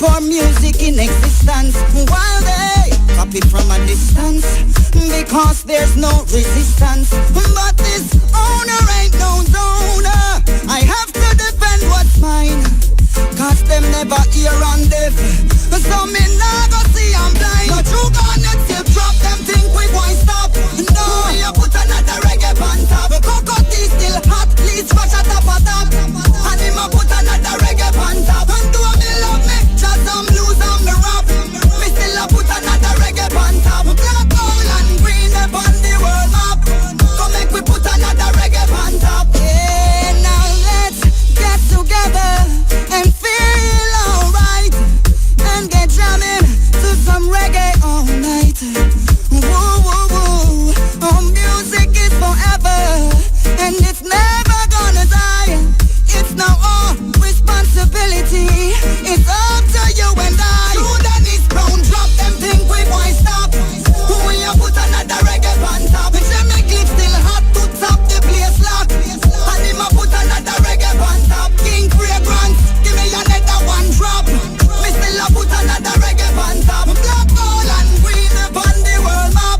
our music in existence, while they copy from a distance, because there's no resistance. But this owner ain't no donor. I have to defend what's mine, cause them never hear and deaf. So me nah go see I'm blind. But you gonna still drop them, think we won't stop. No, you put another reggae on top. Cocoa tea still hot, please scratch at top of top. And him a put another reggae on top. And do me love me, just some blues on me rap. Me still a put another reggae on top. Black, gold and green up on the world map. Come make we put another reggae on top. Yeah, now let's get together and feel alright, and get jamming to some reggae all night. Woo, woo, woo. Oh, music is forever, and it's never gonna die. It's now our responsibility. It's up to you and I. Sudanese brown, drop them, think we won't stop. We a put another reggae on top. Jamaica clip still hot to top the place lock. And him a put another reggae on top. King Fragrance, give me another one drop. Me still a put another reggae on top. Black, gold and green upon the world map.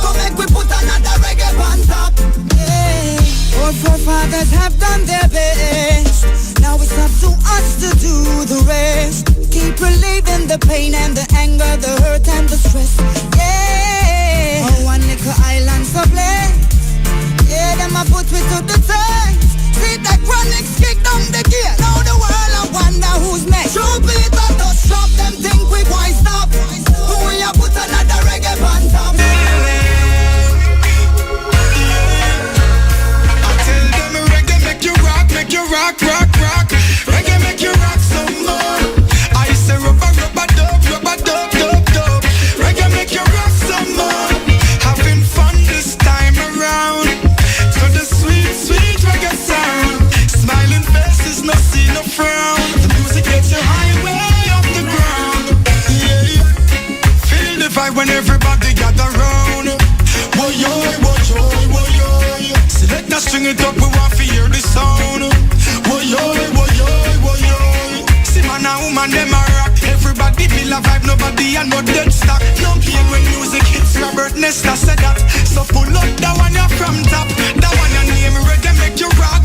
Come make we put another reggae on top. Hey, our forefathers have done their best. Now it's up to us to do the rest. Keep relieving the pain and the anger, the hurt and the stress. Yeah, oh, one nickel island so blessed. Yeah, them a put me to the test. See that chronic kick down the gate. Now the world I wonder who's next. True people just drop them, think we won't stop. We a put another reggae on top. I tell them reggae make you rock, rock, rock. Reggae make you rock some more. I say rubber, dub. Reggae make you rock some more. Having fun this time around. To the sweet, sweet reggae sound. Smiling faces, no see, no frown. The music gets you highway off the ground. Yeah, feel the vibe when everybody gather round. Woy-yo, woy-yo. Select that string it up, we want to hear the sound. Woy-yo. See man and woman, them a rock. Everybody feel a vibe, nobody and no dead stock. No pain when music hits, Robert Nesta said that. So pull up that one you from top. That one your name, reggae make you rock,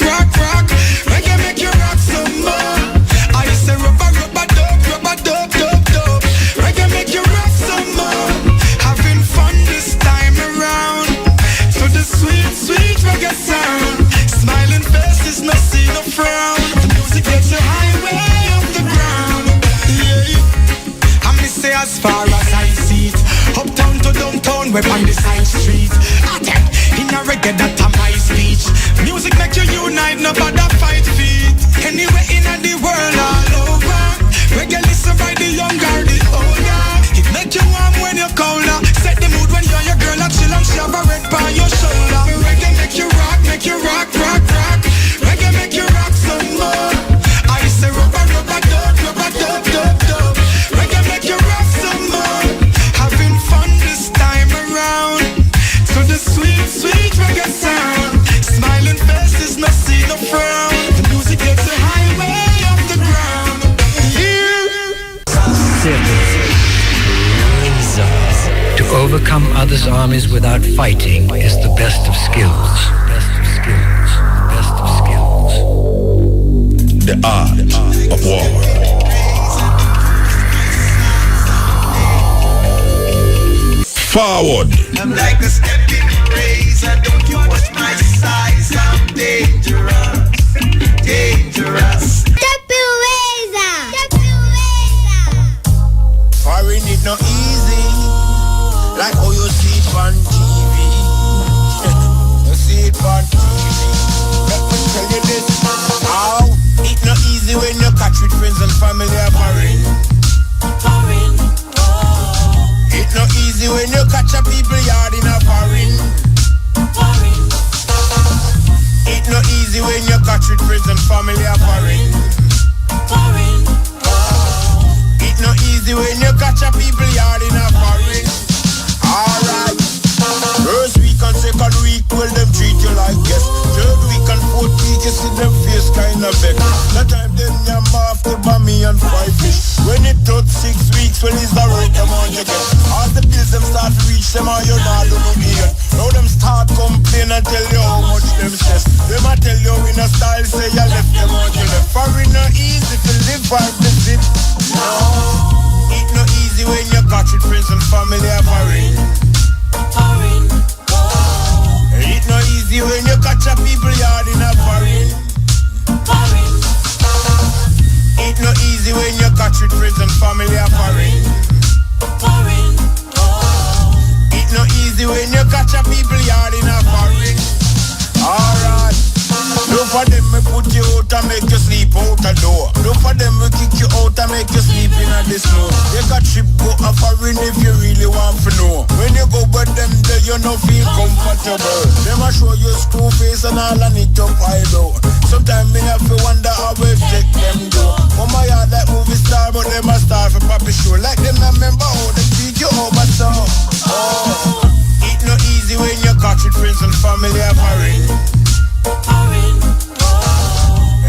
rock. Reggae make you rock some more. I say rubber, dub. Reggae make you rock some more. Having fun this time around. To the sweet, sweet reggae sound. Smiling faces, no see, no frown. The music gets you highway off the ground. Yeah, I miss say as far as I see it. Uptown to downtown, we're on the side street. In a reggae that a my speech. Music make you unite, nobody fight feet. Anywhere in the world all over. Reggae listen by the young or the older. It make you warm when you're colder. Set the mood when you're your girl and chill and shove a red by your shoulder. Reggae make you rock, rock. Reggae make you rock some more. I say rubber, dub. Reggae make you rock some more. Having fun this time around. To the sweet, sweet reggae sound. Smiling faces, no see, no frown. The music gets a highway off the ground. To overcome others' armies without fighting is the best of skills. The art of war. Forward. I'm like a stepping razor. Don't you watch my size? I'm dangerous. Stepping razor. Foreign it not easy. Like how you see it on TV. You see it on TV. Let me tell you this. How it not easy when you catch with friends and family are foreign. It not easy when you catch a people yard in a foreign. It not easy when you catch with friends and family are foreign. It not easy when you catch a people yard in a foreign. Alright. First week and second week, well them treat you like guests. Third week and fourth week, you see them face kinda vex. The time then you're off the bammy and fried fish. next one is the right amount you get. All the bills them start to reach them all you not do no good. Now them start complain and tell you how much them stress. Them a tell you in a style say you left them out you left. Foreign no easy to live by the zip. No, it no easy when you catch it friends and family are foreign. It no easy when you catch a people yard in a foreign. It no easy when you catch it friends and family are foreign. It no easy when you catch a people yard in a foreign. Alright. No for them me put you out and make you sleep out the door. No for them me kick you out and make you sleep in the snow. You got trip go a foreign if you really want to know. When you go with them there you no feel comfortable. Them a show you screw face and all and it up hide out. Sometimes me have to wonder how we take them go. Mama yard like movie star but them a star for papi show. Like them a member how they treat you over so. Oh, it no easy when you catch it friends and family are foreign.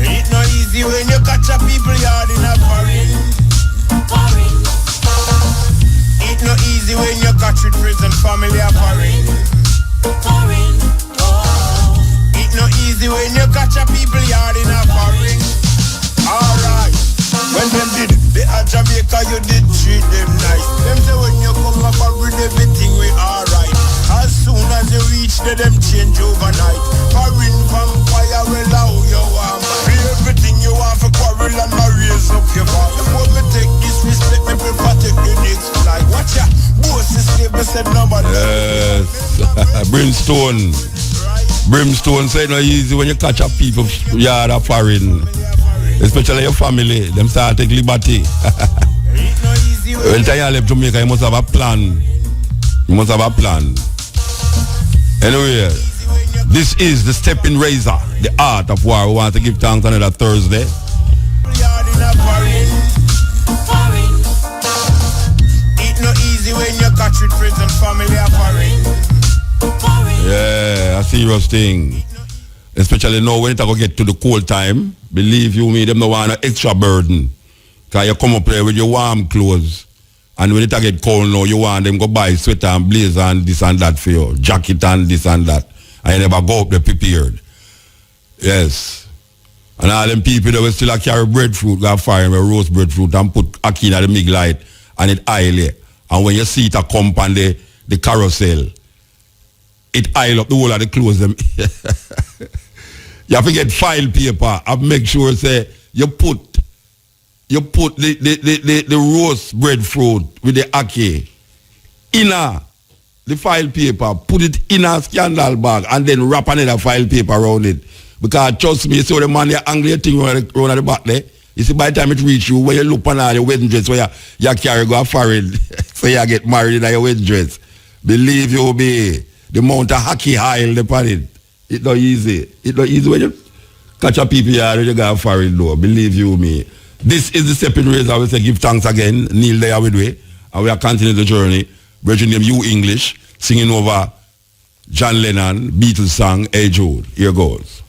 It no easy when you catch a people yard in a foreign. It no easy when you catch it friends and family are foreign. It no easy when you catch a people yard in a foreign. Alright. When them did they at Jamaica you did treat them nice. Them say when you come up foreign everything we alright. As soon as you reach there, them change overnight. Foreign vampire will allow you want. Be everything you want for quarrel and raise up your bar. Before me take disrespect, me prefer take the next flight. Watch ya, boss is never said nobody. Yes, Brimstone. Brimstone say no easy when you catch up people yard of foreign. Especially your family, them start take liberty. When you left Jamaica, you must have a plan. You must have a plan. Anyway, this is the Steppn Razor, the art of war. We want to give thanks another Thursday. It no easy when you catch it friends and family are foreign. Yeah, a serious thing. Especially now when it go get to the cold time. Believe you me, them no want an extra burden. Because you come up there with your warm clothes. And when it get cold now, you want them go buy sweater and blazer and this and that for you. Jacket and this and that. And you never go up there prepared. Yes. And all them people that will still carry breadfruit, go fire and roast breadfruit and put ackee in the mig light and it aisle. And when you see it a come on the carousel, it aisle up the whole of the clothes them. You have to get file paper and make sure say you put the roast breadfruit with the ackee in the file paper, put it in a scandal bag and then wrap another file paper around it. Because trust me, you see the man you angry thing around the back there. You see by the time it reach you, when you look on your wedding dress where you carry go foreign, so you get married in your wedding dress. Believe you me, the amount of hacky hile upon it. It's not easy. It's not easy when you catch a people here and you go foreign though. Believe you me. This is the Steppn Razor. I will say give thanks again. Neil there with me. And we are continuing the journey. Virgin name You English. Singing over John Lennon, Beatles song, Hey Jude. Here goes.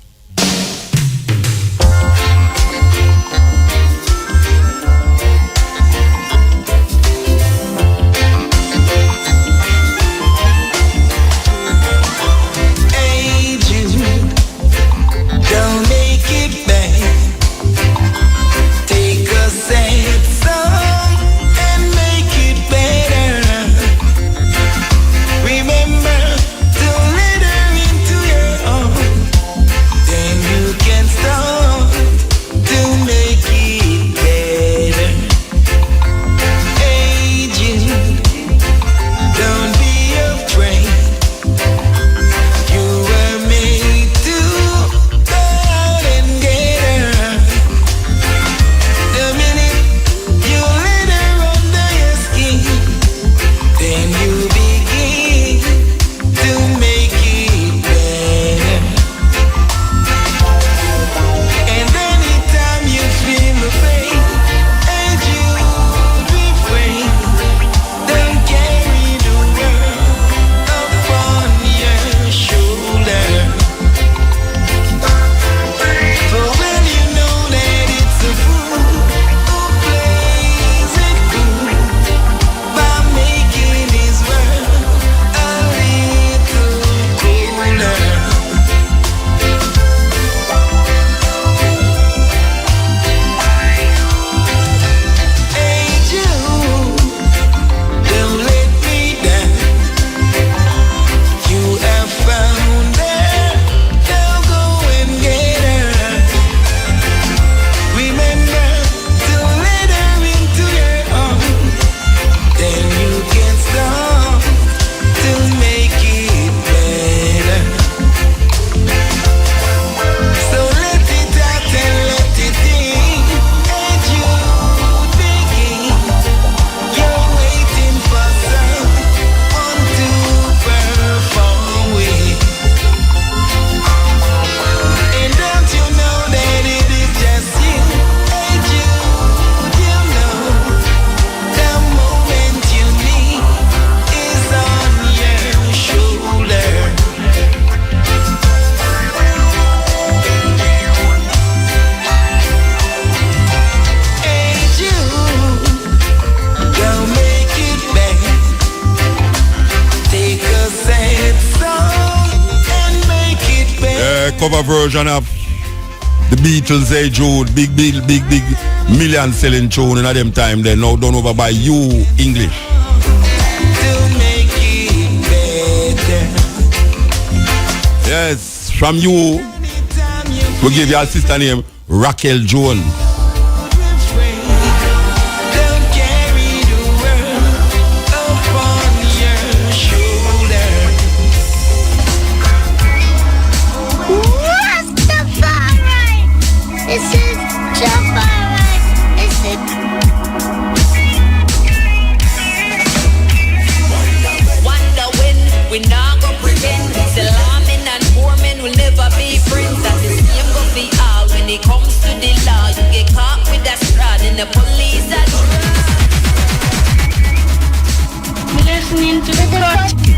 cover version of the Beatles, Hey Jude, big million selling tune in them time. They now done over by you English. To make it better. Yes, from you, we give your sister name Raquel Jones. This is Jafari. This is wonder when we not go pretend. Salamin and Foreman will never be friends. That the same go be all when it comes to the law. You get caught with that strad and the police that we're listening to the Mutabaruka.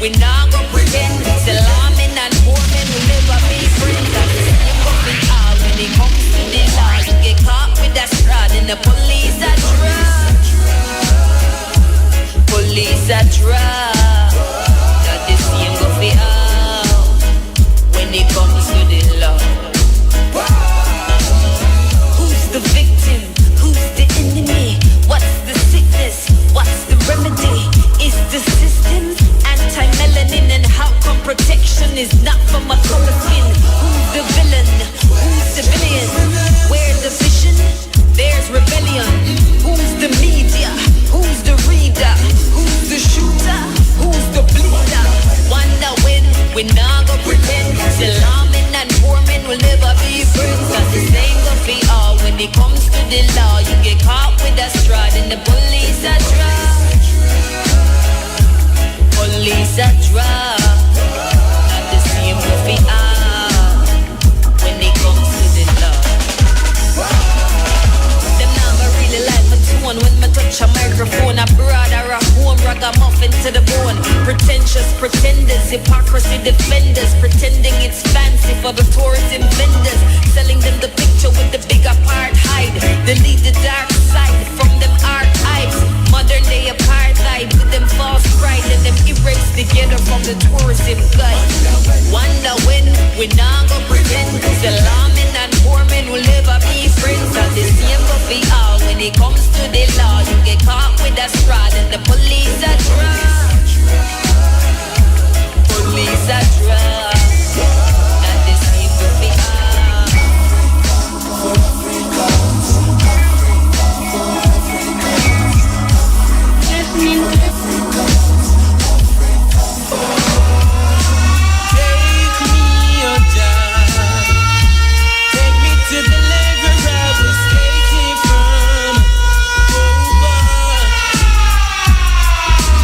we not go pretend. Salamin and Foreman will never be friends. That the same go be all when it comes to the law. You get caught with that strad and the police that drag. Police that drag. That the same go be all when it comes to the law. Who's the victim? Who's the enemy? What's the sickness? What's the remedy? Is the system anti-melanin? And how come protection is not for my color skin? Who's the villain? Who's the villain? Where's the vision? There's rebellion. Who's the media? Who's the reader? Who's the shooter? Who's the bleeder? Wonder when we not go pretend. Salamin and Foreman will never be friends. Cause the same go be all when it comes to the law. You get caught with a stride and the police are dry. Police are dry. Not the same go be all when it comes to the law. Them never really like my tone when I touch a microphone. A brother, a home ragamuffin to the bone. Pretentious pretenders, hypocrisy defenders, pretending it's fancy for the tourism vendors, selling them the picture with the big apartheid. Delete the dark side from them archives. Modern day apartheid with them false pride and them erase the ghetto from the tourism guide. Wonder when we not go pretend. Salamin and Foreman will never be friends. And the same go be all when it comes to the law. You get caught with a stride and the police are dry. Police are dry. And the same go be all. Listening to the Take me, oh God. Take me to the land where I was taken from. Oh God.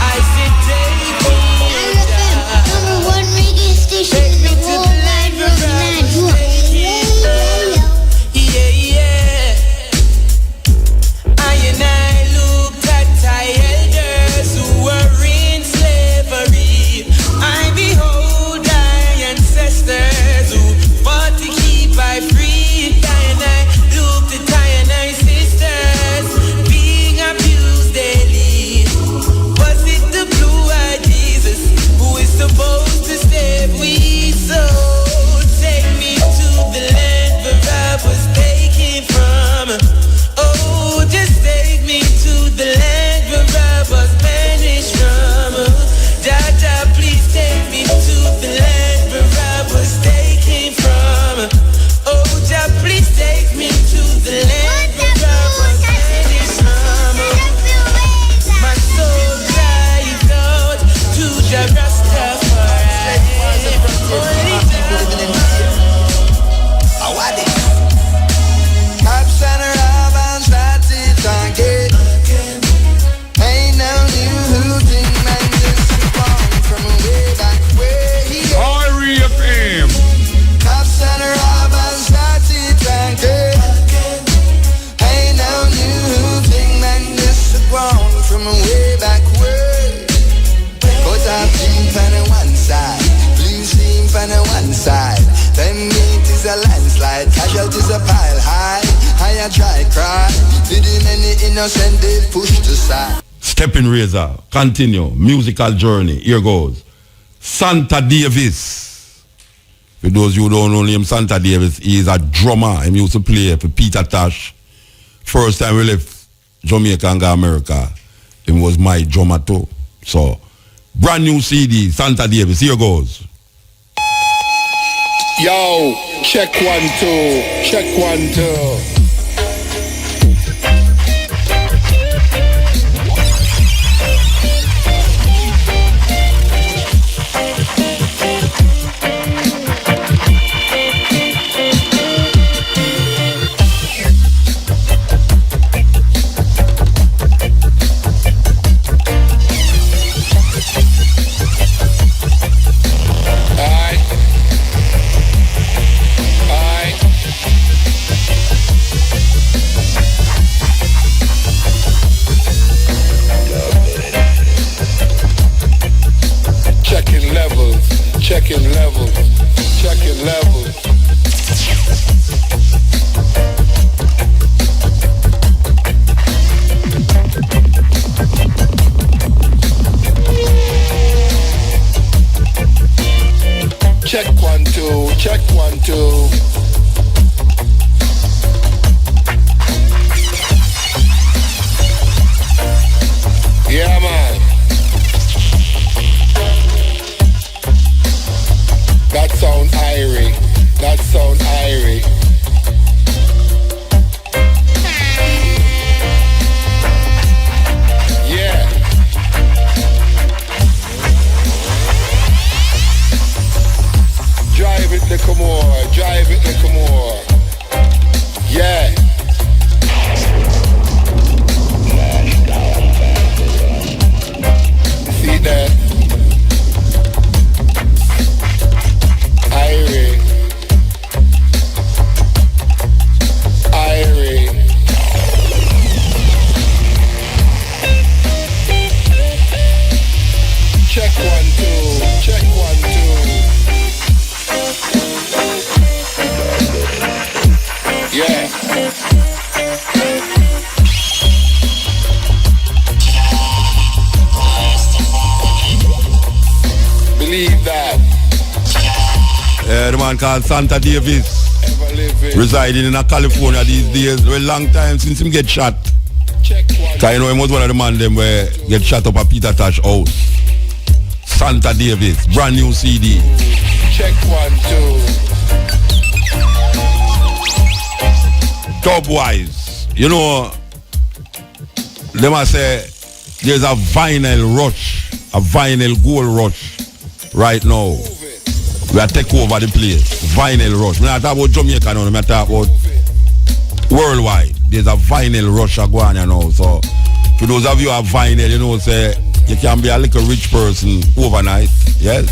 I said take me, oh God. number one reggae station. innocent they pushed aside. Steppn Razor, continue, musical journey, here goes. Santa Davis. For those who don't know him, Santa Davis, he is a drummer. He used to play for Peter Tosh. First time we left Jamaica and go America, he was my drummer too. So, brand new CD, Santa Davis, here goes. Yo, check 1 2, check 1 2. Checking levels, checking levels. Check 1 2, check 1 2. Yeah, man. That sound irie. That sound irie. Yeah. Drive it little more. Drive it little more. Yeah. See that? Irie. Check 1 2, check 1 2. Yeah. Believe that. The man called Santa Davis, residing in California these days. Well, long time since him get shot. Cause you know he was one of the man them where get shot up at Peter Tosh house. Santa Davis, brand new CD. Check 1 2. Top wise, you know, they must say there's a vinyl rush, a vinyl gold rush right now. We are take over the place. Vinyl rush. I'm not talking about Jamaica now, I'm talking about worldwide. There's a vinyl rush going on now. So for those of you who have vinyl, you know, say you can be a little rich person overnight. Yes.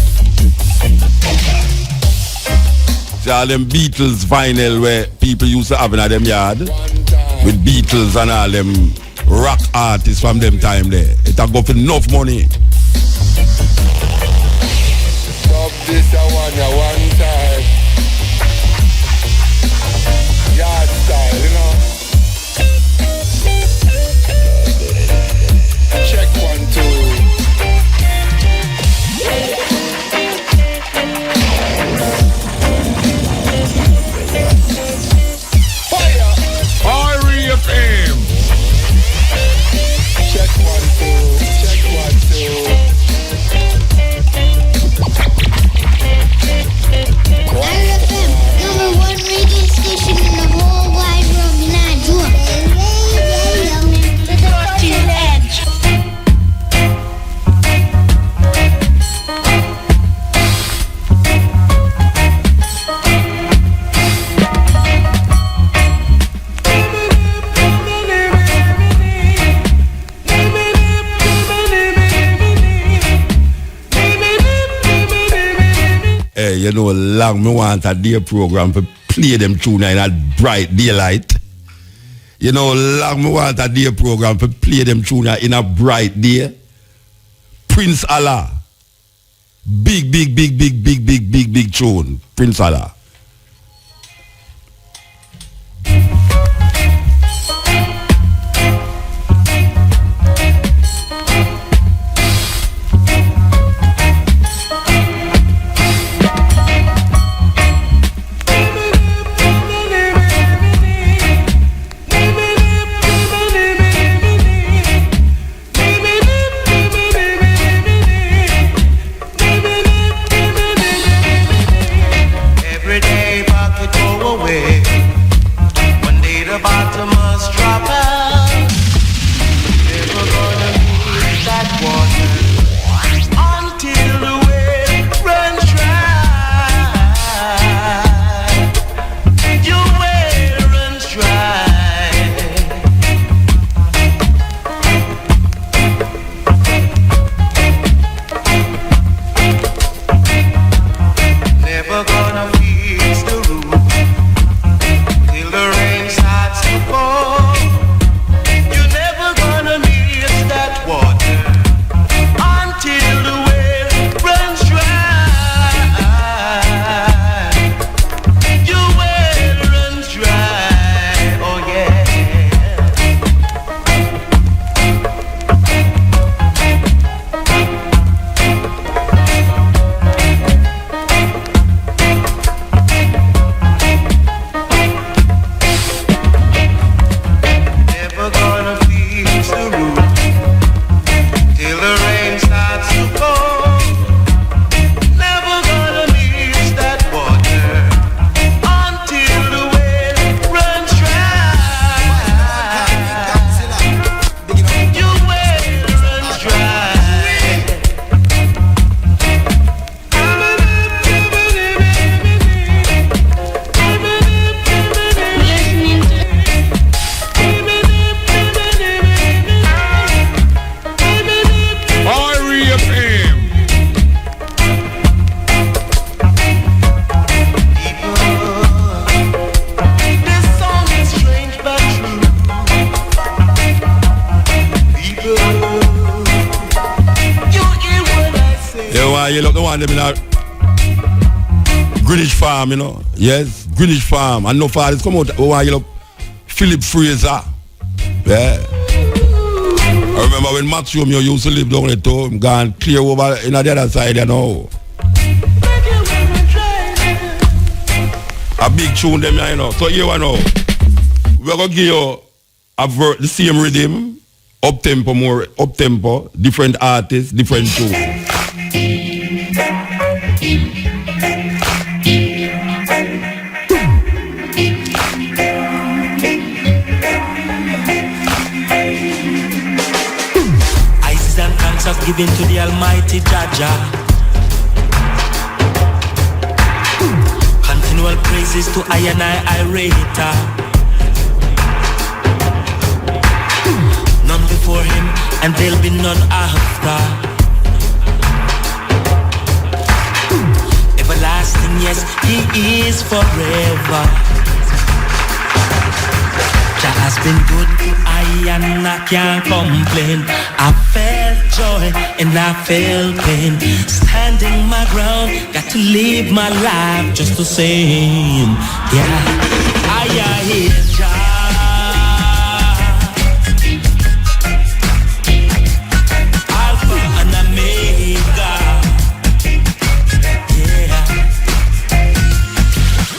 See all them Beatles vinyl where people used to have in them yard with Beatles and all them rock artists from them time there. It a go for enough money. Stop this one time. Yard style, you know. Check 1 2. REFM. Check 1 2. Check 1 2. Number one radio station in the whole wide world, and I do it. Edge. Hey, you know, long me want a day program to play them tune in at bright daylight. You know, long me want a day program to play them tune in a bright day. Prince Allah. Big tune. Prince Allah. want you the one them in a Greenwich Farm, you know. Yes, Greenwich Farm. And no fathers come out. We want you Philip Fraser. Yeah. I remember when Maximum you used to live down there too. I'm gone clear over in the other side, you know. A big tune them, you know. So here we know. We're gonna give you the same rhythm, up tempo, different artists, different tune. Isis and thanks are given to the Almighty Jaja. Continual praises to I and I Rata. None before him, and there'll be none after. Everlasting, yes, he is forever. Jah has been good, I and I can't complain. I felt joy and I felt pain. Standing my ground, got to live my life just the same. Yeah, I hear Jah.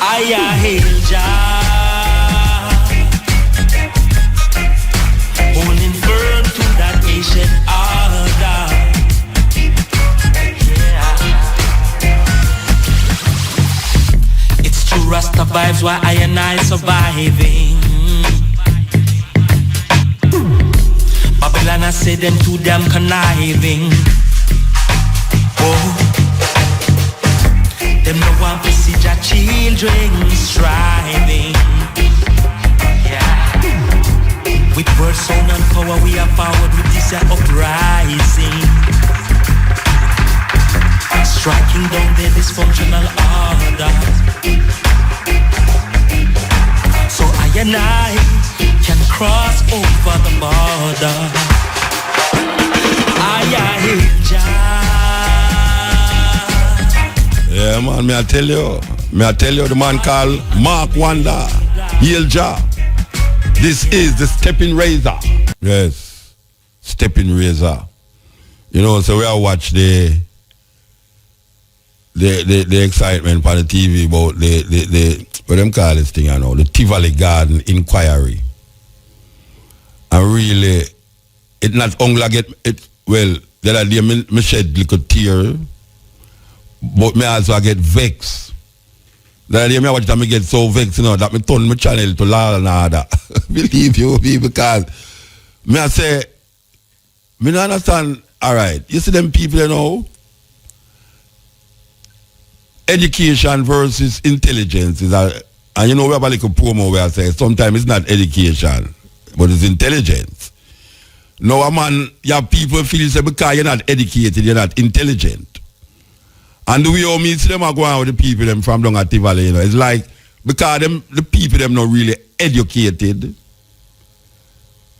I hail Jah, holding firm to that ancient order. Yeah. It's true Rasta vibes why I and I surviving. Babylon I say them too damn conniving. Oh. Them no want to see their children striving. Yeah. With word, sound and power we are forward with this uprising. Striking down their dysfunctional order. So I and I can cross over the border. I hear Jah. Yeah, man, may I tell you, the man called Mark Wanda, Hail Jah. This is the Steppn Razor. Yes, Steppn Razor. You know, so we all watch the excitement on the TV about the what them call this thing, I know, the Tivoli Garden Inquiry. And really, it not only get it well, the other day me shed little tear. But me also get vexed. That day me watch that me get so vexed, you know, that me turn my channel to Law and Order. Believe you me, because me I say, me don't understand, alright, you see them people, you know, education versus intelligence is and you know we have a little promo where I say sometimes it's not education, but it's intelligence. Now a man, your people feel say because you're not educated, you're not intelligent. And the way how me see them are going with the people them from down at Tivoli, you know, it's like because the people them not really educated.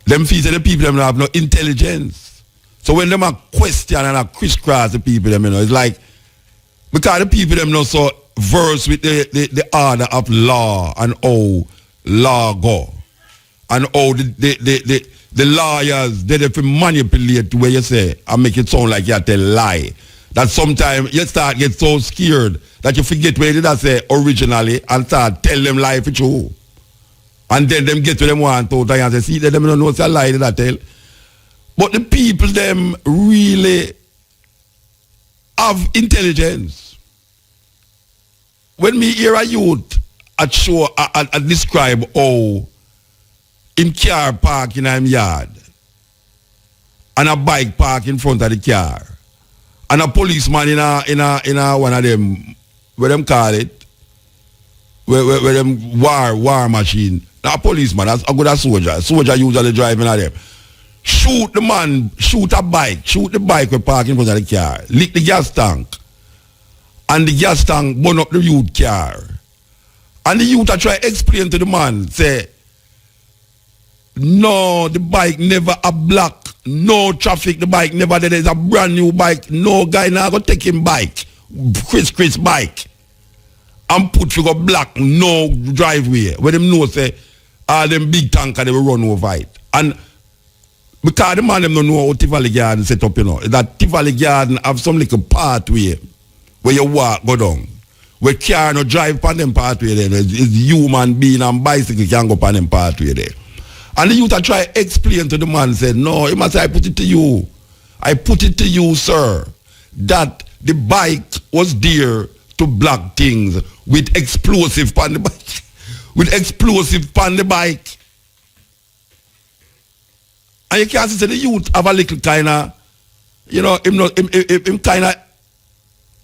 Them feel the people them not have no intelligence. So when them are question and are crisscross the people them, you know, it's like because the people them not so versed with the order of law and how law go. And how the lawyers they manipulate where you say and make it sound like you tell lie. That sometimes you start get so scared that you forget where did I say originally and start tell them lie for true. And then them get to them one two times and say, see that them don't know it's a lie that I tell. But the people them really have intelligence. When me hear a youth at show I describe how him car park in him yard and a bike park in front of the car. And a policeman in a one of them, where them call it, where them war machine. Now a policeman, that's a good as soldier. Soldier usually driving at them. Shoot the man, shoot the bike we park in front of the car, lick the gas tank. And the gas tank burn up the youth car. And the youth try to explain to the man, say, No, the bike never a block. No traffic, the bike never there. There's a brand new bike. No guy now go take him bike. Chris bike. And put for go block, no driveway. Where them know say, all them big tanker, they will run over it. And because the man them don't know how Tivoli Garden set up, that Tivoli Garden have some little pathway where you walk, go down. Where car no drive on them pathway there. It's human being and bicycle can go on them pathway there. And the youth I try to explain to the man, said, no, he must say, I put it to you. I put it to you, sir, that the bike was there to block things with explosive on the bike. With explosive on the bike. And you can't say the youth have a little kind of, him kind of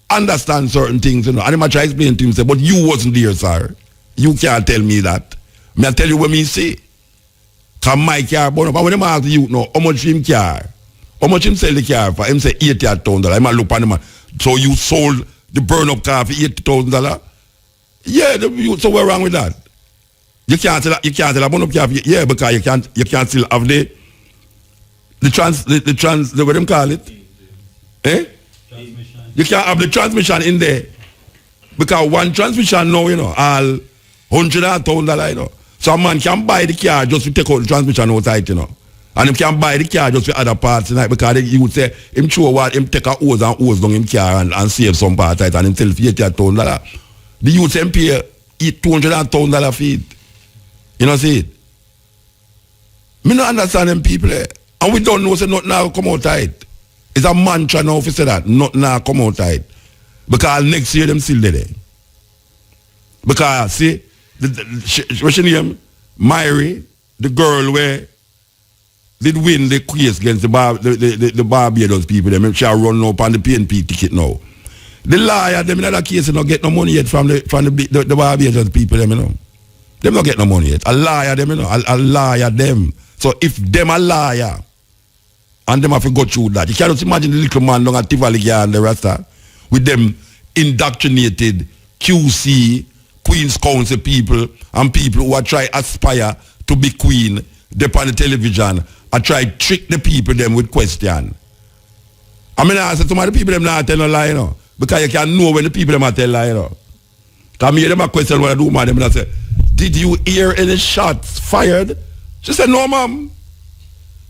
understand certain things, And I try to explain to him, say, but you wasn't there, sir. You can't tell me that. I tell you what me say. Come my car, but when them ask the youth now, how much him car? How much him sell the car for? Him say $80,000. I might look on the man. So you sold the burn up car for $80,000? Yeah, so what's wrong with that? You can't sell a burn up car for, yeah, because you can't still have the what them call it? Transmission. You can't have the transmission in there. Because one transmission now, all $100,000, So a man can buy the car just to take out the transmission outside, And him can buy the car just for other parts, because you would say, him sure what, him take a hose down him car and save some part and him sell for $80,000. The youth him pay $200,000 for it. You know see it? Me not understand them people And we don't know say nothing now come out tight. It's a mantra now if you say that. Nothing now come out tight. Because next year them still there. Because see, what's your name? Myri, the girl where did win the case against the Barbados people. Them she run up on the PNP ticket now. The lawyer, them in that case, not get no money yet from the Barbados people. Them not get no money yet. A liar them, a liar them. So if them a liar, and them have to go through that, you can't just imagine the little man down at Tivoli and the Rasta with them indoctrinated QC, Queen's Council people, and people who are try aspire to be queen, they on the television, and try trick the people them with question. I mean, I said some of the people them not tell no lie, because you can know when the people them are tell lie, Because me them a question what I do, man, them and I say, did you hear any shots fired? She said, no, ma'am.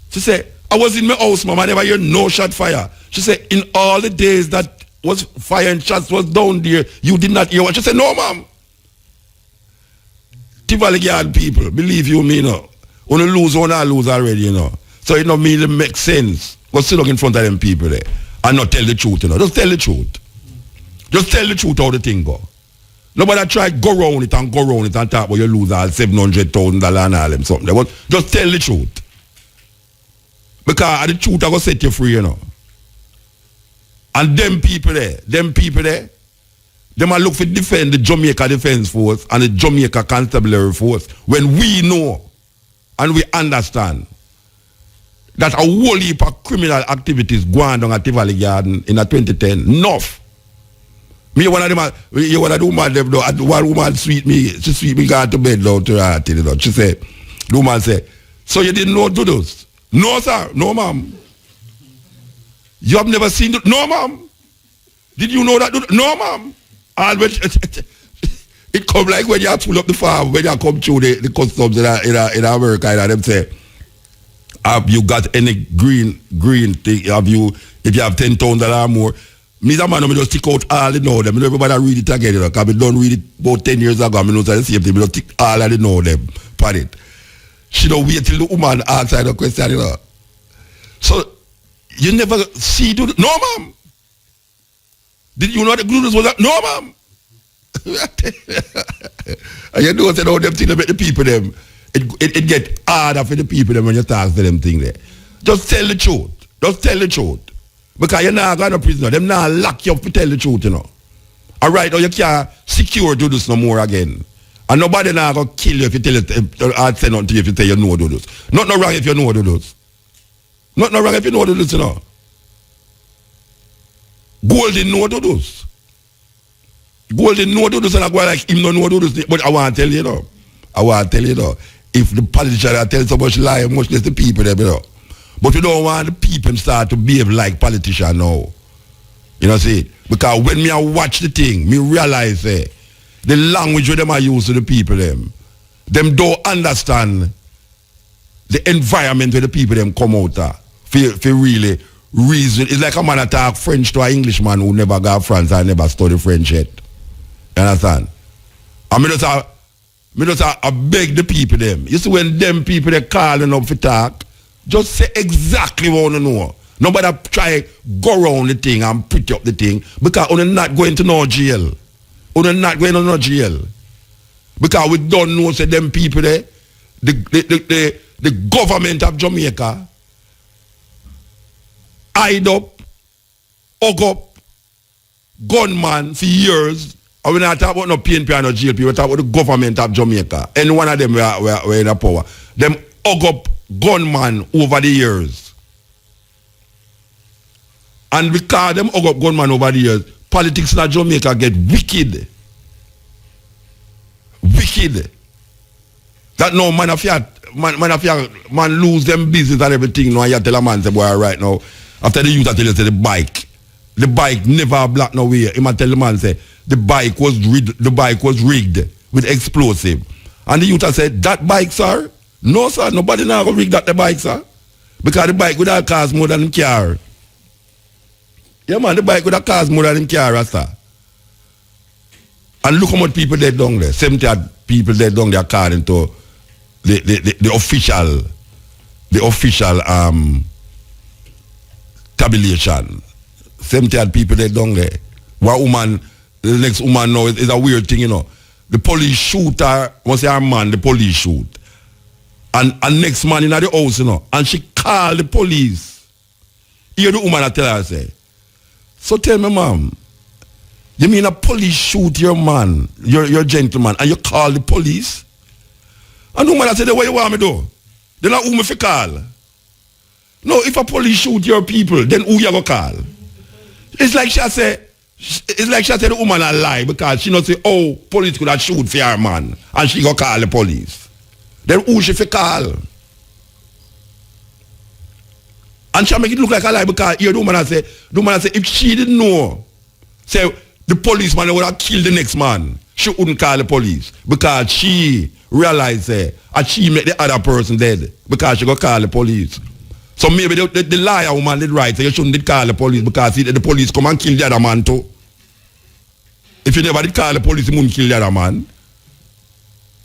She said, I was in my house, ma'am, I never hear no shot fire. She said, in all the days that was firing shots was down there, you did not hear what? She said, no, ma'am. Tivoli Garden people, believe you me, When you lose, when I lose already, So it don't mean it makes sense. Go sit in front of them people there and not tell the truth, Just tell the truth. Just tell the truth how the thing go. Nobody try go round it and talk about you lose all $700,000 and all them something. But just tell the truth. Because the truth are going to set you free, And them people there, them are look for defend the Jamaica Defense Force and the Jamaica Constabulary Force when we know and we understand that a whole heap of criminal activities going on at Tivoli Garden in 2010. Enough. Me one of them, one woman she sweet me got to bed down to her. She said, the woman said, so you didn't know Doodles? No, sir. No, ma'am. You have never seen it? No, ma'am. Did you know that? No, ma'am. Always, it come like when you pull up the farm, when you come through the customs in America, and them say, have you got any green thing? Have you, if you have $10,000 or more? Me that man, I just stick out all the know them. Everybody read it again, because I don't read it about 10 years ago. I know the same thing. I just stick all of the know them. Put it. She don't wait till the woman answer the question, So, you never see do no, ma'am. Did you know the gluten's was that? No, ma'am. And you know, all them things about the people them. It get harder for the people them when you talk to them thing there. Just tell the truth. Just tell the truth. Because you're not going to prison. Them not lock you up to tell the truth, All right, or you can't secure do this no more again. And nobody now going to kill you if you tell it, or say nothing to you if you tell you know do this. Not no wrong if you know do this. Not no wrong if you know do this, Golden know do this. Golden know do this and I go like him no know do this. But I want to tell you, I want to tell you, if the politician are telling so much lie, much less the people there, you know. But we don't want the people start to behave like politicians now. You know see? Because when me I watch the thing, me realize the language where them are used to the people them don't understand the environment where the people them come out of. For really reason. It's like a man attack French to an Englishman who never got France and never studied French yet. You understand? And me just I beg the people them. You see when them people they calling up for talk, just say exactly what you know. Nobody try go around the thing and pretty up the thing because you're not going to no jail. You're not going to no jail. Because we don't know say them people there, the government of Jamaica hide up, hug up, gunman for years. And we're not talking about no PNP or no GLP, we're talking about the government of Jamaica. Any one of them were in the power. Them hug up gunman over the years. And because them hug up gunman over the years, politics in Jamaica get wicked. Wicked. That no man lose them business and everything. No, and you tell a man say, boy, right now, after the youth I tell you say the bike never black no way. He might tell the man say the bike was rigged with explosive. And the youth said, that bike, sir? No, sir, nobody now go rig that the bike, sir. Because the bike would have cost more than the car. Yeah, man, the bike would have cost more than the car, sir. And look how much people dead down there. 70 people dead down there according to the official tabulation. 70 people dead down there. One woman, the next woman now is a weird thing, you know. The police shoot her, once her man, the police shoot. And next man in the house, you know. And she called the police. Hear the woman I tell her, say, so tell me, ma'am, you mean a police shoot your man, your gentleman, and you call the police? And the woman I said, what you want me to do? Then who me fi call? No, if a police shoot your people, then who you go call? It's like she said the woman a lie because she not say, oh, police could have shoot for her man, and she go call the police. Then who she fi call? And she make it look like a lie because here the woman I say, if she didn't know, say the policeman would have killed the next man, she wouldn't call the police because she realized and she make the other person dead because she go call the police. So maybe the liar woman did right, so you shouldn't call the police because the police come and kill the other man too. If you never did call the police, you wouldn't kill the other man.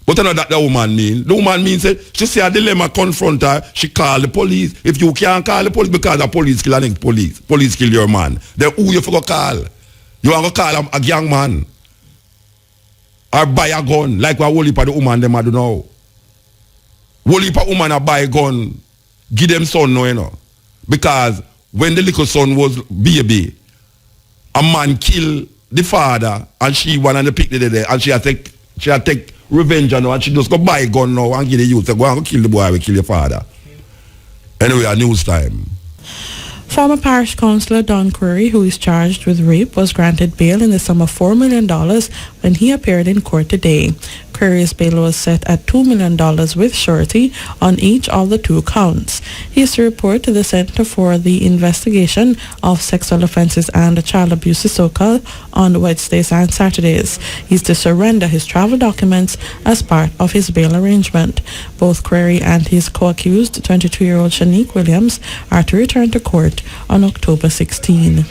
But I know that the woman mean. The woman means she see a dilemma confront her, she call the police. If you can't call the police because the police kill the next police kill your man, then who you for call? You want to call a young man? Or buy a gun, like what whole heap of the woman them do now. Whole heap of woman buy a gun, give them son now, you know. Because when the little son was baby, a man kill the father and she one and the pick the day and she take revenge on her and she just go buy a gun now and give the youth. So go and kill the boy, we kill your father. Anyway, a news time. Former parish councillor Don Curry, who is charged with rape, was granted bail in the sum of $4 million when he appeared in court today. Curry's bail was set at $2 million with surety on each of the 2 counts. He is to report to the Center for the Investigation of Sexual Offences and Child Abuse, SOCA, on Wednesdays and Saturdays. He is to surrender his travel documents as part of his bail arrangement. Both Curry and his co-accused, 22-year-old Shanique Williams, are to return to court on October 16.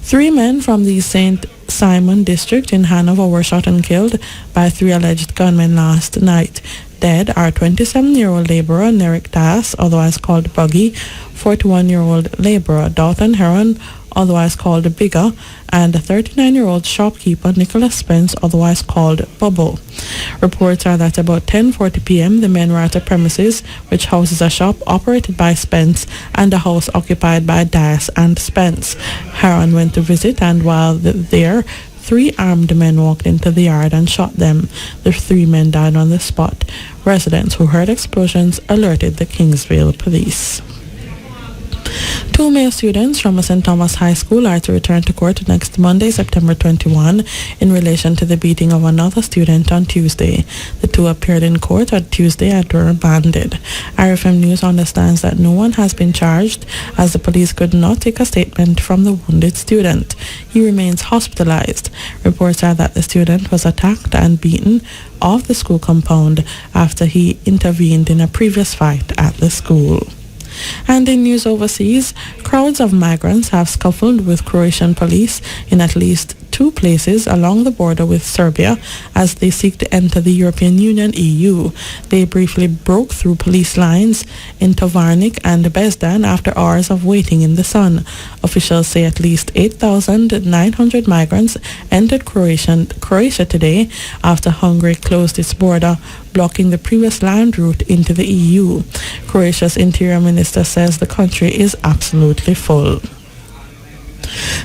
3 men from the St. Simon district in Hanover were shot and killed by 3 alleged gunmen last night. Dead are 27-year-old laborer Nerrick Das, otherwise called Buggy, 41-year-old laborer Dalton Heron, otherwise called Bigger, and 39-year-old shopkeeper Nicholas Spence, otherwise called Bubble. Reports are that about 10:40 p.m. the men were at a premises which houses a shop operated by Spence and a house occupied by Das and Spence. Heron went to visit, and while there, 3 armed men walked into the yard and shot them. The 3 men died on the spot. Residents who heard explosions alerted the Kingsville police. Two male students from a St. Thomas High School are to return to court next Monday, September 21, in relation to the beating of another student on Tuesday. The two appeared in court on Tuesday and were remanded. RFM News understands that no one has been charged, as the police could not take a statement from the wounded student. He remains hospitalized. Reports are that the student was attacked and beaten off the school compound after he intervened in a previous fight at the school. And in news overseas, crowds of migrants have scuffled with Croatian police in at least two places along the border with Serbia as they seek to enter the European Union EU. They briefly broke through police lines in Tovarnik and Bezdan after hours of waiting in the sun. Officials say at least 8,900 migrants entered Croatia today after Hungary closed its border, blocking the previous land route into the EU. Croatia's interior minister says the country is absolutely full.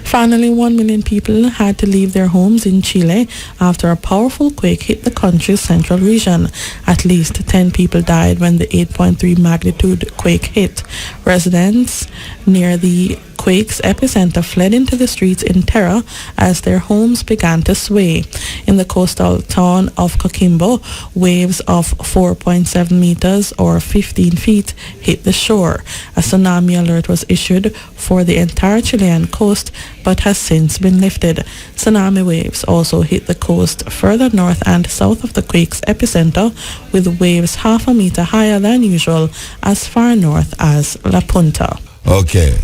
Finally, 1 million people had to leave their homes in Chile after a powerful quake hit the country's central region. At least 10 people died when the 8.3 magnitude quake hit. Residents near the quake's epicenter fled into the streets in terror as their homes began to sway. In the coastal town of Coquimbo, waves of 4.7 meters or 15 feet hit the shore. A tsunami alert was issued for the entire Chilean coast but has since been lifted. Tsunami waves also hit the coast further north and south of the quake's epicenter, with waves half a meter higher than usual as far north as La Punta. Okay.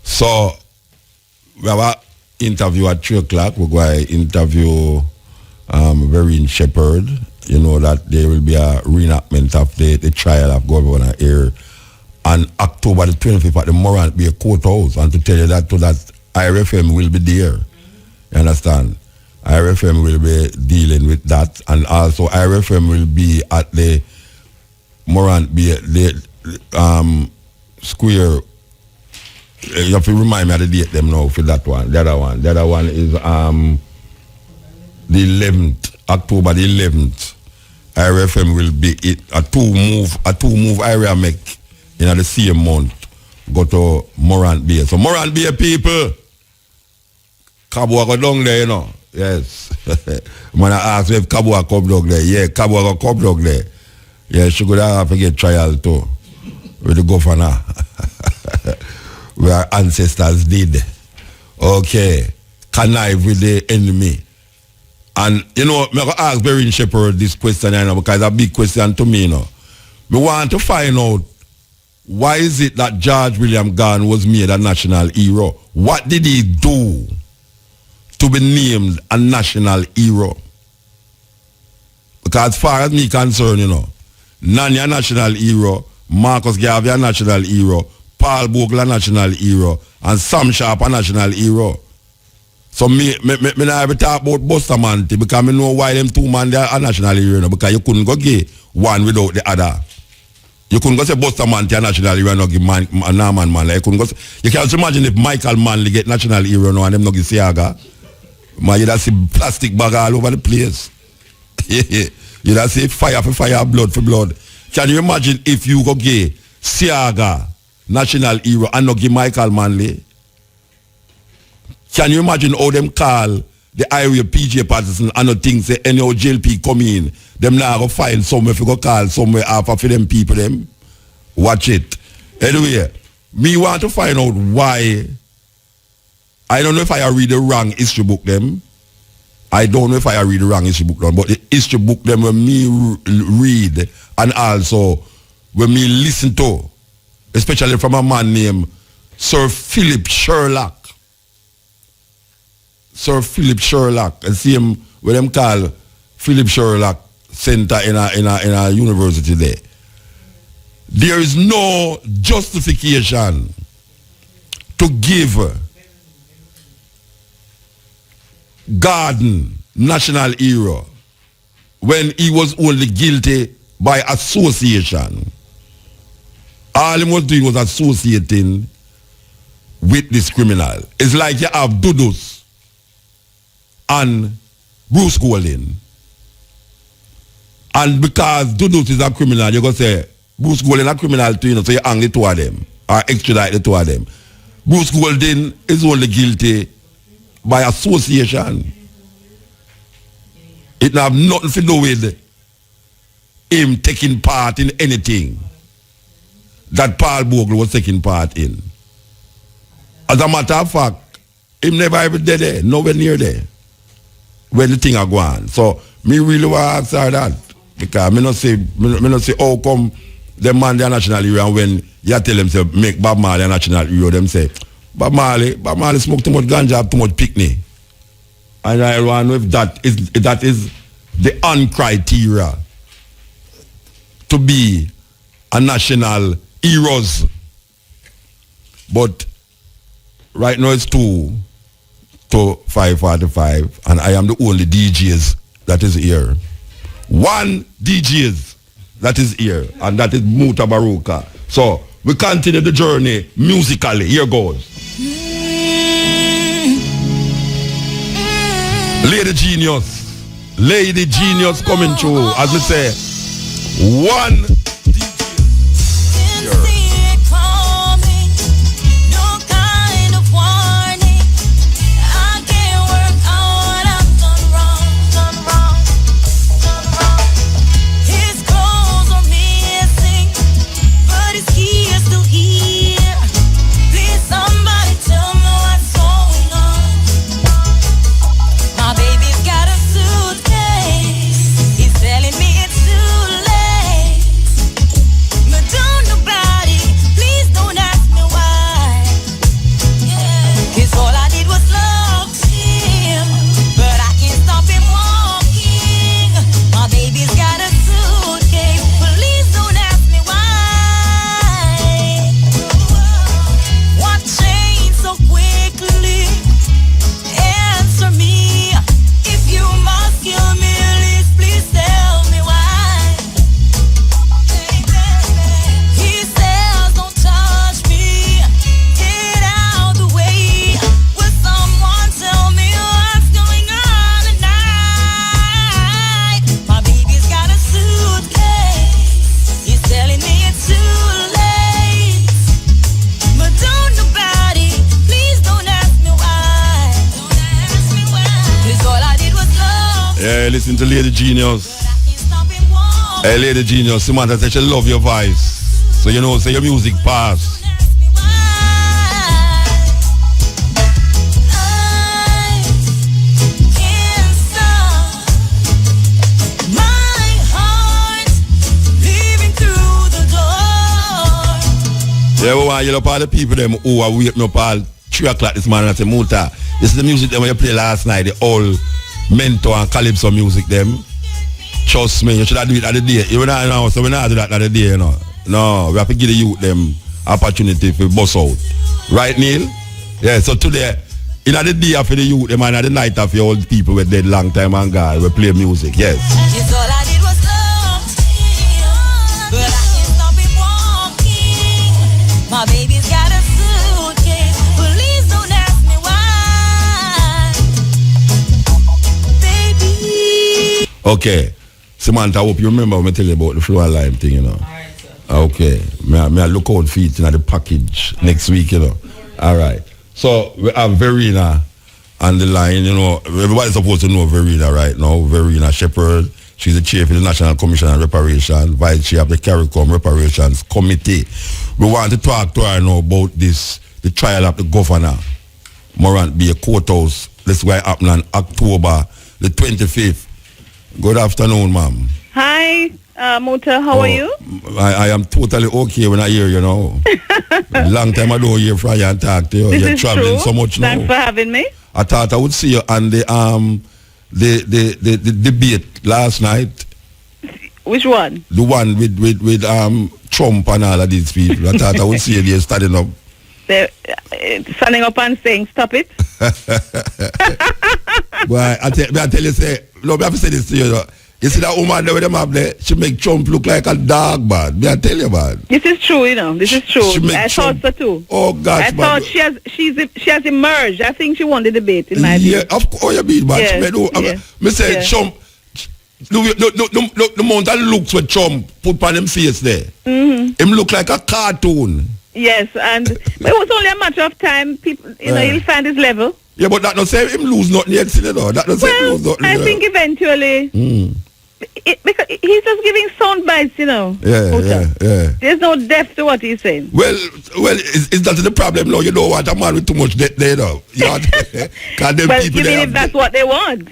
So, we have an interview at 3 o'clock. We're going to interview Vereen Shepherd. You know that there will be a reenactment of the trial of Govenor Hare on October the 25th at the Morant Bay Courthouse. And to tell you that, IRFM will be there. You understand? IRFM will be dealing with that. And also IRFM will be at the Morant Bay, the square. You have to remind me of the date them now for that one. The other one is the 11th, October the 11th. IRFM will be a two move area make in the same month. Go to Morant Bay. So Morant Bay people, Kabua go down there, you know. Yes. When I ask if Kabua come down there, yeah, Kabua go come down there. Yeah, she could have to get trial too with the governor. Where our ancestors did. Okay. Connive with the enemy. And, you know, I'm going to ask Vereen Shepherd this question, you know, because it's a big question to me, you know. We want to find out, why is it that George William Gordon was made a national hero? What did he do to be named a national hero? Because as far as me concerned, you know, Nani a national hero, Marcus Garvey a national hero, Paul Bogle a national hero, and Sam Sharp a national hero. So me not ever talk about Bustamante because I know why them two man they are a national hero, because you couldn't go get one without the other. You couldn't go say Bustamante a national hero and not give Norman Manley. You couldn't go say, you can just imagine if Michael Manley get national hero now and them not give Siaga. Man, you just see plastic bag all over the place. You just see fire for fire, blood for blood. Can you imagine if you go get Siaga national hero and not give Michael Manley? Can you imagine how them call the area PJ Patterson and not think say any JLP come in, them now go find somewhere if you go call somewhere after for them people them? Watch it. Anyway, me want to find out why. I don't know if I read the wrong history book them. I don't know if I read the wrong history book them, but the history book them when me read and also when me listen to, especially from a man named Sir Philip Sherlock. Sir Philip Sherlock, and see him what them call Philip Sherlock Center in a university there. There is no justification to give Gordon national hero when he was only guilty by association. All he was doing was associating with this criminal. It's like you have Dudus and Bruce Golding. And because Dudus is a criminal, you're going to say, Bruce Golding is a criminal too, you know, so you hang the two of them, or extradite the two of them. Bruce Golding is only guilty by association. It have nothing to do with him taking part in anything that Paul Bogle was taking part in. As a matter of fact, him never ever did there, nowhere near there, when the thing are going. So, me really want to answer that. Because me not say how come the man they are national hero, and when you tell them to make Bob Marley a national hero, them say, Bob Marley smoke too much ganja, have too much picnic. And I want to know if that is the criteria to be a national heroes. But right now it's 2 to 5:45, and I am the only DJs that is here. One DJs that is here, and that is Mutabaruka. So we continue the journey musically. Here goes. Lady Genius coming through. As we say, one listen to Lady Genius. Hey, Lady Genius, Samantha said she love your voice. So you know, say your music pass. Yeah, we want to yell up all the people them who are waking up all 3 o'clock this morning and say, Muta, this is the music that you play last night, the old Mentor and Calypso music them. Trust me, you should have do it at the day. You know, now, so we not do that at the day, you know. No, we have to give the youth them opportunity to bust out. Right, Neil? Yeah, so today, in the day for the youth them and at the night of your old people with dead long time and God, we play music, yes. It's all I did was love him, but I can't stop him walking. My baby's got a suitcase, please don't ask me why. Baby. Okay. Samantha, I hope you remember when I tell you about the floor lime thing, you know. Alright, sir. Okay. May I look out for it in the package next week, you know. Alright. So we have Verena on the line, you know. Everybody's supposed to know Verena right now. Verena Shepherd. She's the chair of the National Commission on Reparation, vice chair of the CARICOM Reparations Committee. We want to talk to her now about this, the trial of the governor, Morant Bay Courthouse. This is going to happen on October the 25th. Good afternoon, ma'am. Hi, Muta. How are you? I am totally okay when I hear you now. Long time I don't hear from you and talk to you. You're traveling true. So much now. Thanks for having me. I thought I would see you on the debate last night. Which one? The one with Trump and all of these people. I thought I would see you there standing up. They're standing up and saying, stop it. Well, I tell you, say, look, I have to say this to you. You see that woman there with them up there? She make Trump look like a dog, man. I tell you, man. This is true, you know. This is true. I thought so too. Oh gosh, I thought she has emerged. I think she won the debate in my view. Yeah, of course you mean, man. Yes, me say Trump. The amount of looks with Trump put on him face there. Mm-hmm. Him look like a cartoon. Yes, but it was only a matter of time. People, he'll find his level. Yeah, but that don't say him lose nothing yet, you know. That don't say him lose nothing. I think eventually, because he's just giving sound bites, you know. Yeah. There's no depth to what he's saying. Well, is that the problem now? You don't want a man with too much debt there, though. Well, you mean if that's what they want?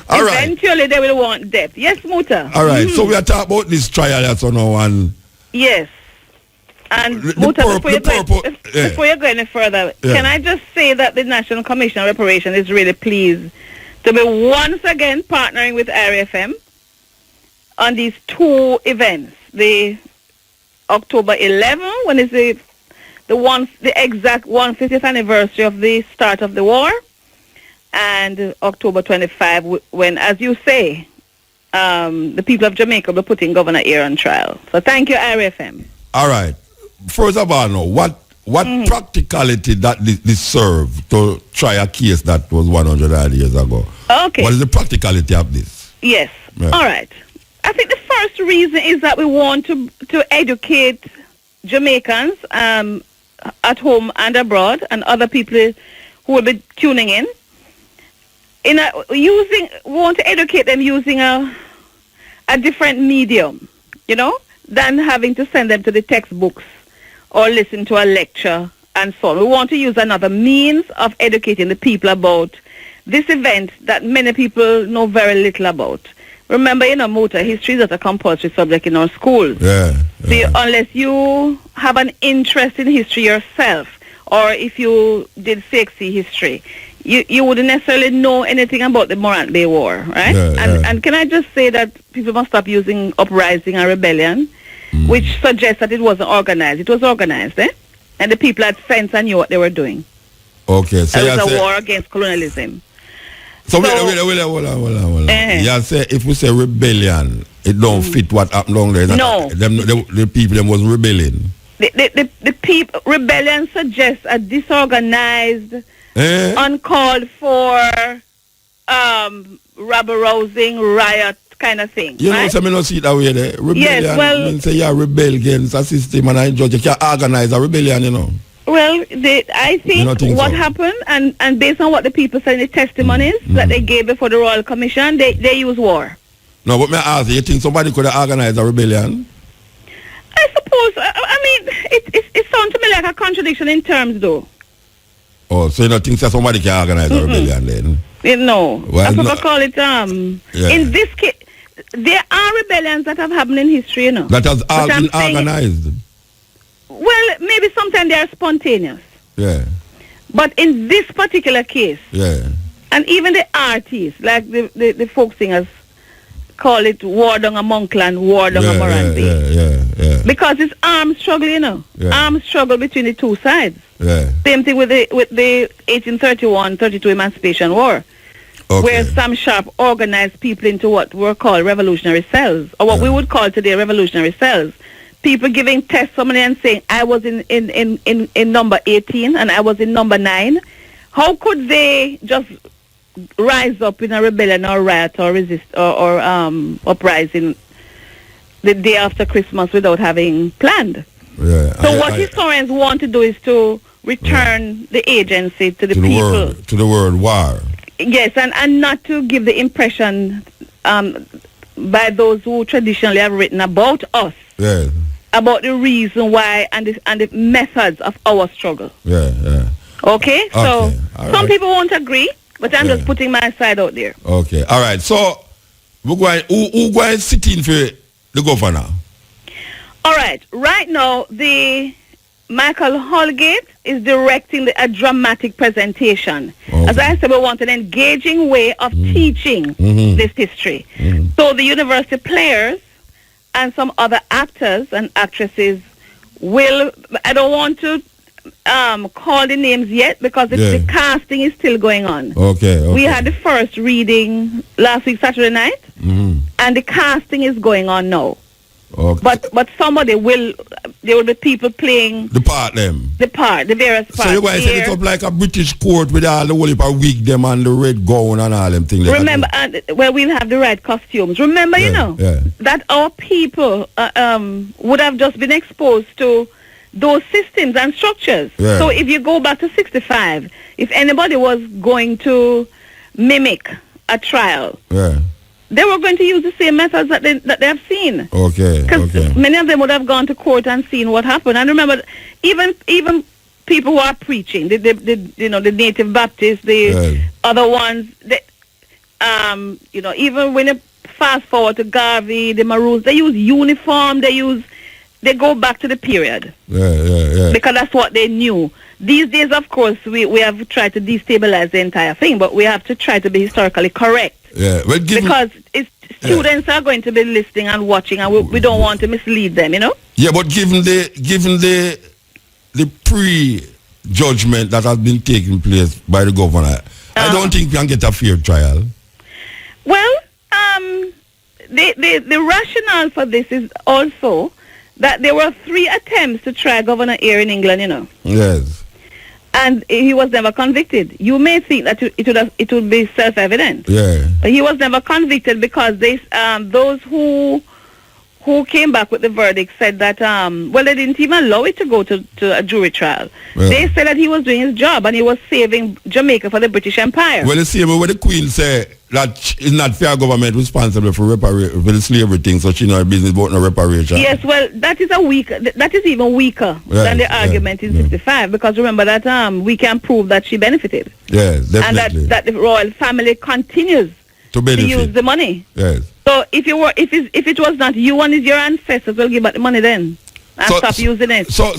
All right. Eventually, they will want depth. Yes, Muta. All right. So we are talking about this trial that's on one. Yes. And Muta, before you go any further, can I just say that the National Commission on Reparation is really pleased to be once again partnering with RFM on these two events. The October 11, when is the exact 150th anniversary of the start of the war, and October 25, when, as you say, the people of Jamaica will be putting Govenor Hare on trial. So thank you, RFM. All right. First of all, now, what practicality that this serve to try a case that was 100 odd years ago? Okay. What is the practicality of this? Yes. Yeah. All right. I think the first reason is that we want to educate Jamaicans at home and abroad, and other people who will be tuning in. We want to educate them using a different medium, than having to send them to the textbooks or listen to a lecture and so on. We want to use another means of educating the people about this event that many people know very little about. Remember, Muta, history is not a compulsory subject in our schools. Yeah. So unless you have an interest in history yourself, or if you did CXC history, you wouldn't necessarily know anything about the Morant Bay War, right? And can I just say that people must stop using uprising and rebellion, which suggests that it wasn't organized. It was organized, and the people had sense and knew what they were doing. Okay. So it was a war against colonialism. So wait, hold on. You say if we say rebellion, it don't fit what happened down there. No. The people them was rebelling. The people rebellion suggests a disorganized, uncalled for, rabble-rousing, riot kind of thing. You know, so me not see it that way there. Rebellion, yes, well, mean say you rebel against a system and I judge you can't organize a rebellion, Well, I think what happened, and based on what the people said in the testimonies that they gave before the Royal Commission, they use war. No, but may I ask you think somebody could have organized a rebellion? I suppose. I mean, it sounds to me like a contradiction in terms, though. Oh, so you don't think that somebody can organize a rebellion then? No. Well, I call it, in this case, there are rebellions that have happened in history, That has all been organized. Well, maybe sometimes they are spontaneous. Yeah. But in this particular case, and even the artists, like the folk singers, call it war down a Monkland, war down a Morant Bay. Because it's armed struggle, armed struggle between the two sides. Same thing with the 1831-32 Emancipation War, where Sam Sharp organized people into what were called revolutionary cells, or what we would call today revolutionary cells. People giving testimony and saying, I was in number 18 and I was in number 9. How could they just rise up in a rebellion or riot or resist or uprising the day after Christmas without having planned? So what historians want to do is to return the agency to the people. To the word war. Yes, and not to give the impression by those who traditionally have written about us. About the reason why and the methods of our struggle. Okay? So some people won't agree, but I'm just putting my side out there. Okay. All right. So we're going who going to sit in for the governor? All right. Right now the Michael Holgate is directing a dramatic presentation. As I said, we want an engaging way of teaching this history. So the university players and some other actors and actresses will, I don't want to call the names yet because the casting is still going on. We had the first reading last week, Saturday night, and the casting is going on now. But somebody there will be people playing the various parts. So you're going to set it up like a British court with all the whole heap of wig them and the red gown and all them things. Remember, we'll have the right costumes. Remember, that our people would have just been exposed to those systems and structures. Yeah. So if you go back to 65, if anybody was going to mimic a trial, they were going to use the same methods that they have seen. Okay. Because many of them would have gone to court and seen what happened. And remember, even people who are preaching, the Native Baptists, the other ones, even when you fast forward to Garvey, the Maroons, they use uniform, they go back to the period. Because that's what they knew. These days, of course, we have tried to destabilize the entire thing, but we have to try to be historically correct. Yeah, well, because students are going to be listening and watching, and we don't want to mislead them, Yeah, but given the pre-judgment that has been taking place by the governor, I don't think we can get a fair trial. Well, the rationale for this is also that there were 3 attempts to try Govenor Hare in England, Yes. And he was never convicted. You may think that it would be self-evident. Yeah. But he was never convicted because those who came back with the verdict said that, they didn't even allow it to go to a jury trial. Yeah. They said that he was doing his job and he was saving Jamaica for the British Empire. Well, you see, when the Queen said that it's not fair government responsible for the slavery thing, so she know her business about no reparation. Yes, well, that is even weaker than the argument in 65, because remember that we can prove that she benefited. Yes, definitely. And that the royal family continues to use the money. Yes. So if it was not you and your ancestors, will give back the money then and stop using it. So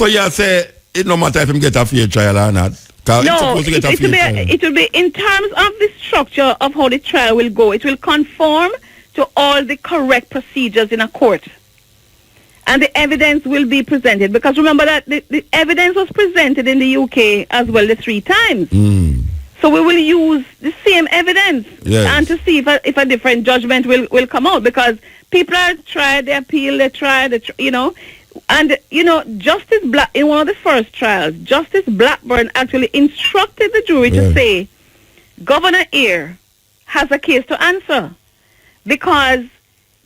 you say it no matter if him get a fair trial or not. No, it will be in terms of the structure of how the trial will go. It will conform to all the correct procedures in a court. And the evidence will be presented. Because remember that the evidence was presented in the UK as well the 3 times. So we will use the same evidence and to see if a different judgment will come out. Because people are tried, they appeal, they try, And, Justice Black, in one of the first trials, Justice Blackburn actually instructed the jury to say, Govenor Hare has a case to answer. Because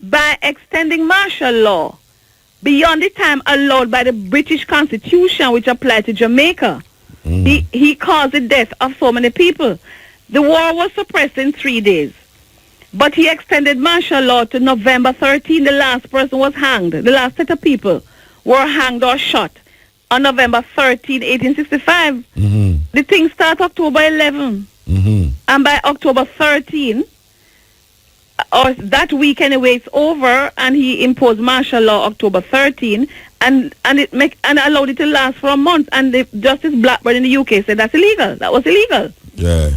by extending martial law beyond the time allowed by the British Constitution, which applied to Jamaica, he caused the death of so many people. The war was suppressed in 3 days. But he extended martial law to November 13. The last person was hanged. The last set of people were hanged or shot on November 13, 1865. The thing started October 11. And by October 13, or that week anyway, it's over, and he imposed martial law October 13, and allowed it to last for a month. And the Justice Blackburn in the UK said that's illegal. That was illegal. Yeah.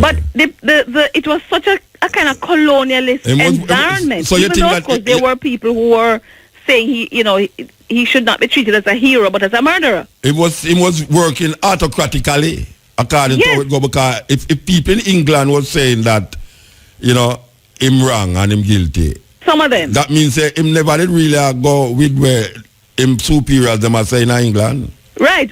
But it was such a kind of colonialist environment. So even though, of course, there were people who were saying he should not be treated as a hero, but as a murderer. He was working autocratically, according to how it go, because if people in England was saying that, him wrong and him guilty. Some of them. That means him never did really go with where him superiors them are saying in England. Right,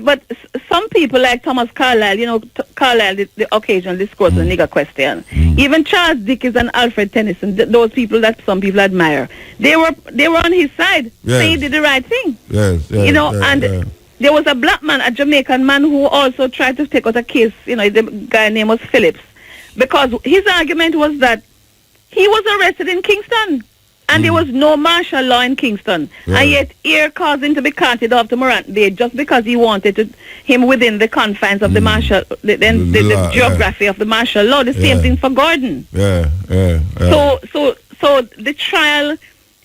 but some people like Thomas Carlyle, Carlyle, the occasional discourse on the nigger question. Even Charles Dickens and Alfred Tennyson, those people that some people admire, they were on his side. They did the right thing. Yes. There was a black man, a Jamaican man, who also tried to take out a case. The guy name was Phillips, because his argument was that he was arrested in Kingston. And there was no martial law in Kingston. And yet Hare caused him to be carted off to Morant Bay just because he wanted him within the confines of the martial, the geography of the martial law. The same thing for Gordon. So the trial,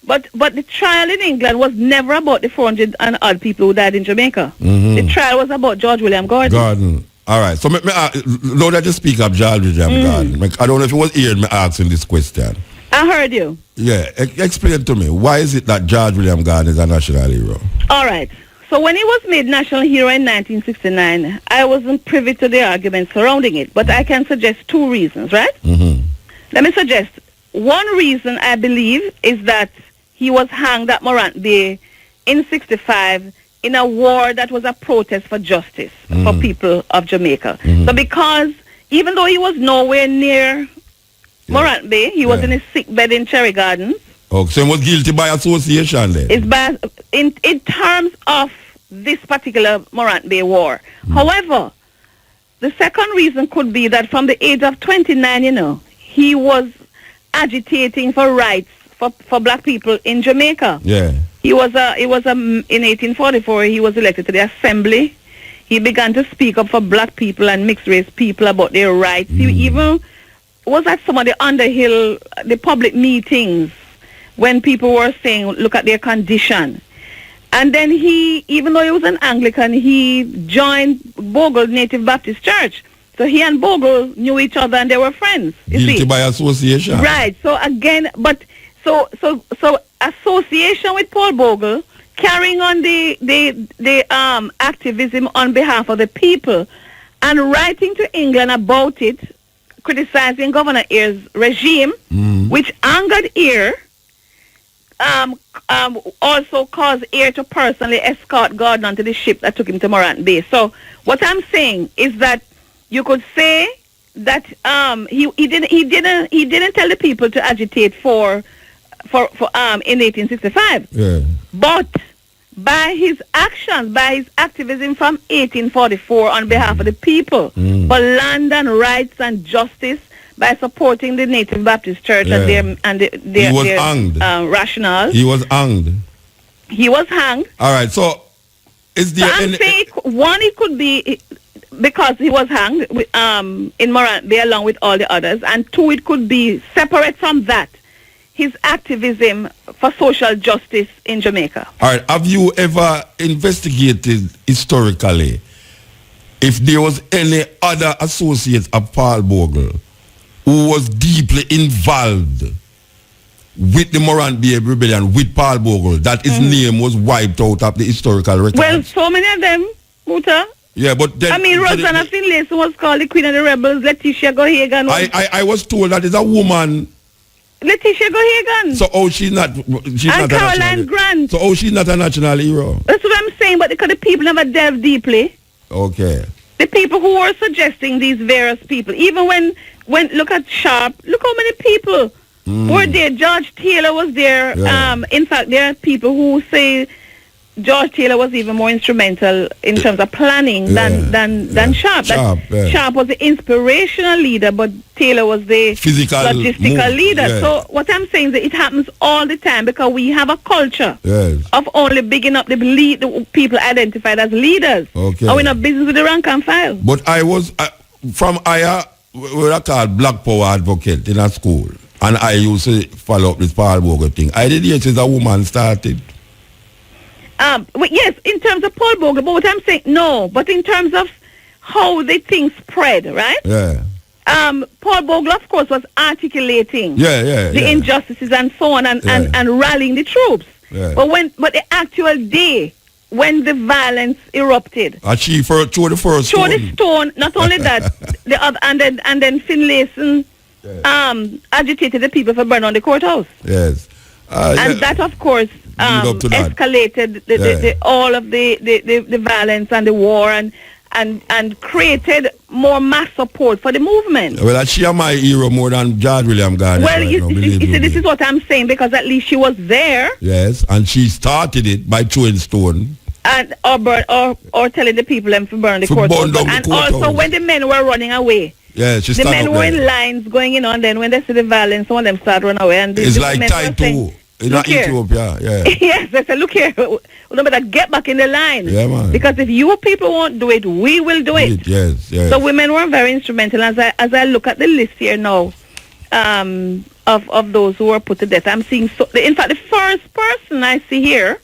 but the trial in England was never about the 400 and odd people who died in Jamaica. The trial was about George William Gordon. All right. So, now that you speak of George William Gordon, I don't know if you was hearing me asking this question. I heard you. Yeah, explain to me, why is it that George William Gordon is a national hero? All right. So when he was made national hero in 1969, I wasn't privy to the arguments surrounding it, but I can suggest 2 reasons, right? Let me suggest one reason I believe is that he was hanged at Morant Bay in 65 in a war that was a protest for justice for people of Jamaica. So because even though he was nowhere near Morant Bay, he was in his sick bed in Cherry Gardens. Okay, so he was guilty by association then? It's by, in terms of this particular Morant Bay war. However, the second reason could be that from the age of 29, he was agitating for rights for black people in Jamaica. Yeah. In 1844, he was elected to the assembly. He began to speak up for black people and mixed race people about their rights. He even was at some of the Underhill, the public meetings when people were saying, look at their condition. And then he, even though he was an Anglican, he joined Bogle Native Baptist Church. So he and Bogle knew each other and they were friends. Guilty by association. Right. So again, but so association with Paul Bogle, carrying on the activism on behalf of the people, and writing to England about it, criticizing Govenor Hare's regime, which angered Hare. Also caused Hare to personally escort Gordon onto the ship that took him to Morant Bay. So what I'm saying is that you could say that he didn't tell the people to agitate for in 1865. Yeah. But by his actions, by his activism from 1844 on behalf of the people for land and rights and justice, by supporting the Native Baptist Church and their rationale. He was hanged. He was hanged. All right. So, is there any? One, it could be because he was hanged in Morant Bay along with all the others, and two, it could be separate from that, his activism for social justice in Jamaica. All right. Have you ever investigated historically if there was any other associate of Paul Bogle who was deeply involved with the Morant Bay Rebellion, with Paul Bogle, that his name was wiped out of the historical record? Well, so many of them, Muta. Yeah, but then... I mean, Rosanna Finlayson was called the Queen of the Rebels, Letitia Gohagan. I was told that is a woman... Letitia Gohagan. So, she's not... and Caroline Grant. So, she's not a national hero? That's what I'm saying, but because the people never delved deeply. Okay. The people who were suggesting these various people, even when look at Sharp, look how many people were there. George Taylor was there. Yeah. In fact, there are people who say George Taylor was even more instrumental in terms of planning than Sharp. Sharp was the inspirational leader, but Taylor was the logistical leader. Yeah. So what I'm saying is that it happens all the time because we have a culture of only bigging up the people identified as leaders. Okay. And we're not business with the rank and file. But I was from Aya, what I call Black Power advocate in a school, and I used to follow up this Paul Bogle thing. I did hear she's a woman started. Yes, in terms of Paul Bogle, but what I'm saying, no, but in terms of how the thing spread, right? Yeah. Paul Bogle, of course, was articulating the injustices and so on and rallying the troops. Yeah. But the actual day when the violence erupted. She threw the first stone. Threw the stone, not only that, the other, and then Finlayson agitated the people for burning on the courthouse. Yes. And that, of course, escalated all of the violence and the war and created more mass support for the movement. Well, she is my hero more than George William Gardner. Well, you see, this is what I'm saying, because at least she was there. Yes, and she started it by throwing stone. And or telling the people them to burn the courthouse. And also when the men were running away. Yeah, the men were in lines going in, and then when they see the violence, some of them start running away. And it's like tied to in Ethiopia, yes, they say, look here, we better get back in the line. Yeah, man. Because if you people won't do it, we will do it. Yes. So women were very instrumental. As I look at the list here now, of those who were put to death, I'm seeing in fact the first person I see here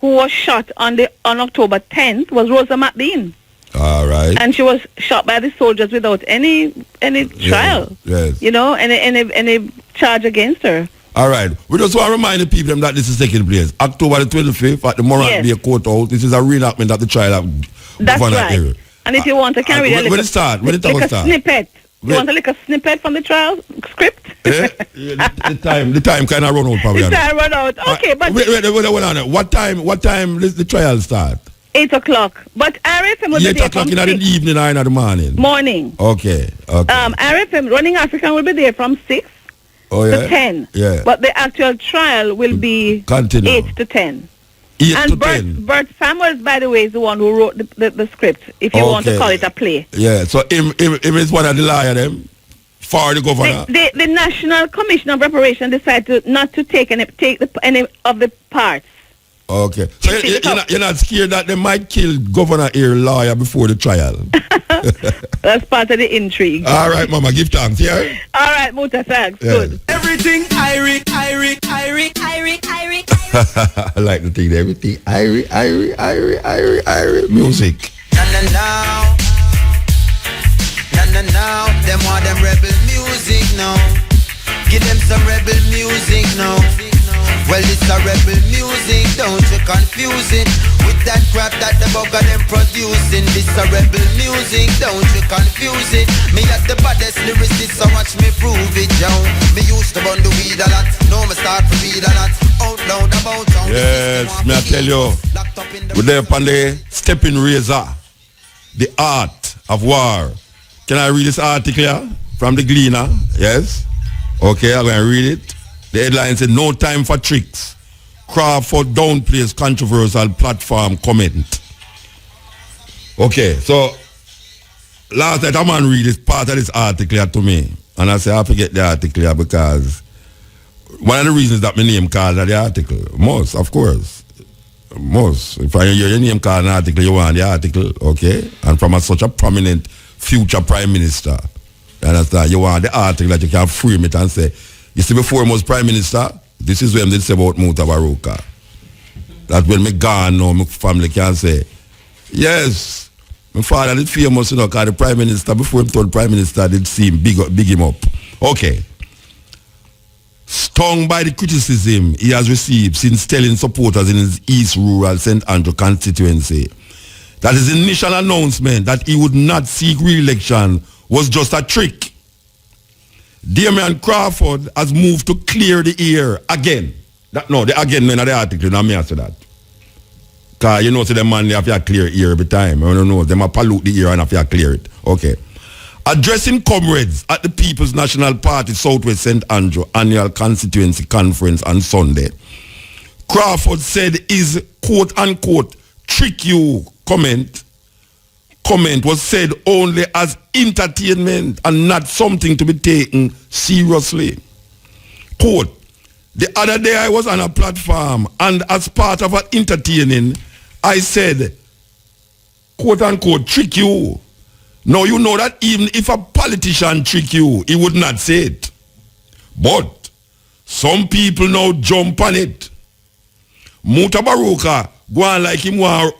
who was shot on October 10th was Rosa McBean. All right. And she was shot by the soldiers without any trial. Yes. Any charge against her. All right. We just want to remind the people that this is taking place October the 25th at the Morant Bay Courthouse. This is a reenactment of the trial of Govenor Hare. And if you want to carry when it start? When it start? Snippet. You want to like a snippet from the trial script? The time kind of run out probably. The time run out. Okay, but wait on. What time does the trial start? 8 o'clock. But RFM will be there 8 o'clock in the evening or in the morning? Morning. Okay. RFM, Running African will be there from 6. to 10. Yeah. But the actual trial will be Continue. 8 to 10. 8 and to 10. Bert Samuels, by the way, is the one who wrote the script, if you want to call it a play. Yeah, so him is one of the liar them for the governor. The National Commission of Reparation decided not to take any of the parts. Okay. So you're not scared that they might kill Govenor Hare lawyer before the trial? That's part of the intrigue. All right, Mama, give thanks, yeah? All right, Muta, thanks. Yeah. Good. Everything I like the thing, everything. Music. Now, them want them rebel music now. Give them some rebel music now. Well, it's a rebel music, don't you confuse it with that crap that the bugger them producing. This a rebel music, don't you confuse it. Me at the baddest lyricist, so watch me prove it, yo. Me used to bun the weed a lot, now me start to read a lot. Out loud about town. Yes, me I tell you, we're there upon the Steppn razor, the art of war. Can I read this article here from the Gleaner? Yes. Okay, I'm going to read it. The headline said, "No time for tricks. Crawford downplays controversial platform comment." Okay, so last night a man read this part of this article here to me. And I said, I forget the article here because one of the reasons that my name called the article, most, of course. Most. If I hear your name called an article, you want the article, okay? And from such a prominent future prime minister, you understand? You want the article that you can frame it and say, you see, before he was prime minister, this is what they say about Mutabaruka. That when me gone now, my family can say, yes, my father is famous, you know, because the prime minister, before he told prime minister, did see him, big him up. Okay. Stung by the criticism he has received since telling supporters in his East Rural St. Andrew constituency that his initial announcement that he would not seek re-election was just a trick, Damian Crawford has moved to clear the air again. The again in the article, not me answer that. Because you know, so the man, they have to clear air every time. I don't know, they might pollute the air and have to clear it. Okay. Addressing comrades at the People's National Party Southwest St. Andrew annual constituency conference on Sunday, Crawford said his quote-unquote trick you comment was said only as entertainment and not something to be taken seriously. Quote, "The other day I was on a platform and as part of entertaining, I said, quote unquote, trick you. Now you know that even if a politician trick you, he would not say it. But some people now jump on it. Mutabaruka go on like him want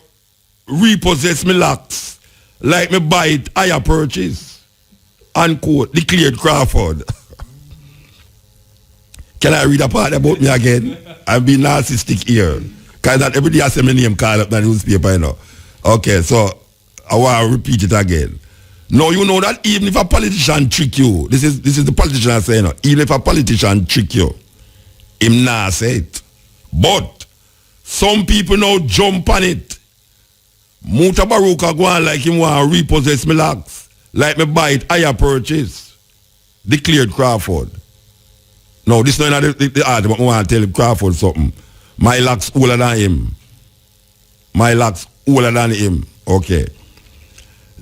repossess me locks. Like me buy it higher purchase," unquote, declared Crawford. Can I read a part about me again? I'm being narcissistic here. Because not every day I say my name call up the newspaper, you know. Okay, so I want to repeat it again. Now you know that even if a politician trick you, this is the politician I say, you know, even if a politician trick you, him not say it. But some people now jump on it. Mutabaruka go on like him want to repossess me locks, like me buy it higher purchase, declared Crawford. No, this is not the argument. I want to tell Crawford something. My locks older than him. My locks older than him. Okay.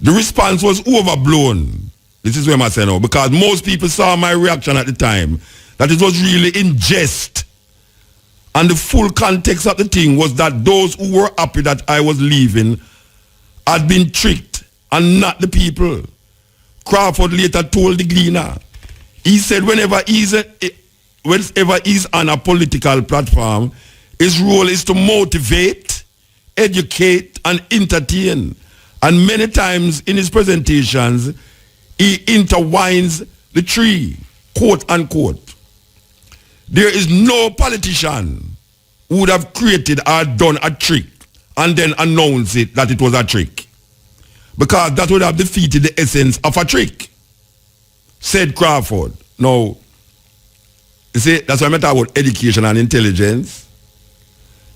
The response was overblown. This is what I'm saying now, because most people saw my reaction at the time that it was really in jest. And the full context of the thing was that those who were happy that I was leaving had been tricked and not the people. Crawford later told the Gleaner. He said whenever he's on a political platform, his role is to motivate, educate, and entertain. And many times in his presentations, he intertwines the tree, quote unquote. There is no politician who would have created or done a trick and then announce it that it was a trick, because that would have defeated the essence of a trick, said Crawford. Now, you see, that's why I'm talking about education and intelligence.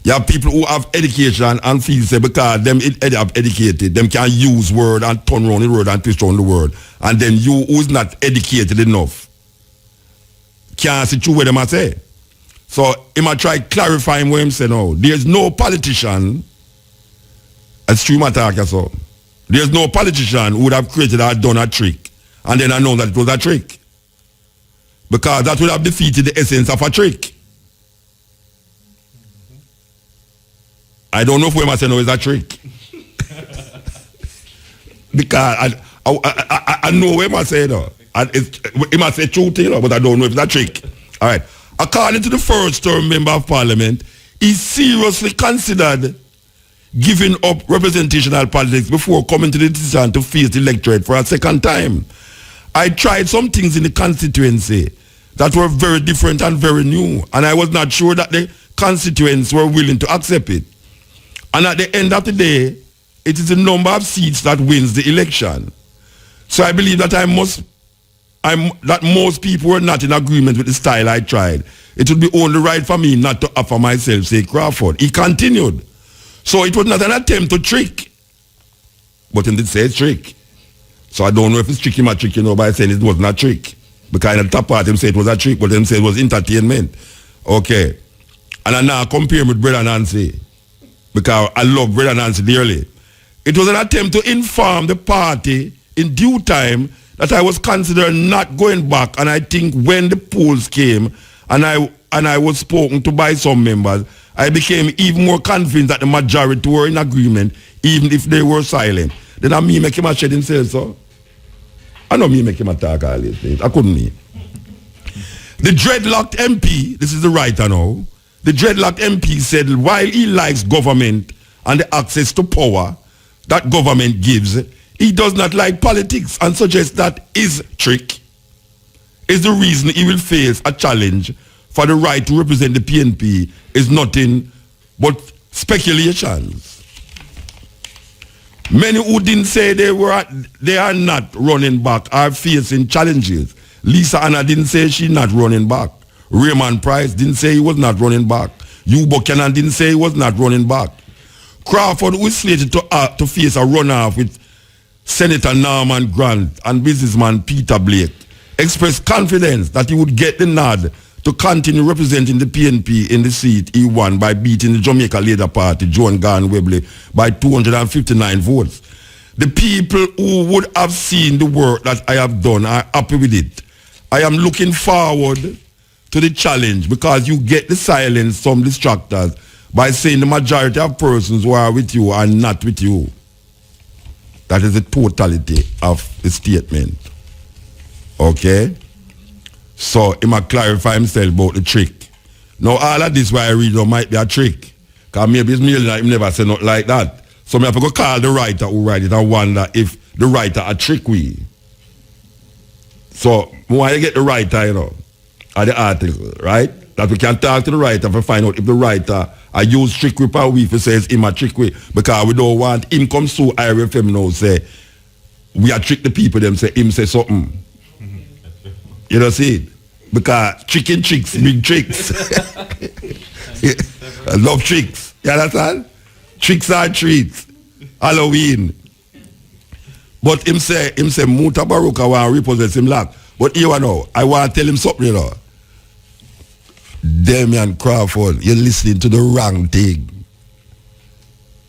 You have people who have education and feel say because them have educated, them can use word and turn around the word and twist around the word. And then you who's not educated enough can't see through what them I say. So he might try clarifying what him say now. There's no politician, as true matter so. There's no politician who would have created or done a trick and then I know that it was a trick. Because that would have defeated the essence of a trick. I don't know if what I say now is a trick. Because I know what I say though. He must say truth, you know, but I don't know if it's a trick. All right. According to the first term member of parliament, he seriously considered giving up representational politics before coming to the decision to face the electorate for a second time. I tried some things in the constituency that were very different and very new, and I was not sure that the constituents were willing to accept it. And at the end of the day, it is the number of seats that wins the election. So I believe that that most people were not in agreement with the style I tried. It would be only right for me not to offer myself, say Crawford. He continued. So it was not an attempt to trick. But he did say it's trick. So I don't know if it's trick him or trick, you know, by saying it was not a trick. Because in the top part, him say it was a trick, but him say it was entertainment. Okay. And I now compare him with Brother Nancy. Because I love Brother Nancy dearly. It was an attempt to inform the party in due time that I was considering not going back, and I think when the polls came and I was spoken to by some members, I became even more convinced that the majority were in agreement, even if they were silent. Then I me make him a shed himself, so. I know me make him attack all these things. I couldn't me. The dreadlocked MP, this is the writer now, the dreadlocked MP said while he likes government and the access to power that government gives, he does not like politics and suggests that his trick is the reason he will face a challenge for the right to represent the PNP is nothing but speculations. Many who didn't say they are not running back are facing challenges. Lisa Anna didn't say she's not running back. Raymond Price didn't say he was not running back. Hugh Buchanan didn't say he was not running back. Crawford, who is slated to face a runoff with Senator Norman Grant and businessman Peter Blake, expressed confidence that he would get the nod to continue representing the PNP in the seat he won by beating the Jamaica Labour Party, Joan Garn Webley, by 259 votes. The people who would have seen the work that I have done are happy with it. I am looking forward to the challenge because you get the silence from distractors by saying the majority of persons who are with you are not with you. That is the totality of the statement. Okay? So he might clarify himself about the trick. Now all of this why I read might be a trick. Because maybe it's me that him never say nothing like that. So I have to go call the writer who write it and wonder if the writer a trick we. So why you get the writer, you know, of the article, right? That we can talk to the writer to find out if the writer I use trickery per week if says him a trickery because we don't want him come so IRFM now say we are trick the people them say him say something. You know see it? Because chicken tricks, big tricks. I love tricks. You understand? Tricks are treats. Halloween. But him say Mutabaruka want to repossess him lack. But you know, I want to tell him something, you know. Damian Crawford, you're listening to the wrong thing.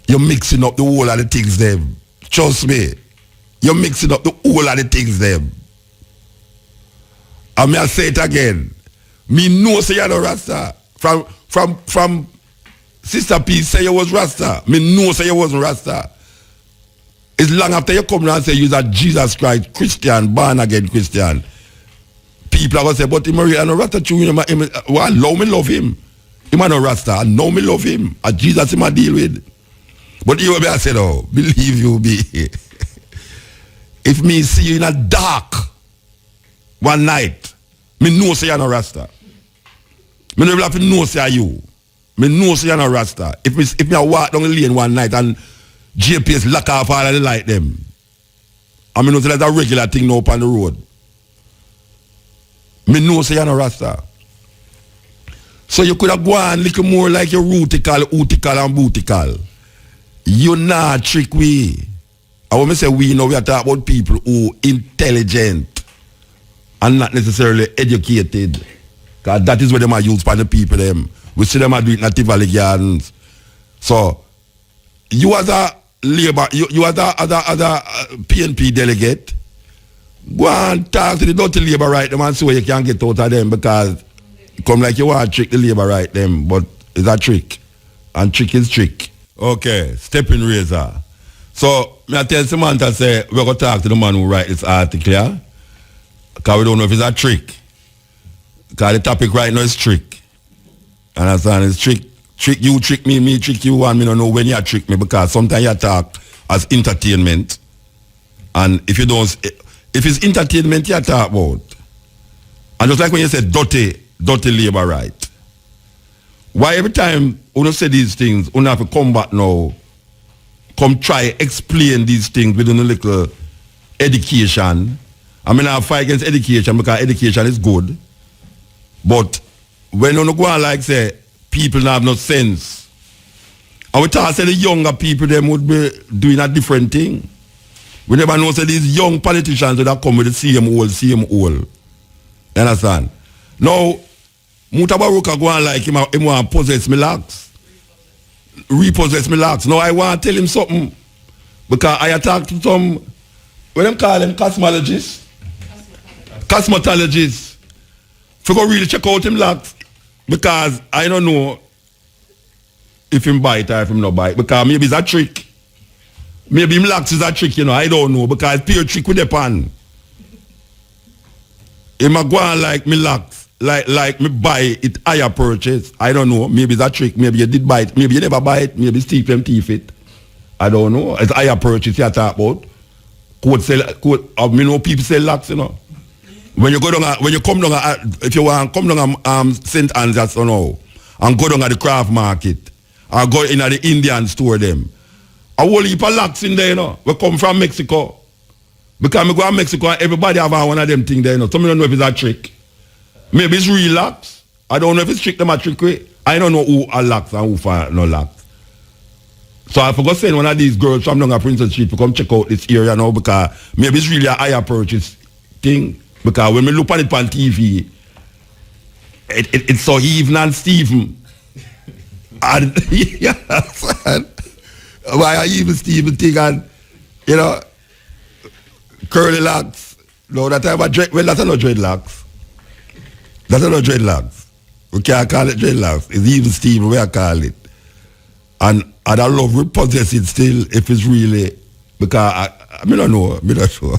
You're mixing up the whole of the things them. Trust me. You're mixing up the whole of the things them. And me I say it again. Me know say you're no Rasta. From Sister P say you was Rasta. Me know say you wasn't Rasta. It's long after you come around and say you're a Jesus Christ Christian, born again Christian. People are going to say, but him a no Rasta true. Well, allow me love him. Him a no Rasta. I know me love him. A Jesus him a deal with. But you will be I said, oh, believe you be. If me see you in a dark one night, me know say you're no Rasta. Me never have to know say you. Me know say you're no Rasta. If me walk down the lane one night and JPS lock off all of the light them, I mean, know say that's a regular thing now up on the road. Me know say you're no Rasta. So you could have gone a little more like your rootical, ootical and bootical. You not trick we. I want to say we know we are talking about people who intelligent and not necessarily educated. Because that is what them are used for the people them. We see them are doing native valley gardens. So, you as a labor, you as a other PNP delegate, go and talk to the dirty labor right them and see what you can get out of them, because come like you want to trick the labor right them, but it's a trick. And trick is trick. Okay, Steppn Razor. So, I tell Samantha, say, we're going to talk to the man who write this article, yeah? Because we don't know if it's a trick. Because the topic right now is trick. Understand? It's trick. Trick you, trick me trick you, and me don't know when you trick me, because sometimes you talk as entertainment. And if it's entertainment you talk about, and just like when you say dirty labor right, why every time you say these things, you have to come back now, come try explain these things within a little education. I mean, I fight against education because education is good. But when you go on like say, people have no sense. And we thought say the younger people them would be doing a different thing. We never know say these young politicians that come with the same old. You understand? Now, Mutabaruka go on like him want to possess me locks. Repossess me locks. Now I want to tell him something. Because I talked to some, what them call them, cosmologists. Cosmetologists. For go really check out him locks. Because I don't know if him bite or if him not bite. Because maybe it's a trick. Maybe him locks is a trick, you know. I don't know. Because it's pure trick with the pan. He might go on like me locks. Like me buy it higher purchase. I don't know. Maybe it's a trick. Maybe you did buy it. Maybe you never buy it. Maybe Steve them thief it. I don't know. It's higher purchase you talk about. Me know people sell locks, you know. When you go down, if you want come down St. Andrews, you know, and go down at the craft market, or go in at the Indian store them, a whole heap of locks in there, you know. We come from Mexico. Because we go to Mexico and everybody have one of them things there, you know. Some don't know if it's a trick. Maybe it's real locks. I don't know if it's trick them a trick way. I don't know who are locks and who for no locks. So I forgot saying one of these girls from down at Princess Street to come check out this area now, because maybe it's really a higher purchase thing. Because when we look at it on TV, it's so even and Stephen. And why are even Stephen thing and, you know, curly locks. No, that time that's not dreadlocks. That's not dreadlocks. We can't call it dreadlocks. It's even Stephen, we call it. And I'd love to possess it still if it's really, because I don't know, I'm not sure.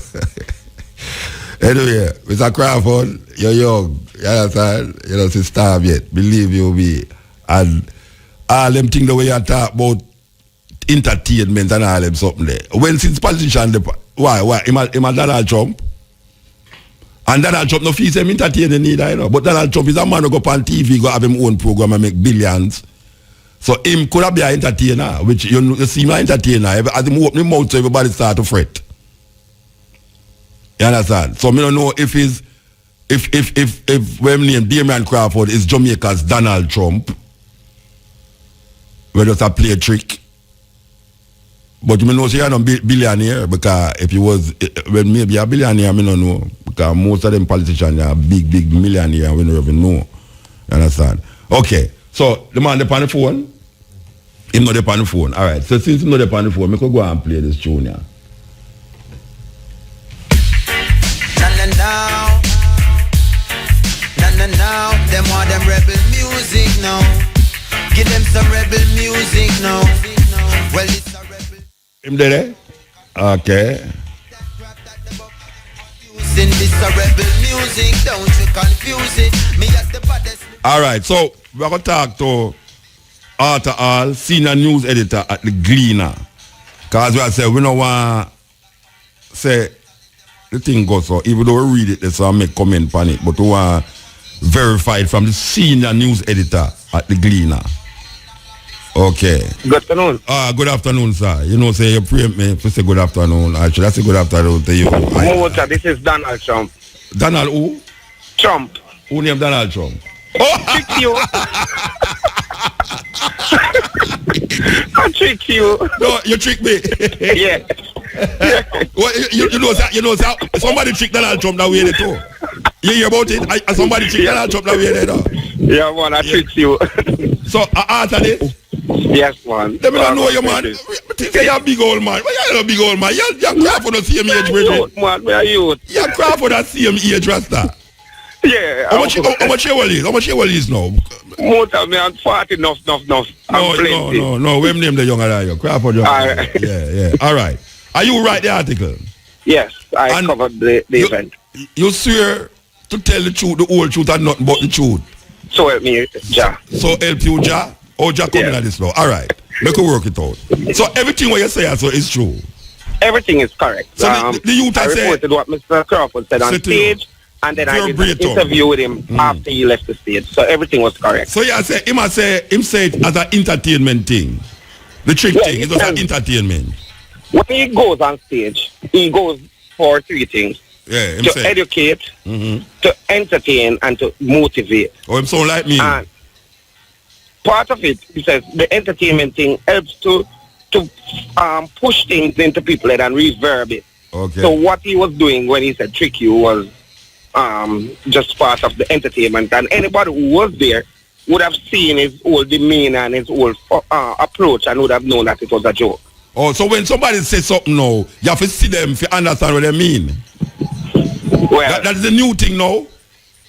Anyway, Mr. Crawford, you're young, you understand? You don't see starve yet, believe you me. And all them things the way you talk about entertainment and all them something there. When since politician, why? Him a Donald Trump? And Donald Trump no fees him entertaining neither, you know. But Donald Trump is a man who go up on TV, go have him own program and make billions. So him could have been an entertainer, which you see my entertainer. As him open him mouth so everybody start to fret. You understand? So I don't know if when name Damian Crawford is Jamaica's Donald Trump, we just a play a trick. But you know, say you're not billionaire, because if you was when maybe a billionaire, I don't know, because most of them politicians are big millionaire, we don't even know. You understand? Okay, so the man up on the phone, him not up on the phone. All right. So since him not up on the phone, we could go and play this tune here. Now, them want them rebel music now. Give them some rebel music now. Well, it's a rebel. Him there? Okay. Using this a rebel music, don't you confuse it. Me at the baddest. All right, so we're going to talk to Arthur Hall, senior news editor at the Gleaner. Because we say we don't want to say the thing goes so, even though we read it, let's make comment on it, but we want verified from the senior news editor at the Gleaner. Okay. Good afternoon. Good afternoon, sir. You know, say you pray me to say good afternoon. Actually, I say good afternoon to you. This is Donald Trump. Donald who? Trump. Who named Donald Trump? I trick you. I trick you. No, you trick me. Yeah. Well, you know, somebody tricked Donald Trump that way too. You hear about it? Somebody chicken and chop that way there, though. Yeah, man, I tricked you. So, after this? Yes, man. Let me not know you, man. I think you're a big old man. Why you a big old man? You're crap for the same age, Bridget. Man, where are you? You're crap for that same age, Rasta. Yeah. How much you will is? How much you will is now? Most of me, I'm 40, enough. No. When name the younger than you? Crap for younger. Yeah. All right. Are you write the article? Yes, I covered the event. You swear to tell the truth, the whole truth, and nothing but the truth? So help me, Ja. So help you, Ja? Or Ja coming at this now? All right. Make us work it out. So everything what you say also is true? Everything is correct. So the youth I reported what Mr. Crawford said on stage, and then I did an interview with him after he left the stage. So everything was correct. So him say it as an entertainment thing. The trick thing, it was an entertainment. When he goes on stage, he goes for three things. Yeah, to educate, to entertain, and to motivate. Oh, him sound like me. And part of it, he says, the entertainment thing helps to push things into people and reverb it. Okay. So what he was doing when he said trick you was just part of the entertainment, and anybody who was there would have seen his whole demeanor and his whole approach and would have known that it was a joke. Oh, so when somebody says something now, you have to see them to understand what they mean. Well, that is a new thing now.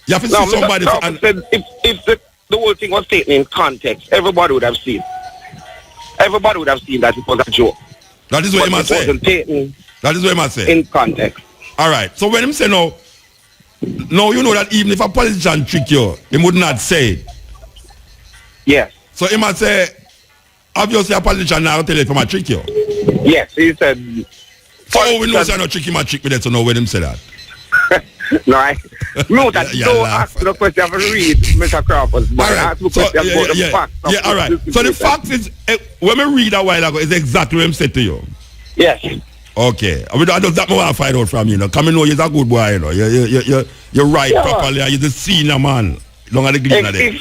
You have to see somebody. Said if the whole thing was taken in context, everybody would have seen. Everybody would have seen that it was a joke. That is what he must say. That is what he must say. In context. All right. So when him say no, you know that even if a politician trick you, he would not say it. Yes. So he must say, obviously a politician now tell it from a trick you. Yes, he said. So we know say no trick him a trick me, so know when him say that. No, don't ask the question. I have to read Mr. Crawford's book. I ask the question about the facts. Yeah, all right. So the fact is, when we read a while ago, is exactly what him said to you. Yes. Okay. I just that I want to find out from you. Come and know you're a good boy. You know, you're right properly. You're the senior man. Long as the gleaner there.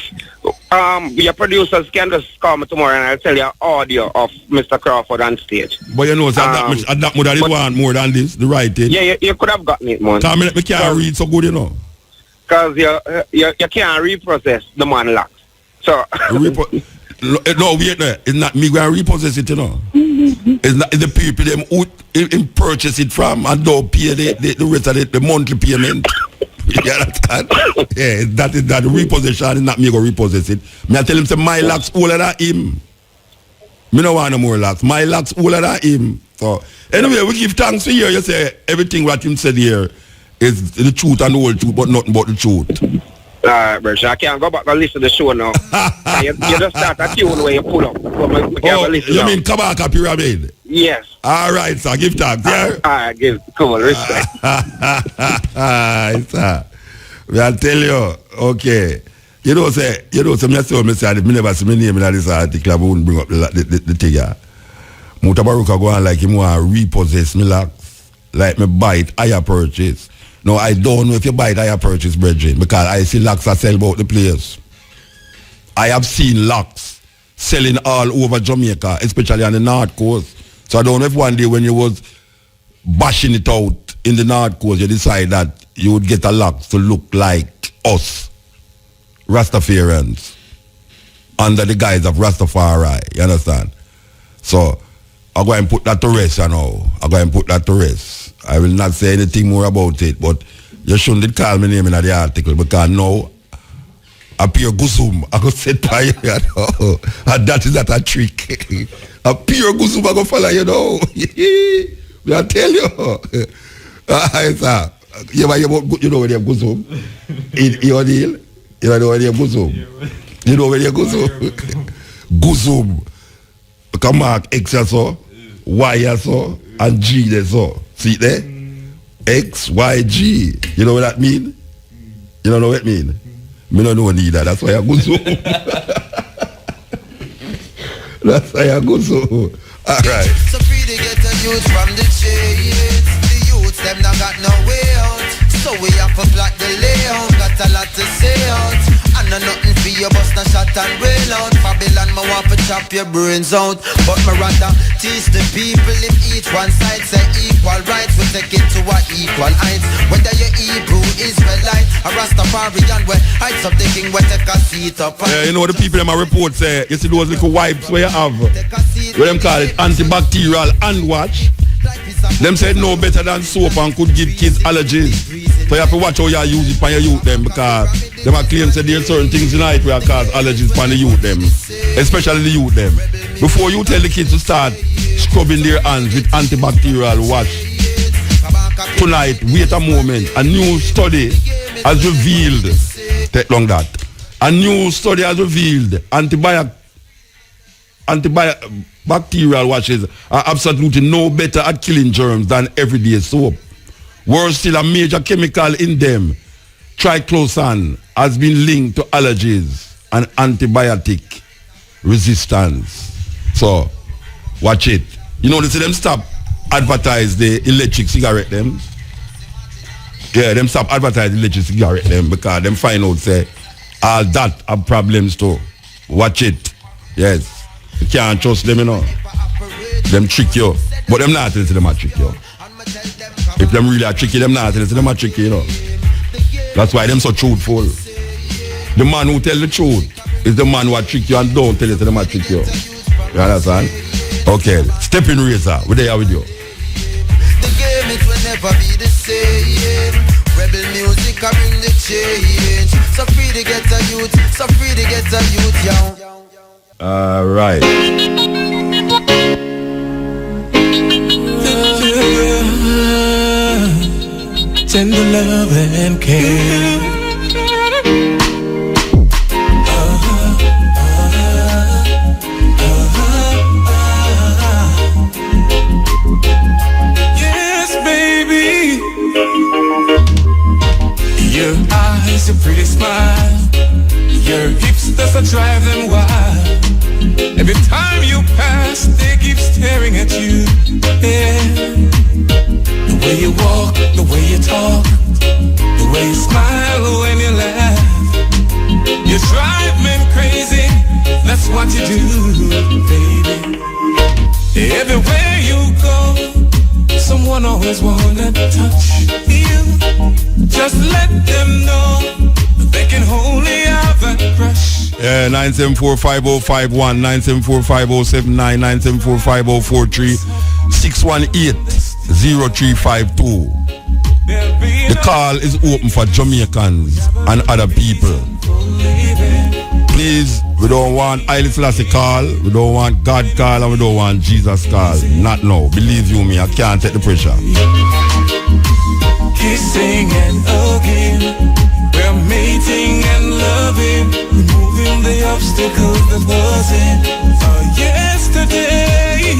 Your producers can just call me tomorrow and I'll tell you audio of Mr. Crawford on stage. But you know, that would have want more than this, the right thing. Yeah, you could have gotten it, man. Time me can't read so good, you know. Because you can't reprocess the man locks. So no, wait, no. It's not me going to repossess it, you know. It's not the people them who purchase it from and don't pay the rest of the monthly payment. You understand? Yeah, that is that repossession is not me go repossess it. Me I tell him say my locks older than him. Me no want no more locks. My locks older than him. So anyway, we give thanks for here. You say everything what him said here is the truth and the whole truth, but nothing but the truth. Alright, bro. I can't go back and listen to the show now. you just start a tune where you pull up. You mean Kabaka Pyramid? Yes. Alright, sir. Give thanks, yeah? Alright, give. Come on, respect. Sir. I'll tell you, okay. You know, say, me say, me never see my name in this article, I won't bring up the thing, yeah. Mutabaruka go on like him want to repossess me locks, like me buy it, higher purchase. No, I don't know if you buy it higher purchase, brethren, because I see locks that sell about the place. I have seen locks selling all over Jamaica, especially on the North Coast. So I don't know if one day when you was bashing it out in the North Coast, you decide that you would get a lock to look like us, Rastafarians, under the guise of Rastafari, you understand? So, I'll go and put that to rest, you know. I'll go and put that to rest. I will not say anything more about it, but you shouldn't call my name in the article, because now, appear gusum, I go set by you, you know. And that is not a trick. Appear gusum, I go follow you, know. I'll tell you. Sir. You know where they have gusum? You deal? You know where they have gusum? You know where they have gusum? Gusum. Come mark X so, Y so, and G there so. See there? X, Y, G. You know what that mean? You don't know what it mean? Me don't know neither. That's why I go so. That's why I go so. Alright. So free to get the youth from the shades. The youths them not got no way out. So we have to block the layout. Got a lot to say out. And no nothing for you, bust a shot and rail out. Babylon, me want to chop your brains out. But me rather teach the people if each one side say equal rights, we take it to a equal heights. Whether you're Hebrew, Israelite, or Rastafarian, where heights of the king, we take a seat up. Yeah, you know the people in my report say, you see those little wipes where you have, where them call it antibacterial hand wash. Them said no better than soap and could give kids allergies. So you have to watch how you use it for your youth them, because them are claim that there are certain things in it where cause allergies for the youth them, especially the youth them. Before you tell the kids to start scrubbing their hands with antibacterial wash, tonight, wait a moment. A new study has revealed, take long that, a new study has revealed antibacterial washes are absolutely no better at killing germs than everyday soap. Worse still, a major chemical in them, triclosan, has been linked to allergies and antibiotic resistance. So, watch it. You know, they say them stop advertise the electric cigarette them. Yeah, them stop advertise the electric cigarette them because them find out say all that have problems too. Watch it. Yes. You can't trust them, you know. Them trick you. But them not tell you them a trick you. If them really are tricky, them not tell you them a tricky, you know. That's why them so truthful. The man who tell the truth is the man who a trick you and don't tell you them a trick you. You understand? Okay. Steppn Razor, we're there with you. The game it will never be the same. Rebel music I bring the change. So free to get a youth, so free to get a youth, yo. All right. Tender love and care. Yes, baby. Your eyes, your pretty smile, your hips does drive them wild. Every time you pass, they keep staring at you. Yeah. The way you walk, the way you talk, the way you smile when you laugh. You drive men crazy, that's what you do, baby. Everywhere you go, someone always wanna touch you. Just let them know they can only have a crush. Yeah, 9745051, 9745079, 9745043, 618-0352. The call is open for Jamaicans and other people. Please, we don't want Haile Selassie call, we don't want God call, and we don't want Jesus call. Not now. Believe you me, I can't take the pressure. Kissing and hugging, we're mating and loving, removing the obstacles that wasn't yesterday.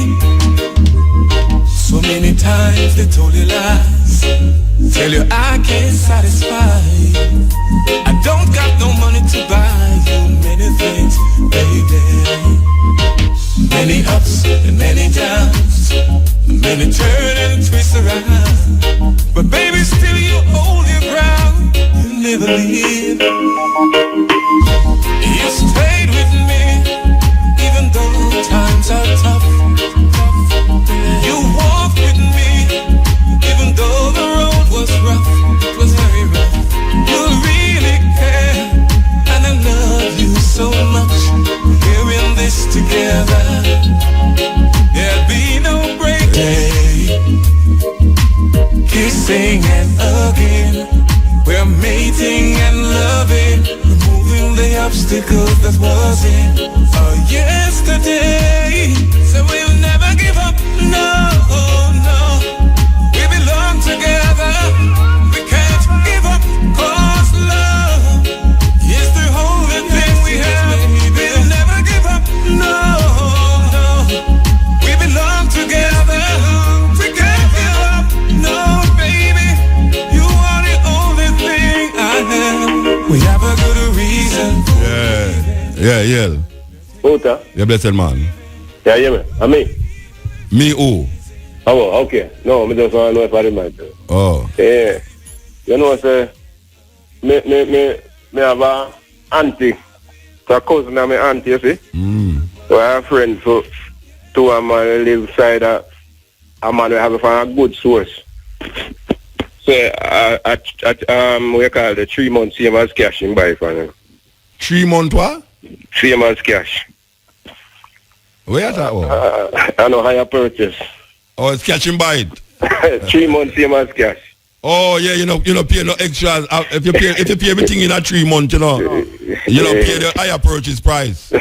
So many times they told you lies, tell you I can't satisfy you. I don't got no money to buy you many things, baby. Many ups and many downs, many turn and twist around, but baby still you hold your ground. You never leave. You stayed with me even though times are tough. You walked with me even though the road was rough. It was very rough. You really care, and I love you so much. We're in this together. There'll be no breaking. Kissing and hugging, we're mating and loving, removing the obstacles that wasn't yesterday. So we'll never give up, no, no. We belong together, we can't give up, 'cause love is the only thing we have. We'll never give up, no, no. We belong together, we can't give up, no, baby. You are the only thing I have. We have a good reason. Yeah. Ota? Yeah, blessed man. Yeah, man. And me? Me who? Oh, okay. No, I just want to know if I remember. Oh. Yeah. You know, say, me have auntie. So a cousin of my auntie, you see. So I have friends, so two of them live side of a man we have a good source. So we call it 3 months same as cash in buy for him. 3 months what? Same as cash. Where is that one? I know higher purchase. Oh, it's cash and buy it. 3 months same as cash. Oh yeah, you know pay no extras. If you pay everything in a 3 months, you know pay the higher purchase price.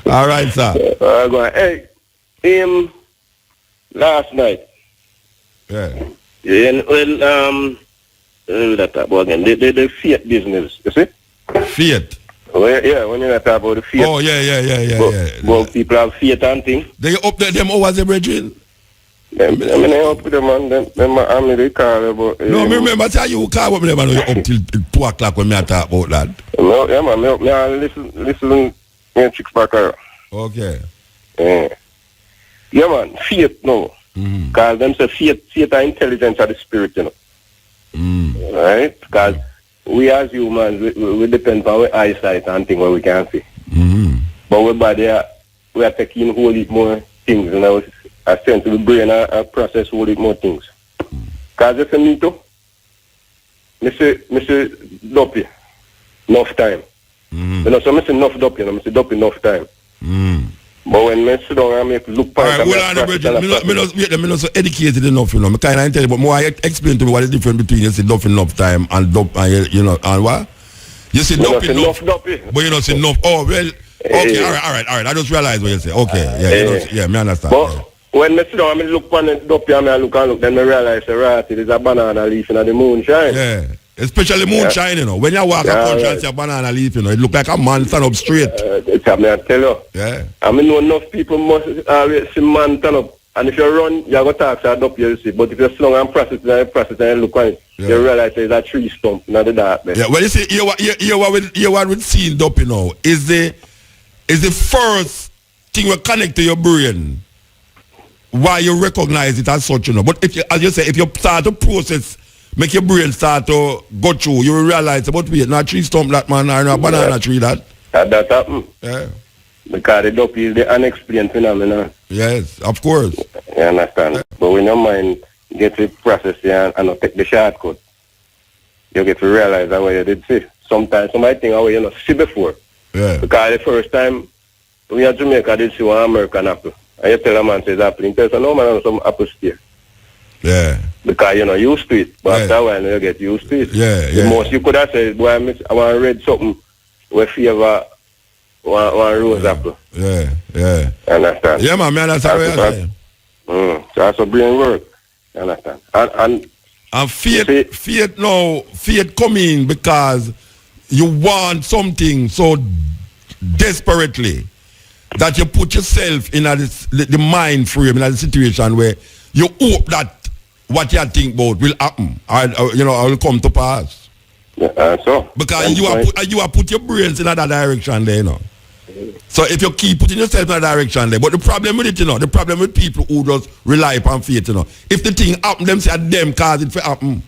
All right, sir. Hey, last night. Yeah. Well, that about again. The Fiat business, you see? Fiat. Well, yeah, when you talk about the Fiat. Oh yeah. Well, people have Fiat and things. They update them over the bridging. I mean, I up with them and them I'm the car about. No, me remember say you call with them and you up till 2 o'clock when me talk about that. No, yeah, man, me listen, me chicks back here. Okay. Yeah, man, Fiat no. Because them say Fiat are intelligence of the spirit, you know. Right? Because we as humans, we depend on our eyesight and things where we can see. But our body, we are taking whole heap more things, you know. I send to the brain and process whole heap more things. Because if you need to, Mr. Duppy, enough time. You know, so Mr. enough Duppy, you know, Mr. Duppy enough time. But when I sit down and make look point, alright, hold on, Bridget. I'm not so educated enough, you know. I kind of tell you, but more explain to me what is the difference between you say duff enough time and duff, you know, and what? You say duff enough, but you don't say enough. Oh, well, okay, all right. I just realized what you say. Okay, yeah, me understand. But when I sit down and look on the duff and I look, then I realize, right, it is a banana leaf in the moonshine. Yeah. Especially moonshine, you know. When you walk a country and see a banana leaf, you know, it look like a man stand up straight. I tell you. Yeah. I mean, enough people must always see man stand up. And if you run, you're going to talk to a up, you see. But if you're slow and process and you look on it, you realize there's a tree stump in the dark. Yeah, well, you see, you what we're seeing up, you know, is the first thing we connect to your brain why you recognize it as such, you know. But if you, as you say, if you start to process, make your brain start to go through, you will realize about wait, not tree stump that man or a banana tree that. That happen. Yeah. Because the duck is the unexplained phenomenon. Yes, of course. You understand? But when your mind gets to process and not take the shortcut, you get to realize that what you did see. Sometimes somebody think how you not see before. Yeah. Because the first time we in Jamaica did see one American apple. And you tell a man says apple, and tell no man some apple steer. Yeah. Because you're not used to it. But after a while you get used to it. Yeah. The most you could have said, boy, I want to read something where favor one rose apple. Yeah. Understand? Yeah, man, understand what you're saying. So that's a brain work. Understand? And fear come in because you want something so desperately that you put yourself in the mind frame, in a situation where you hope that what you think about will happen, or will come to pass. So because you are put your brains in that direction there, you know. So if you keep putting yourself in that direction there, but the problem with it, you know, the problem with people who just rely upon faith, you know, if the thing happen, them say them cause it to happen.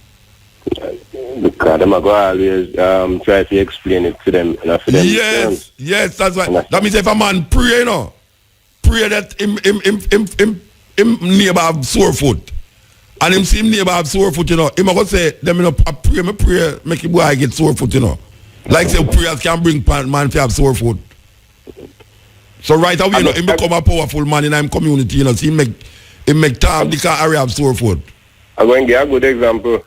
Because them are going to always try to explain it to them. Yes, that's right. That means if a man pray, you know, pray that him neighbor have sore foot, and him see him neighbor have sore foot, you know, him going to say, them, you know, I pray, make your boy get sore foot, you know. Like say prayers can bring man to have sore foot. So right away, you know, he become a powerful man in our community, you know, so he make time because I have sore foot. I'm going to give a good example.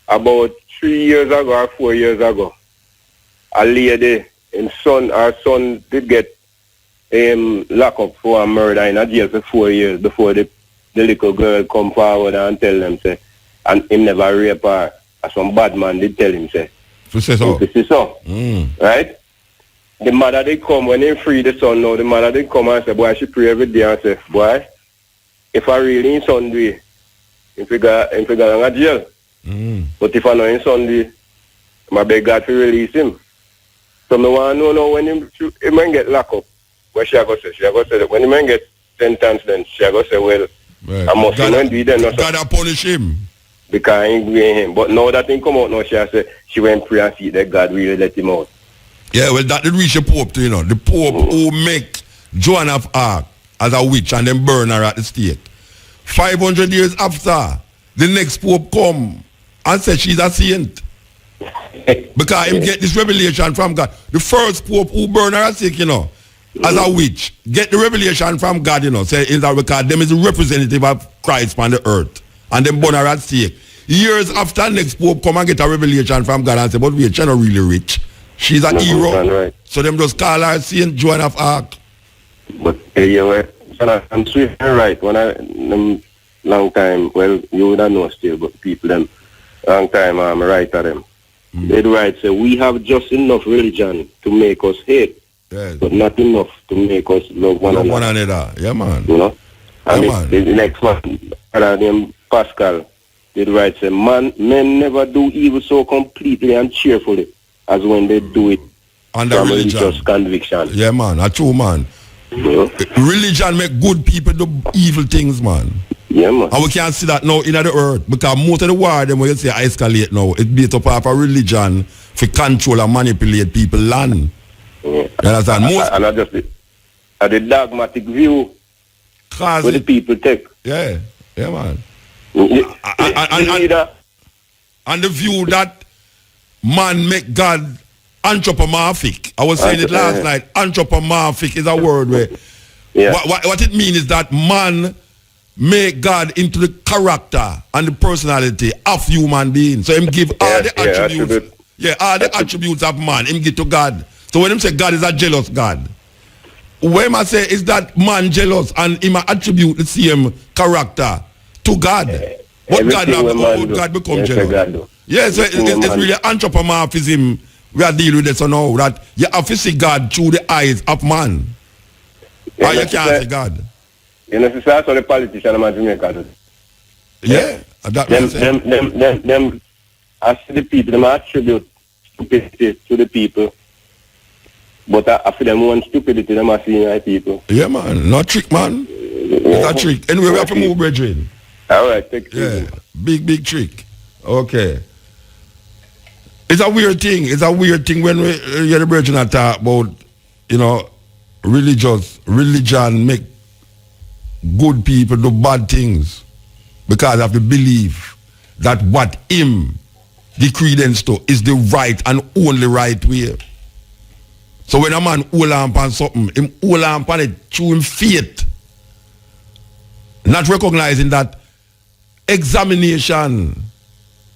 About 3 years ago or 4 years ago, a lady, her son did get locked up for a murder in a jail for 4 years before the little girl come forward and tell them, say, and him never rape her. Some bad man did tell him, say. So. Right? The mother they come, when they free the son now, the mother they come and say, boy, she pray every day and say, boy, if I really in Sunday, if we got in a jail. But if I know in Sunday, I beg God to release him. So I want to know when he man get locked up, what she go say? She go say that when the man get sentenced, then she go say, well, I must do then. God punish him. because I ain't with him. But now that thing come out now, she has said she went pray and see that God really let him out. Yeah, well, that did reach the Pope too, you know. The Pope who make Joan of Arc as a witch and then burn her at the stake. 500 years after, the next Pope come and say she's a saint. Because him get this revelation from God. The first Pope who burn her at stake, you know, as a witch, get the revelation from God, you know, say in that because them is a representative of Christ on the earth. And then burn her at stake. Years after, next Pope come and get a revelation from God and say, but wait, she's not really rich. She's a hero. Right. So them just call her Saint Joan of Arc. But yeah, I'm sweet and right. When I long time, well, you would not know still, but people them long time I'm right at them. They'd write say we have just enough religion to make us hate, but not enough to make us love one another. Yeah, man. You know? Yeah, man. The next man, named Pascal, they'd write say men never do evil so completely and cheerfully as when they do it under from religious conviction. Yeah, man, a true man. Yeah. Religion make good people do evil things, man. Yeah, man. And we can't see that now in the earth because most of the war, them when you say escalate now, it's based up of a religion for control and manipulate people land. Yeah. You understand? And I just the dogmatic view where the people take. Yeah, man. Yeah. And the view that man make God anthropomorphic. I was saying it last night. Anthropomorphic is a word where what it means is that man make God into the character and the personality of human being. So him give all the attributes. All the attributes of man, him give to God. So when him say God is a jealous God, what him I say is that man jealous and him attribute the same character to God. But God not God become jealous. Yes, so it's really anthropomorphism we are dealing with this now, that you have to see God through the eyes of man. Or you can't see God. You know, it's also the politician of Jamaica do. Yeah. Them I see the people, them attribute stupidity to the people. But I feel them one stupidity, them are seeing like people. Yeah, man. Not trick, man. It's a trick. Anyway, we have to move, brethren. All right, take care. Big trick. Okay. It's a weird thing. It's a weird thing when we hear the brethren talk about, you know, religion make good people do bad things because of the belief that what him the credence to is the right and only right way. So when a man hold on on something, him hold on on it through him faith, not recognizing that examination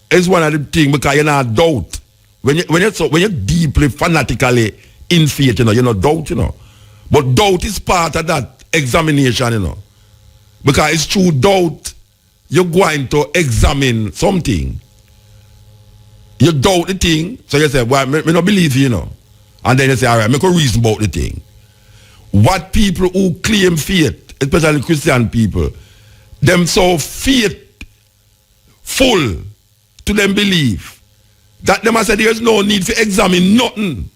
is one of the things because you're not doubt. When you're deeply fanatically in faith, you know, you're not doubt, you know. But doubt is part of that examination, you know. Because it's through doubt you're going to examine something. You doubt the thing, so you say, well, I don't believe you, you know. And then you say, all right, make a reason about the thing. What people who claim faith, especially Christian people, them so faithful to them belief that them say there's no need to examine nothing.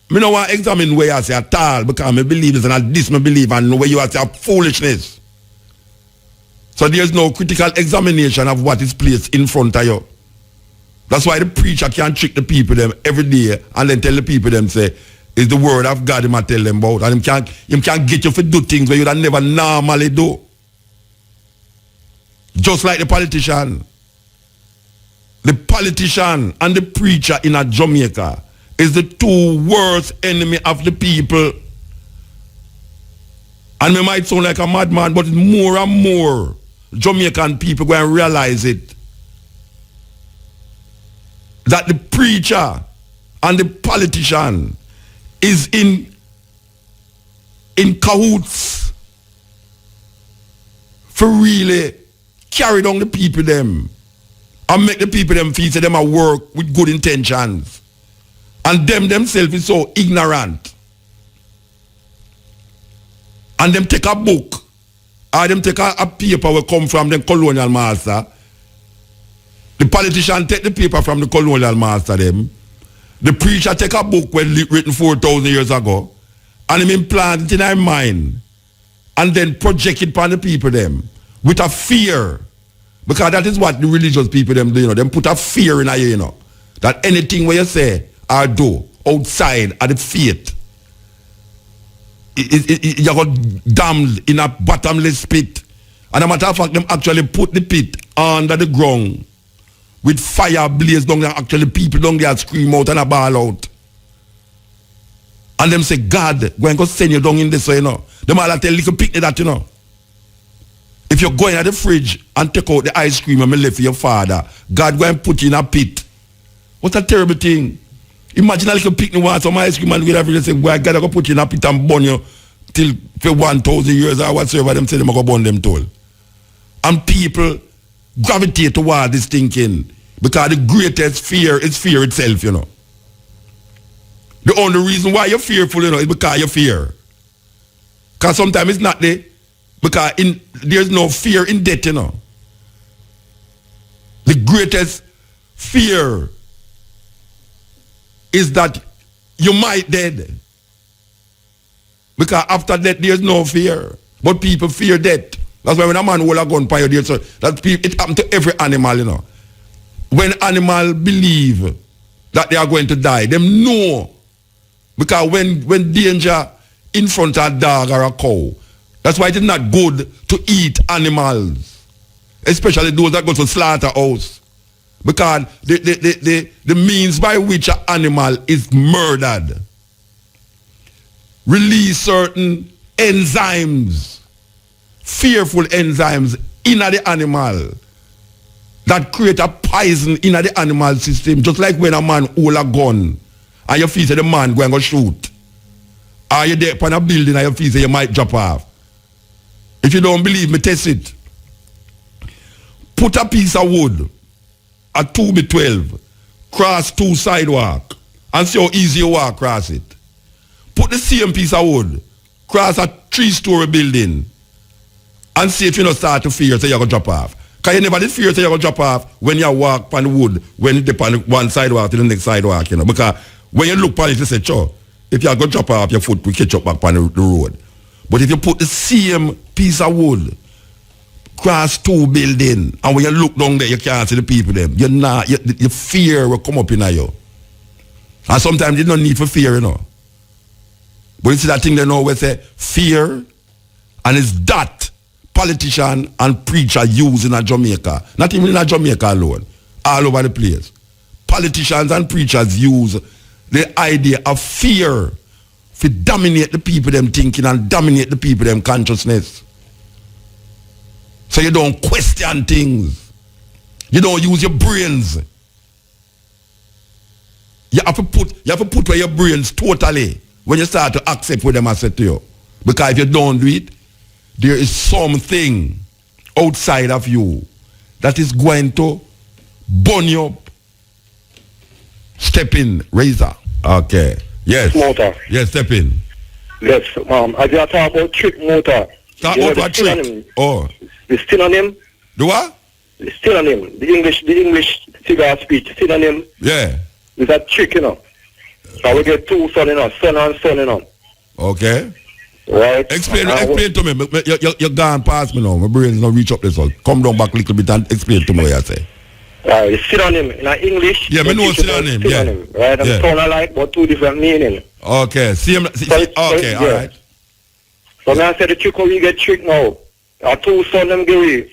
Me no want to examine where I say at all because I believe this and this me believe and where you are say foolishness. So there's no critical examination of what is placed in front of you. That's why the preacher can trick the people them every day and then tell the people them say it's the word of God him tell them about and him can get you to do things where you would never normally do. Just like the politician. The politician and the preacher in a Jamaica is the two worst enemy of the people. And we might sound like a madman, but more and more Jamaican people go and realize it. That the preacher and the politician is in cahoots for really carry down the people them and make the people them feel say them a work with good intentions. And them themselves is so ignorant. And them take a book or them take a paper will come from the colonial master. The politician take the paper from the colonial master them. The preacher take a book written 4,000 years ago and him implant it in their mind and then project it upon the people them with a fear Because that is what the religious people them do, Them put a fear in you, That anything where you say or do outside of the faith, you got damned in a bottomless pit. And a matter of fact, them actually put the pit under the ground with fire blaze down there. Actually, people down there scream out and a ball out. And them say, God, go and go send you down in this, Them all tell little picnic that, If you go in at the fridge and take out the ice cream and left for your father, God go and put you in a pit. What a terrible thing. Imagine a little picnic want some ice cream and we have to say, boy, God, I go put you in a pit and burn you till for 1,000 years or whatsoever them say them go burn them toll. And people gravitate toward this thinking because the greatest fear is fear itself, The only reason why you're fearful, is because you fear. Because sometimes it's not there. Because there's no fear in death, The greatest fear is that you might dead. Because after death, there's no fear. But people fear death. That's why when a man hold a gun by your so it happens to every animal, When animals believe that they are going to die, them know. Because when danger in front of a dog or a cow, that's why it is not good to eat animals. Especially those that go to slaughterhouse. Because the means by which an animal is murdered release certain enzymes, fearful enzymes in the animal that create a poison in the animal system. Just like when a man hold a gun and you feel the man going to shoot. Or you're there upon a building and you feel you might drop off. If you don't believe me, test it. Put a piece of wood, a 2x12, cross 2 sidewalk, and see how easy you walk across it. Put the same piece of wood, cross a 3-story building, and see if you don't start to fear, say you're going to drop off. Because you never did fear, say you're going to drop off when you walk on the wood, when you dip on one sidewalk to the next sidewalk, Because when you look on it, you say, sure, if you're going to drop off, your foot will catch up back on the road. But if you put the same piece of wood, cross 2 building, and when you look down there, you can't see the people there. Your fear will come up in you. And sometimes you don't need for fear, But you see that thing they know where say fear, and it's that politician and preacher use in Jamaica. Not even in Jamaica alone. All over the place. Politicians and preachers use the idea of fear to dominate the people them thinking and dominate the people them consciousness. So you don't question things. You don't use your brains. You have to put where your brains totally when you start to accept what them I said to you. Because if you don't do it, there is something outside of you that is going to burn you up. Steppn, razor. Okay. Yes. Motor. Yes, Steppn. Yes, I just talk about trick motor. Talk about what trick? Oh. The synonym. The what? The synonym. The English figure of speech. Synonym. Yeah. Is a trick, So we get 2 sons, son and son, Okay. Right. Explain to me. You're gone past me now. My brain's not reach up this one. Come down back a little bit and explain to me what you say. Synonym in English. Yeah, I know synonym. Yeah. Right, and sound alike, but 2 different meanings. Okay, okay, all right. So now I say the trick how we get tricked now. 2 sons them give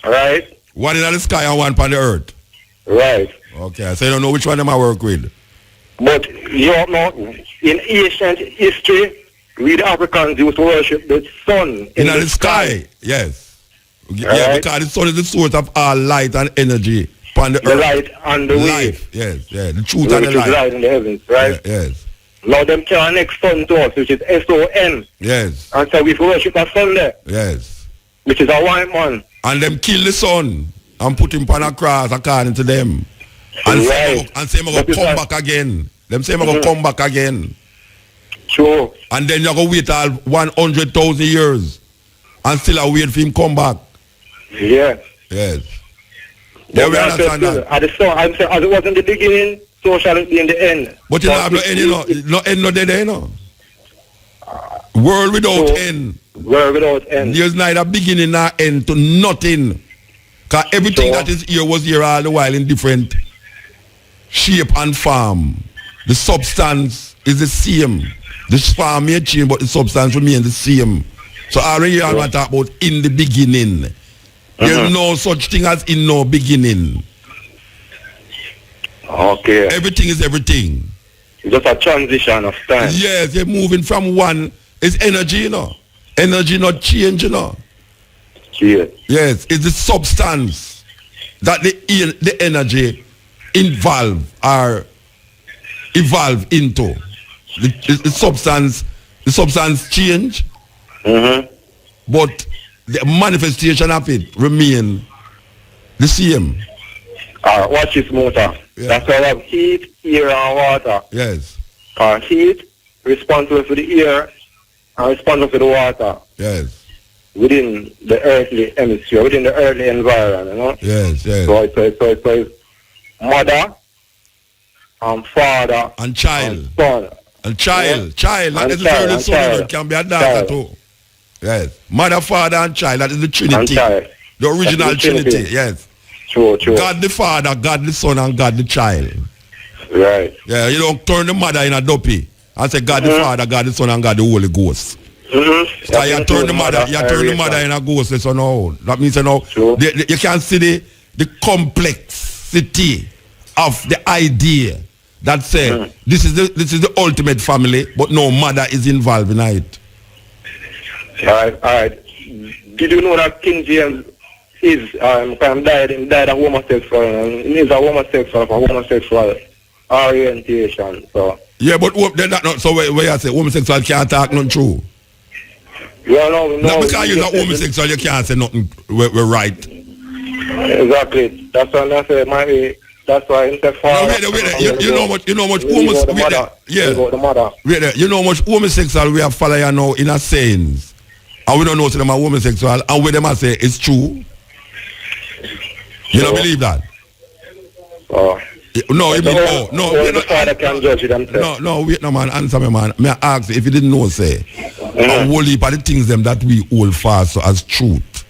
right? One in the sky and one on the earth. Right. Okay, so you don't know which one them I work with. But you know, in ancient history, we the Africans used to worship the sun in the sky. Yes. Yeah, right? Because the sun is the source of all light and energy upon the earth. The light and the life. Yes, yeah. The truth and the light. Light in the heavens, right? Yeah, yes. Now them can next sun to us, which is S-O-N. Yes. And so we worship that sun there. Yes. Which is a white man. And them kill the sun and put him on a cross according to them. And right. say I'm going to come back again. Them say I'm going to come back again. Sure. And then you're going to wait all 100,000 years and still wait for him come back. Yeah. Yes. Yeah, we understand that. I'm saying, as it was in the beginning, so shall it be in the end. But you don't have no end, no end, no dead end, World without end. World without end. There's neither beginning nor end to nothing. Because everything that is here was here all the while in different shape and form. The substance is the same. The form may change, but the substance remains the same. So I already want to talk about in the beginning. There's no such thing as in no beginning. Okay. Everything is everything. It's just a transition of time. Yes, you're moving from one. It's energy, you know. Energy not change, you know. Yeah. Yes, it's the substance that the energy evolve into. The substance change, but the manifestation of it remain the same. Watch this motor. Yeah. That's why I have heat, air, and water. Yes. Heat responsible for the air and responsible for the water. Yes. Within the earthly hemisphere, within the earthly environment, you know? Yes, yes. So it's mother and father and child. And son. And child. Yeah. Child, not necessarily son, it can be a daughter too. Yes. Mother, father, and child, that is the Trinity. The original Trinity, yes. True. God the Father, God the Son, and God the Child. Right. Yeah, you don't turn the mother in a dopey and say God the Father, God the Son, and God the Holy Ghost. So you turn the mother in a ghost, so no. That means you can see the complexity of the idea that say this is the ultimate family, but no mother is involved in it. All right. Did you know that King James is died a homosexual, and he is a homosexual for homosexual orientation. So yeah, but they're not. So where you say homosexual can't talk nothing true. Yeah, no. Not because you're a homosexual, you can't say nothing. We're right. Exactly. That's why I say that's why in the father. No, you know much homosexual. You know much homosexual we have follow now in a sayings, and we don't know them are homosexual, and we them I say it's true. You don't believe that? No, you mean the father can judge it himself. No, wait, no man, answer me, man. May I ask you, if you didn't know, say, a whole heap of the things them that we hold fast as truth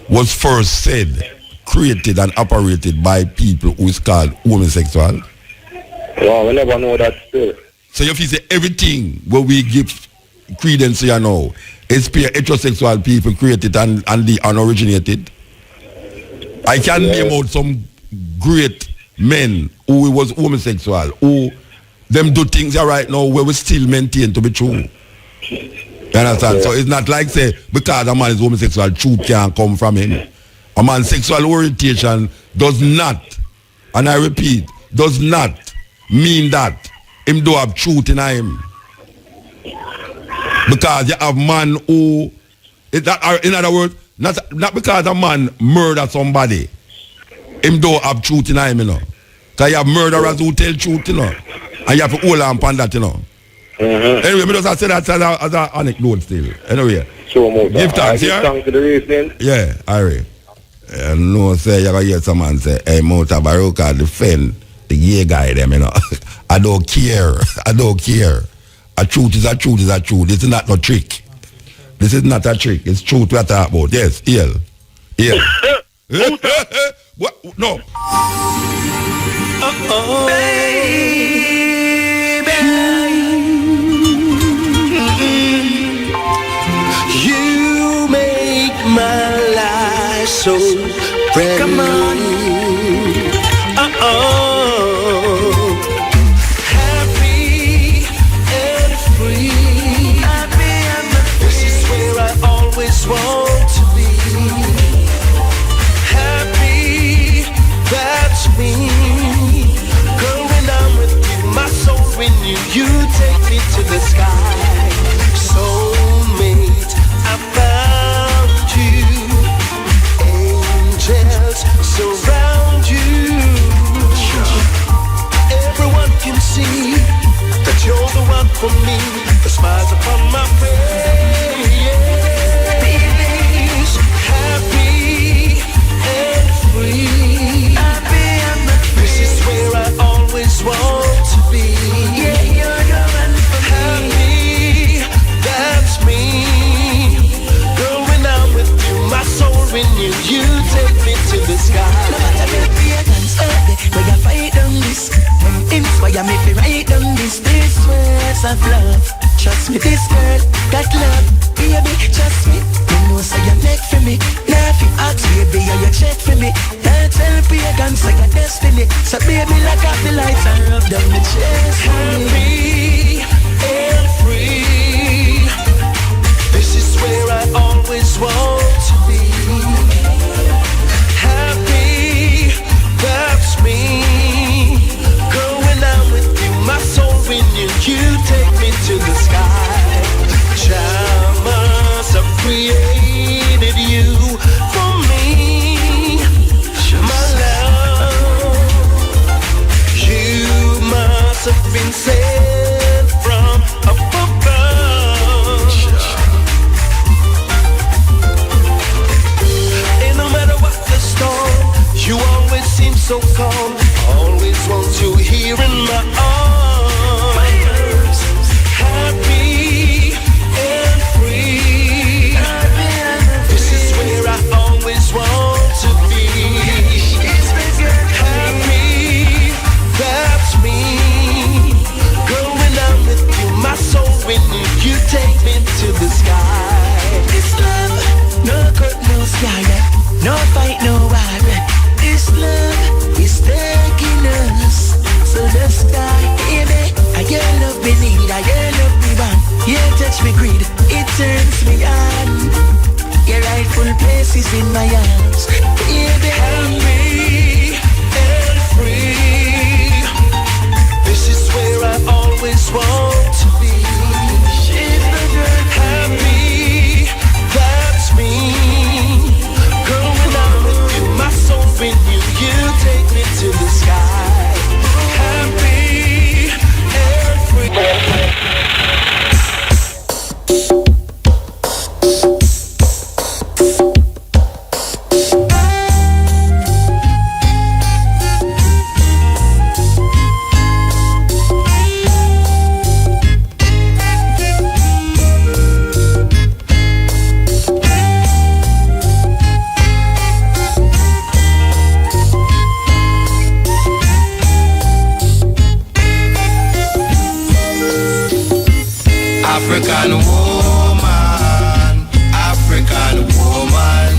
was first said, created and operated by people who is called homosexual. Well, we never know that still. So if you say everything where we give credence here now is pure heterosexual people created and the unoriginated. I can name out some great men who was homosexual, who them do things here right now where we still maintain to be true. You understand? So it's not like say because a man is homosexual, truth can't come from him. A man's sexual orientation does not, and I repeat, does not mean that him do have truth in him. Because you have man who, in other words, not because a man murder somebody, him don't have truth in him, you know. Because you have murderers who tell truth, you know. And you have to hold on upon that, you know. Anyway, me just say that as an anecdote still. Anyway. Give thanks, yeah? Thanks to the reasoning. Yeah, Harry. No, say, you gotta hear someone say, hey, Mutabaruka defend the gay guy, them, you know. I don't care. A truth is a truth is a truth. This is not no trick. This is not a trick. It's truth we're talking about. Yes, here. What? No. Baby, you make my life so brand new. Come on. Happy and free. This is where I always want to be. Happy, that's me. Girl, when I'm with you, my soul renews. You take me to the sky. Soulmate, I found you. Angels surround you. ask baby, how you check for me? Don't tell pagans like a destiny. So baby, lock off the lights and rub down the chest. Happy and free. This is where I always want to be. Happy, that's me. Going out with you, my soul renewed. You take me to the sky. Child must have created you for me, my love. You must have been sent from up above. And no matter what the storm, you always seem so calm. Always want you here in my arms. Happy and free. This is where I always want to be. Happy, that's me. Going out with you, my soul renewed. You take me to the sky. It's love, no cut, no sky, no fight, no war. This love is taking us. So let's die, baby. I your love me need, I your love me want. You touch me greed, it turns me on. Your rightful place is in my arms, baby. Happy and free. This is where I always want to be. She's the girl. Happy, that's me. Going out with you, my soul renewed. You take me to the sky. Happy and free. African woman, African woman,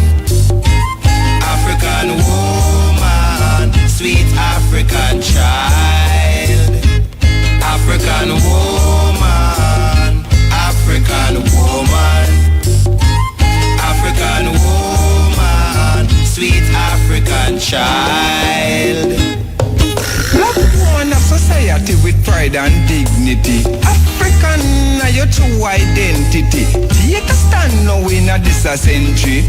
African woman, sweet African child. African woman, African woman, African woman, sweet African child. One of society with pride and dignity. African are your true identity. Take a stand now in this century.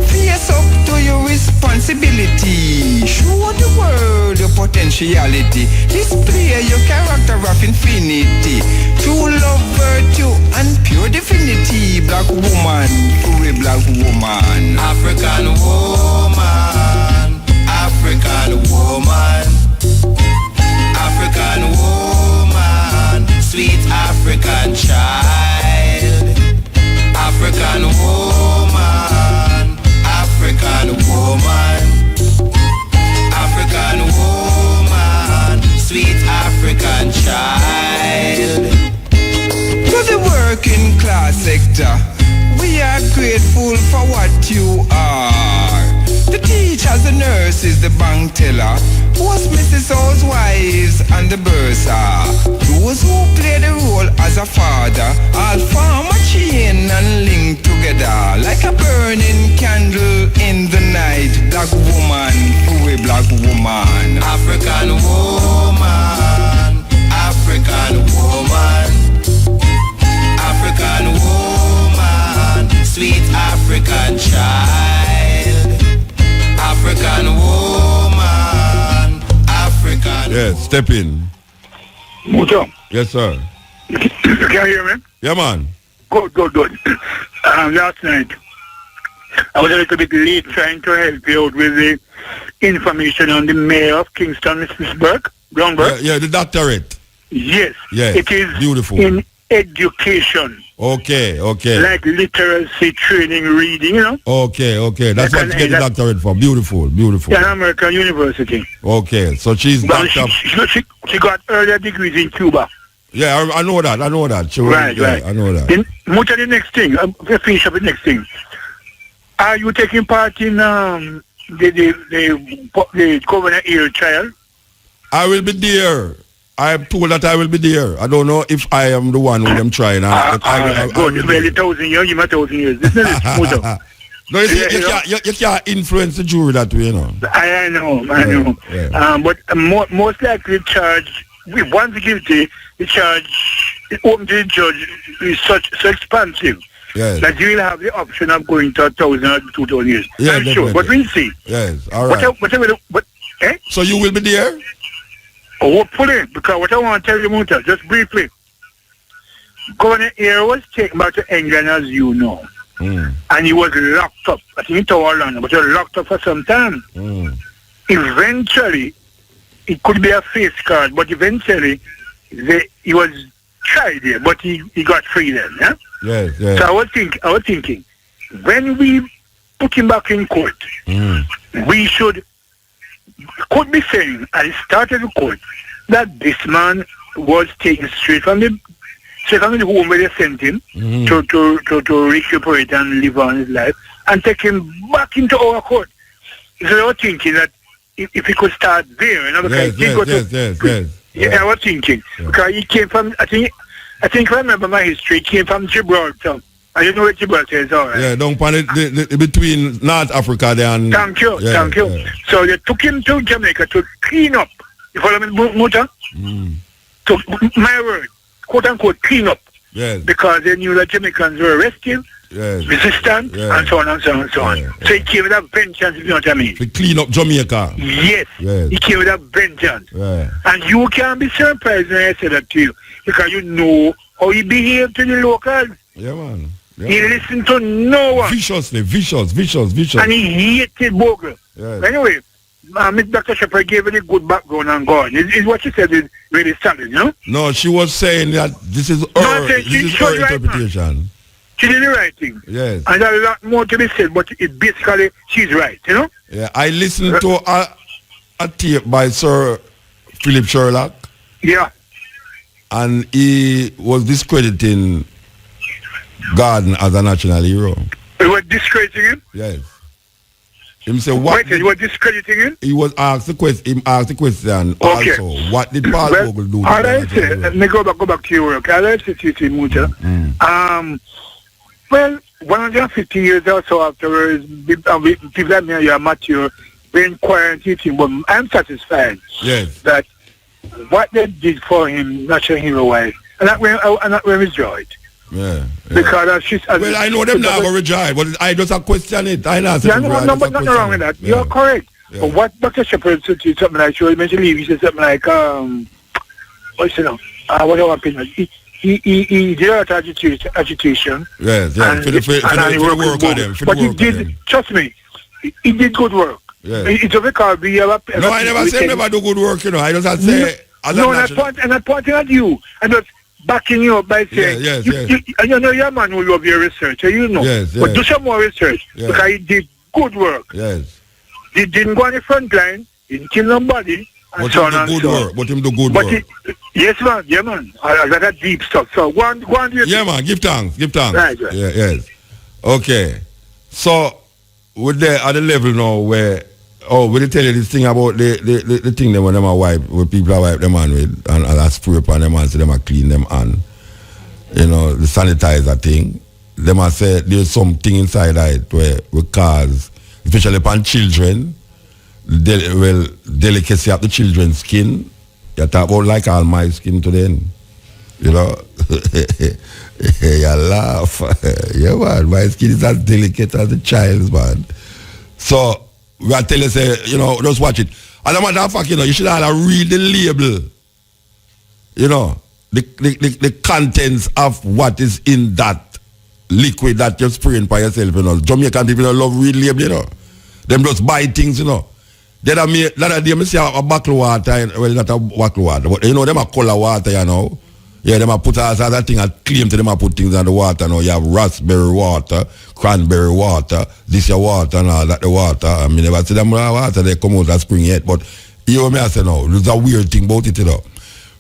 Face up to your responsibility. Show the world your potentiality. Display your character of infinity. True love, virtue, and pure divinity. Black woman, true black woman. African woman, African woman, African woman, sweet African child. African woman, African woman, African woman, sweet African child. To the working class sector, we are grateful for what you are. The teachers, the nurses, the bank teller, postmistresses, housewives, and the bursar. Those who play the role as a father, all form a chain and link together like a burning candle in the night. Black woman, true black woman. African woman, African woman, African woman, sweet African child. African woman, African. Yes, step in. Mucho. Yes, sir. Can you hear me? Yeah, man. Good. Last night, I was a little bit late trying to help you out with the information on the mayor of Kingston, Mrs. Brownberg. Yeah, the doctorate. Yes. Yeah. It is beautiful. In education. Okay. Like literacy, training, reading, you know. Okay. That's what you get the doctorate for. Beautiful. Yeah, American University. Okay, so she's doctor. She got earlier degrees in Cuba. Yeah, I know that. Right. I know that. Then, much of the next thing, finish up the next thing. Are you taking part in the Govenor Hare trial? I will be there. I am told that I will be there. I don't know if I am the one with them trying. Good. Well, 1,000 years, you 1,000 years. Isn't it? No, you can't influence the jury that way, you know. I know. Yeah. But most likely the charge, once guilty, the charge open to the judge is so expansive that you will have the option of going to 1,000 or 2,000 years. Yeah, I'm sure, but we'll see. Yes, all right. So you will be there? Hopefully, because what I want to tell you, Muta, just briefly, Govenor Hare was taken back to England, as you know. And he was locked up. I think in Tower London, but he was locked up for some time. Eventually, it could be a face card, but eventually, he was tried there, but he got free then. Yeah? Yes. So I was thinking, when we put him back in court, we could be saying at the start of the court that this man was taken straight from the home where they sent him to recuperate and live on his life, and take him back into our court. So I was thinking that if he could start there, you know, because I was thinking because he came from, I think if I remember my history, he came from Gibraltar. I don't know what Gibraltar is, all right. Yeah, don't panic between North Africa there and... Thank you. So they took him to Jamaica to clean up. You follow me, Muta? So, my word, quote unquote, clean up. Yes. Because they knew that Jamaicans were restive, resistant, and so on and so on and so on. So he came with a vengeance, if you know what I mean. To clean up Jamaica. Yes. He came with a vengeance. And you can't be surprised when I say that to you, because you know how he behaved to the locals. Yeah, man. He listened to no one. Viciously, vicious. And he hated Bogle. Anyway, Dr. Shepherd gave it a good background on God. Is what she said is really solid, you know? No, she was saying that this is her interpretation. She did the right thing. Yes. And there's a lot more to be said, but it basically, she's right, you know? Yeah, I listened to a tape by Sir Philip Sherlock. Yeah. And he was discrediting Gordon as a national hero. You were discrediting him? Yes. Him say what? Wait, you were discrediting him? He was asked the question. Him asked the question also. What did Paul Bogle do? All right, let me go back to your work. All right, Mucha. Well, 150 years or so afterwards, people like me, you are mature, we inquire and teach him, but I'm satisfied that what they did for him, national hero-wise, and that when rejoiced. Yeah. Because well, I know them now go rejoice, but I just question it. I know. But nothing wrong with that. Yeah. You're correct. Yeah. But what Dr. Shepherd said something like, she mentioned he said something like, what's it now? What do I opinion? He did a lot of agitation. Yes, for the work on them. But he did, trust me, he did good work. Yeah. It's a record. No, I never said never do good work, you know. I just say... No, and I'm pointing at you. And just backing you up by saying, you know, you're a man who love your research, you know. But do some more research, because he did good work. Yes. He didn't go on the front line, he didn't kill nobody, and so on and so on. But him do good work. Yes, man. That's deep stuff. So, go on. Yeah, man, give thanks. Right. Yeah, yes. Okay. So, we're there at the level now where, will they tell you this thing about the thing that when them are wipe, when people are wipe them on with, and I spray upon them and say them are clean them on, you know, the sanitizer thing, them are say there's something inside it where cause, especially upon children, delicacy of the children's skin, you talk about like all my skin to them, you know. You laugh. Yeah, man, my skin is as delicate as the child's, man. So, we are telling you, say, you know, just watch it. As a matter of fact, you know, you should have read the label. You know, the contents of what is in that liquid that you're spraying by yourself, you know. Jamaican people don't love read label, you know. Them just buy things, you know. Then I see a bottle water, well, not a bottle water, but you know, them a color water, you know. Yeah, them a put as other thing and claim to them a put things on the water. Now you have raspberry water, cranberry water, this your water and all that the water. I mean, never see them water they come out of spring yet. But you know me I say no, there's a weird thing about it, you know.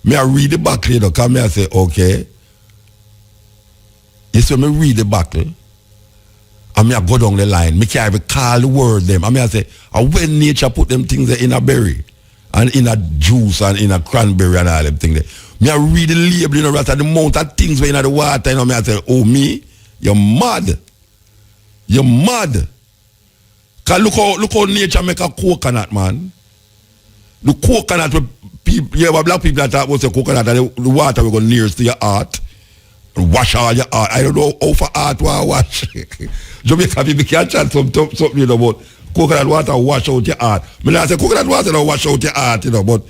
Me I read the buckle, you know, come me I say, okay. You see me read the buckle. I mean, I go down the line. Me can't even call the word them. I mean, I say, when nature put them things in a berry, and in a juice, and in a cranberry, and all them things there. Me I read the label, you know, right, the amount of things where in the water, you know, me I say, oh me, you're mad. You're mad. Cause look how nature make a coconut, man. The coconut, people, you have black people that talk about the coconut, and the water will go nearest to your heart. Wash all your heart. I don't know how for heart will wash. Jamaica people can't chat something, you know, about coconut water wash out your heart. I say coconut water don't wash out your heart, you know, but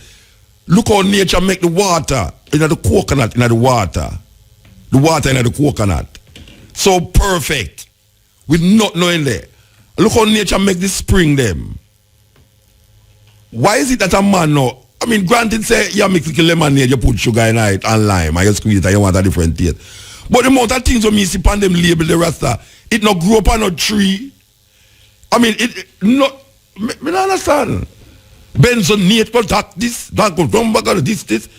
look how nature make the water in the coconut in the water. The water in the coconut. So perfect. With not knowing there. Look how nature make the spring them. Why is it that a man now, I mean, granted say you mix the lemonade, you put sugar in it and lime, and you squeeze it and you want a different taste. But the amount of things when me see on them label the Rasta, it not grow up on a tree. I mean, it not, me don't understand. Benzonate, but that go come back on this.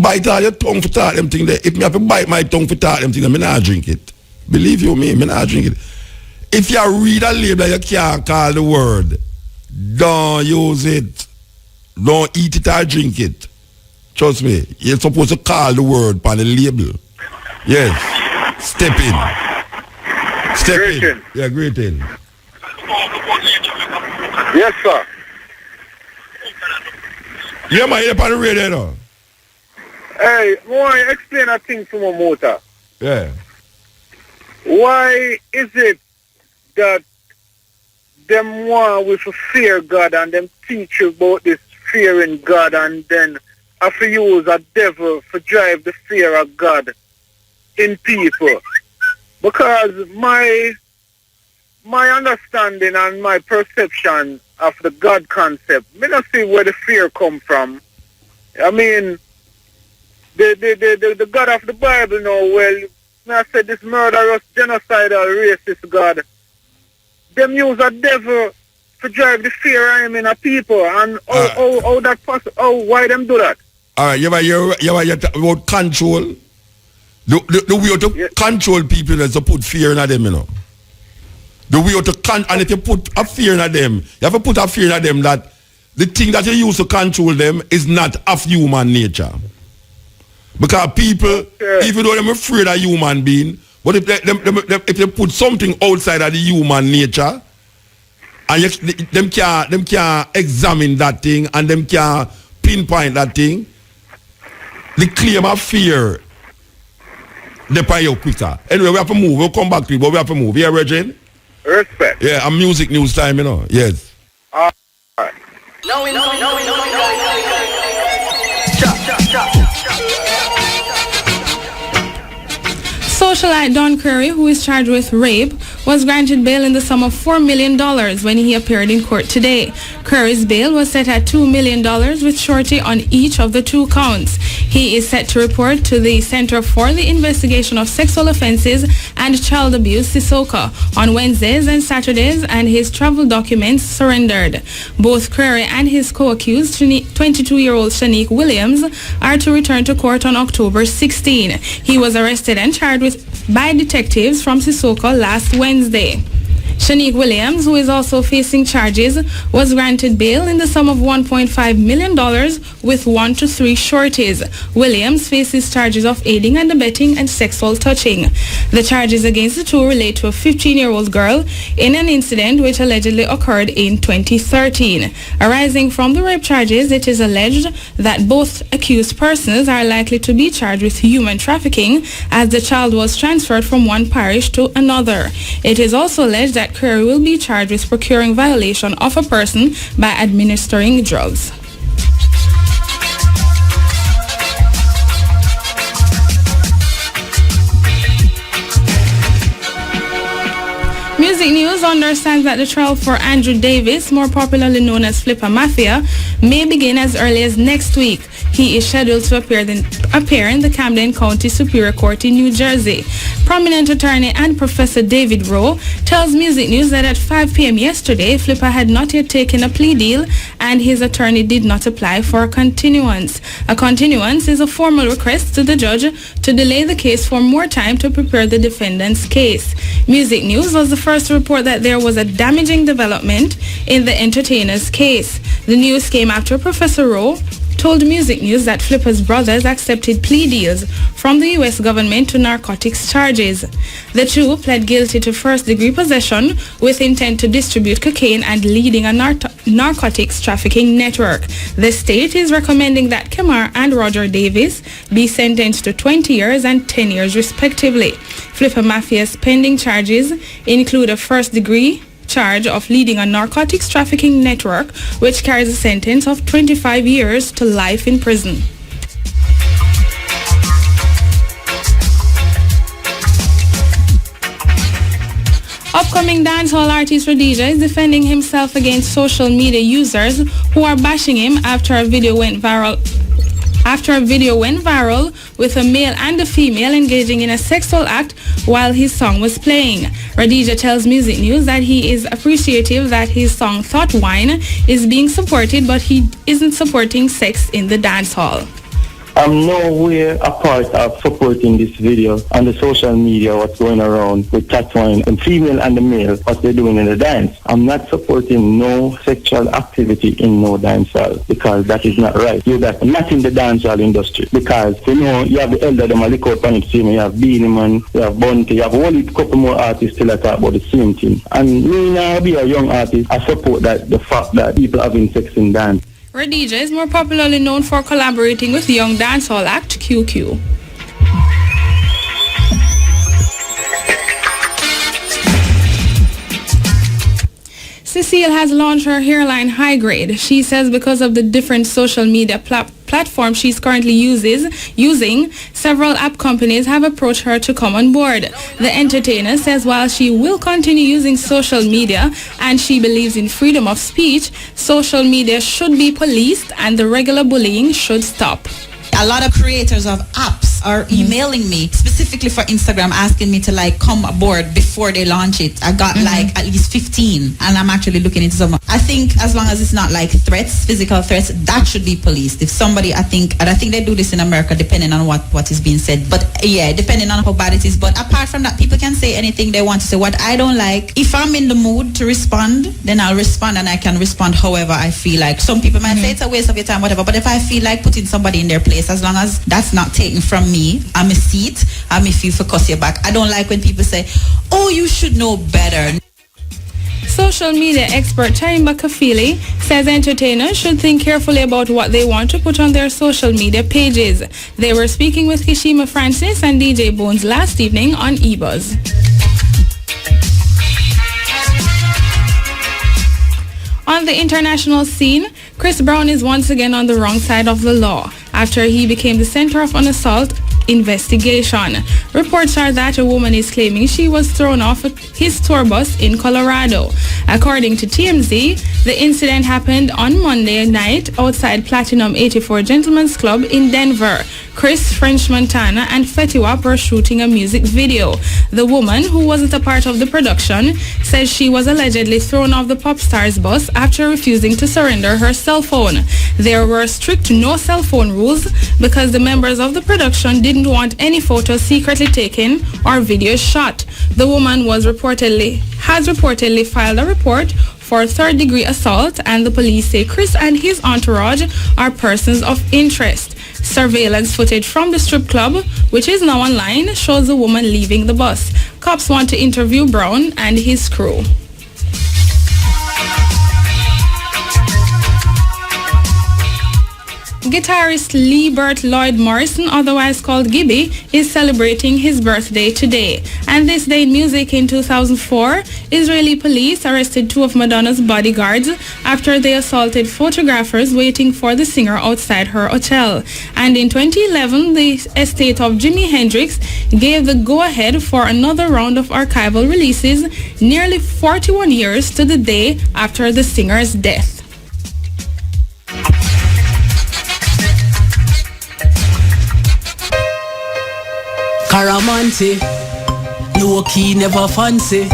Bite all your tongue for talk them thing there. If me have to bite my tongue for talk them thing, me not drink it. Believe you me not drink it. If you read a label, you can't call the word. Don't use it. Don't eat it or drink it. Trust me. You're supposed to call the word on the label. Yes. Step in. Great in. Yeah, great in. Yes, sir. Yeah, man, you're on the radio now. Hey, I want to explain a thing to my motor. Yeah. Why is it that them want we to fear God and them teach you about this fearing God and then have to use a devil to drive the fear of God in people? Because my understanding and my perception of the God concept, me not see where the fear come from. I mean, the God of the Bible now, well, I said this murderous, genocidal, racist God, them use a devil to drive the fear I am in a people, and how that possible? Why them do that? All right, you about control. The way to control people is to put fear in them, you know. The way to and if you put a fear in them, you have to put a fear in them that the thing that you use to control them is not of human nature. Because people, even though they're afraid of human being, but if they put something outside of the human nature, and them can't examine that thing, and them can't pinpoint that thing, the claim of fear, they pay you quicker. Anyway, we have to move. We'll come back to it, but we have to move. Yeah, Regine? Respect. Yeah, and music news time, you know. Yes. All right. No. Socialite Don Curry, who is charged with rape, was granted bail in the sum of $4 million when he appeared in court today. Curry's bail was set at $2 million with surety on each of the 2 counts. He is set to report to the Center for the Investigation of Sexual Offenses and Child Abuse, Sissoka, on Wednesdays and Saturdays, and his travel documents surrendered. Both Curry and his co-accused, 22-year-old Shanique Williams, are to return to court on October 16. He was arrested and charged by detectives from Sissoka last Wednesday. Shanique Williams, who is also facing charges, was granted bail in the sum of $1.5 million with 1 to 3 sureties. Williams faces charges of aiding and abetting and sexual touching. The charges against the two relate to a 15-year-old girl in an incident which allegedly occurred in 2013. Arising from the rape charges, it is alleged that both accused persons are likely to be charged with human trafficking, as the child was transferred from one parish to another. It is also alleged that Curry will be charged with procuring violation of a person by administering drugs. Music News understands that the trial for Andrew Davis, more popularly known as Flipper Mafia, may begin as early as next week. He is scheduled to appear in the Camden County Superior Court in New Jersey. Prominent attorney and Professor David Rowe tells Music News that at 5 p.m. yesterday, Flipper had not yet taken a plea deal and his attorney did not apply for a continuance. A continuance is a formal request to the judge to delay the case for more time to prepare the defendant's case. Music News was the first to report that there was a damaging development in the entertainer's case. The news came after Professor Rowe told Music News that Flipper's brothers accepted plea deals from the U.S. government to narcotics charges. The two pled guilty to first-degree possession with intent to distribute cocaine and leading a narcotics trafficking network. The state is recommending that Kemar and Roger Davis be sentenced to 20 years and 10 years respectively. Flipper Mafia's pending charges include a first-degree charge of leading a narcotics trafficking network, which carries a sentence of 25 years to life in prison. Upcoming dancehall artist Rhodesia is defending himself against social media users who are bashing him after a video went viral with a male and a female engaging in a sexual act while his song was playing. Rhodesia tells Music News that he is appreciative that his song Thought Wine is being supported, but he isn't supporting sex in the dance hall. I'm nowhere a part of supporting this video on the social media, what's going around with Tatwine, the female and the male, what they're doing in the dance. I'm not supporting no sexual activity in no dance hall because that is not right. You that not in the dance hall industry because you know you have the elder them a look out on it, see me, you have Beanie Man, you have Bunty, you have only a couple more artists still talk about the same thing. And me now be a young artist, I support that the fact that people having sex in dance. Rhodesia is more popularly known for collaborating with young dancehall act QQ. Cecile has launched her hairline High Grade. She says because of the different social media platform she's currently using, several app companies have approached her to come on board. The entertainer says while she will continue using social media and she believes in freedom of speech, social media should be policed and the regular bullying should stop. A lot of creators of apps are emailing me specifically for Instagram asking me to like come aboard before they launch it. I got like at least 15 and I'm actually looking into some. I think as long as it's not like threats, physical threats, that should be policed. If somebody, I think they do this in America depending on what is being said. But yeah, depending on how bad it is. But apart from that, people can say anything they want to say. What I don't like, if I'm in the mood to respond, then I'll respond and I can respond however I feel like. Some people might say it's a waste of your time, whatever. But if I feel like putting somebody in their place, as long as that's not taken from me, I'm a seat, I'm a few for cuss your back. I don't like when people say, oh, you should know better. Social media expert Chaimba Kafili says entertainers should think carefully about what they want to put on their social media pages. They were speaking with Kishima Francis and DJ Bones last evening on eBuzz. On the international scene, Chris Brown is once again on the wrong side of the law after he became the center of an assault investigation. Reports are that a woman is claiming she was thrown off his tour bus in Colorado. According to TMZ, the incident happened on Monday night outside Platinum 84 Gentlemen's Club in Denver. Chris, French Montana, and Fetty Wap were shooting a music video. The woman, who wasn't a part of the production, says she was allegedly thrown off the pop star's bus after refusing to surrender her cell phone. There were strict no cell phone rules because the members of the production didn't want any photos secretly taken or videos shot. The woman has reportedly filed a report for third-degree assault, and the police say Chris and his entourage are persons of interest. Surveillance footage from the strip club, which is now online, shows the woman leaving the bus. Cops want to interview Brown and his crew. guitarist Liebert Lloyd Morrison, otherwise called Gibby, is celebrating his birthday today. And this day in music in 2004, Israeli police arrested 2 of Madonna's bodyguards after they assaulted photographers waiting for the singer outside her hotel. And in 2011, the estate of Jimi Hendrix gave the go-ahead for another round of archival releases, nearly 41 years to the day after the singer's death. Caramanti, no key, never fancy.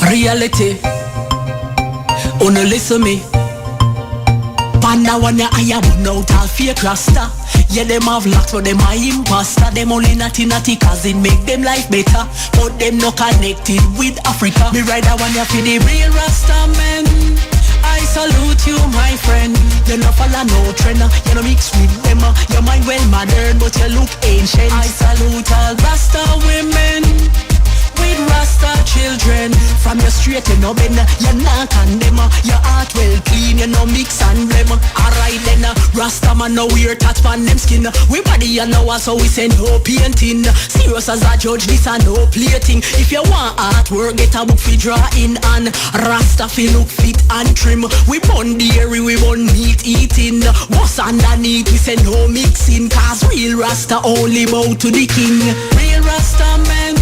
Reality, wanna listen me. Panda wanna I am out all fake rasta. Yeah, them have locks, but them are imposter. Them only natty cause it make them life better. But them not connected with Africa. Me rider wanna for the real rasta man. I salute you, my friend. You no follow no trend. You no mix with them. Your mind well modern, but you look ancient. I salute all Rasta women with Rasta children. From your straight you no bend. You not condemn. Your heart well clean. You no mix and blame. Alright then, Rasta man no wear tats on them skin. We body you know us, so we send no painting. Serious as a judge, this a no plating. If you want artwork, get a book fi draw in and Rasta fi look fit and trim. We bun dairy, we bun meat eating. What's underneath, we send no mixing. Cause real Rasta only bow to the king. Real Rasta men,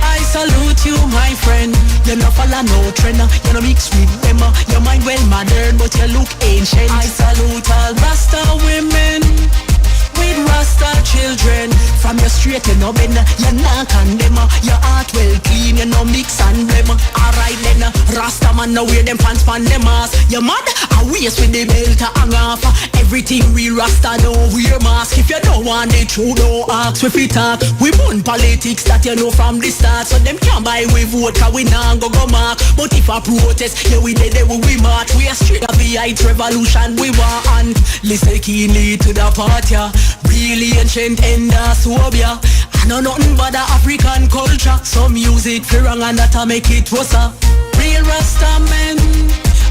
I salute you, my friend. You no follow no trend. You no mix with them. Your mind well modern, but you look ancient. I salute all Rasta women with Rasta children. From your straight you no bend. You not condemn. Your heart well clean. You no mix and blame. Alright then, Rasta man no wear them pants pan them ass. You mad? I waist with the belt to hang off. Everything real Rasta no wear mask. If you don't want the truth, don't ask if we talk. We burn politics that you know from the start. So them can't buy we vote cause we nah go mark. But if I protest, yeah we dead we march. We are straight up the heights revolution we want. And listen keenly to the party. Really ancient endosphobia. I know nothing but the African culture. Some music for wrong and that make it worse. Real Rasta men,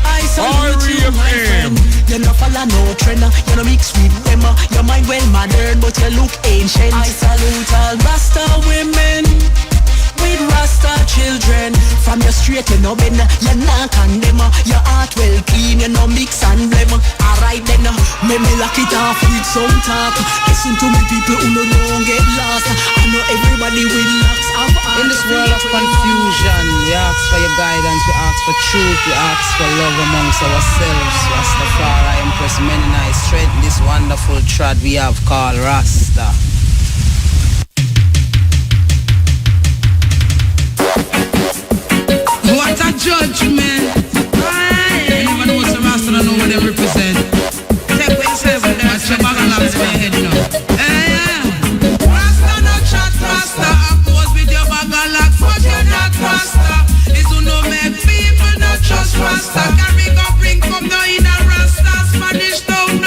I salute you, my friend. You no follow no trend. You no mix with them. Your mind well modern, but you look ancient. I salute all Rasta women with Rasta children. From your straight you no bend. You not condemn. Your heart well clean. You no mix and blame. Alright then, me lock it off with some talk. Listen to me people who don't get lost. I know everybody will locks up. In this world of confusion, we ask for your guidance, we ask for truth, we ask for love amongst ourselves. Rastafari impress many nice straight this wonderful trad we have called Rasta. What a judgment! Anyone who wants a Rasta don't know what they represent. Take what you say with them. Watch your bag and laps for your head now. Rasta no chat, Rasta oppose with your bag and laps. But you're not Rasta. It's who no make people not trust Rasta. Carry go bring come down in a Rasta. Spanish town,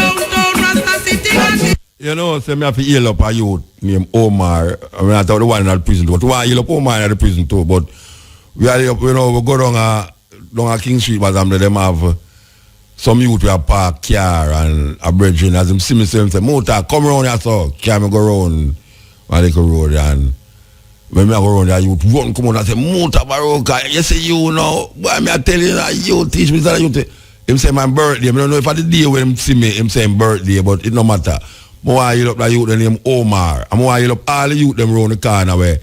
Rasta city. You know, say me have to heal up a youth named Omar. I mean, I thought the one in the prison. But why heal up Omar in the prison too? But we are, you know, we go down a King Street, but them have some youth we have park car and a bridging. As them see me say, Mota, come around here, so can me go around a little road. And when me go around there, youth run, come on and say, Mutabaruka, you say you know, boy, me I tell you, you teach me that you him say my birthday. I don't know if I the day when him see me, him say birthday, but it no matter. I want to heal up the youth named Omar. I want to heal up all the youth them around the corner where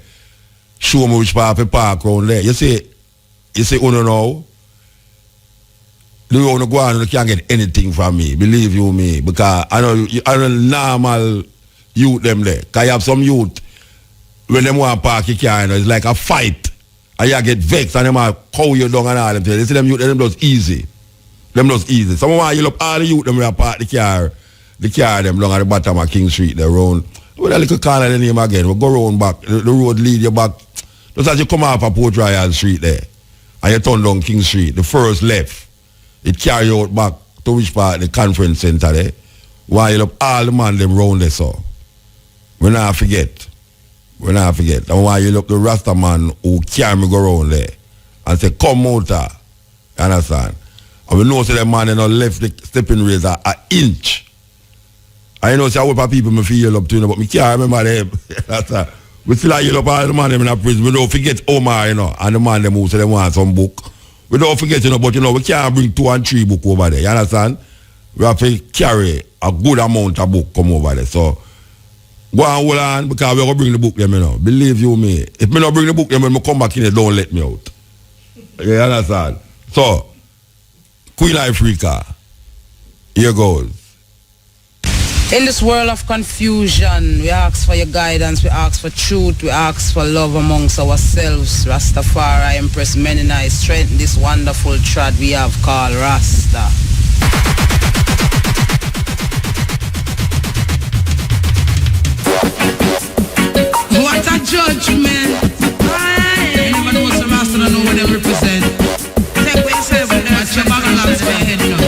show me which part of the park around there. You say, no, no. You want to go on, you can't get anything from me. Believe you me. Because I know normal youth them there. Because you have some youth, when them want to park your car, you know, it's like a fight. And you get vexed and them are call you down and all them things. You see them youth, them just easy. Them just easy. Some want to heal up all the youth them where park the car them along at the bottom of King Street, they round. With a little corner the name again, we go round back. The road lead you back. Just as you come off of Port Royal Street there, and you turn down King Street, the first left, it carry you out back to which part, the conference center there. While you up all the man them round there, so. We not forget. And while you look the Rasta man who carry me go round there, and say, come out there. You understand? And we know say the man you know left the stepping razor an inch I know, say, I hope people me feel yell up to, but me can't remember them. That's we still yell up all the man them in a prison. We don't forget Omar, and the man them who say they want some book. We don't forget, but we can't bring 2 and 3 book over there. You understand? We have to carry a good amount of book come over there. So, go and hold on, because we're going to bring the book them, Believe you me. If me not bring the book them, when I come back in, don't let me out. You understand? So, Queen Africa, here goes. In this world of confusion, we ask for your guidance, we ask for truth, we ask for love amongst ourselves. Rastafari impress many nice strength this wonderful trad we have called Rasta. What a judgment. Anyone who wants to Rasta don't know what they represent. Take away yourself and watch your bag along to your head now.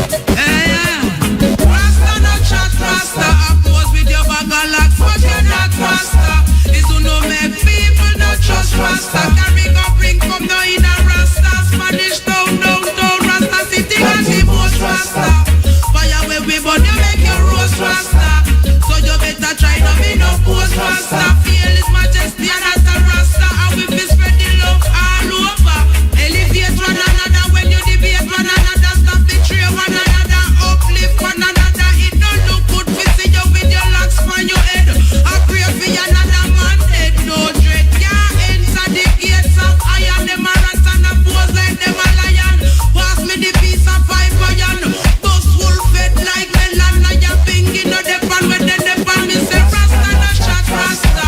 Rasta not chat, Rasta oppose with your bag of locks, but you're not Rasta. It's who no make people not trust Rasta. Carry go bring come down in a Rasta. Spanish town, Rasta city and the most Rasta. Fire where we burn you make your roast Rasta. So you better try to be no post Rasta. Feel his majesty and as a Rasta. And we be spreading love all over. Elevate one another when you debate one another. Stop betray one another. Uplift one another. It don't look good to see you with your locks on your head. I pray for another man dead. No dread. Yeah, enter the gates of iron. Them a rat and a pose like them a lion. Pass me the piece of pipe iron. Bust wolf fed like melon. Now you're thinking of the pan when they pan. Me say Rasta not shot Rasta.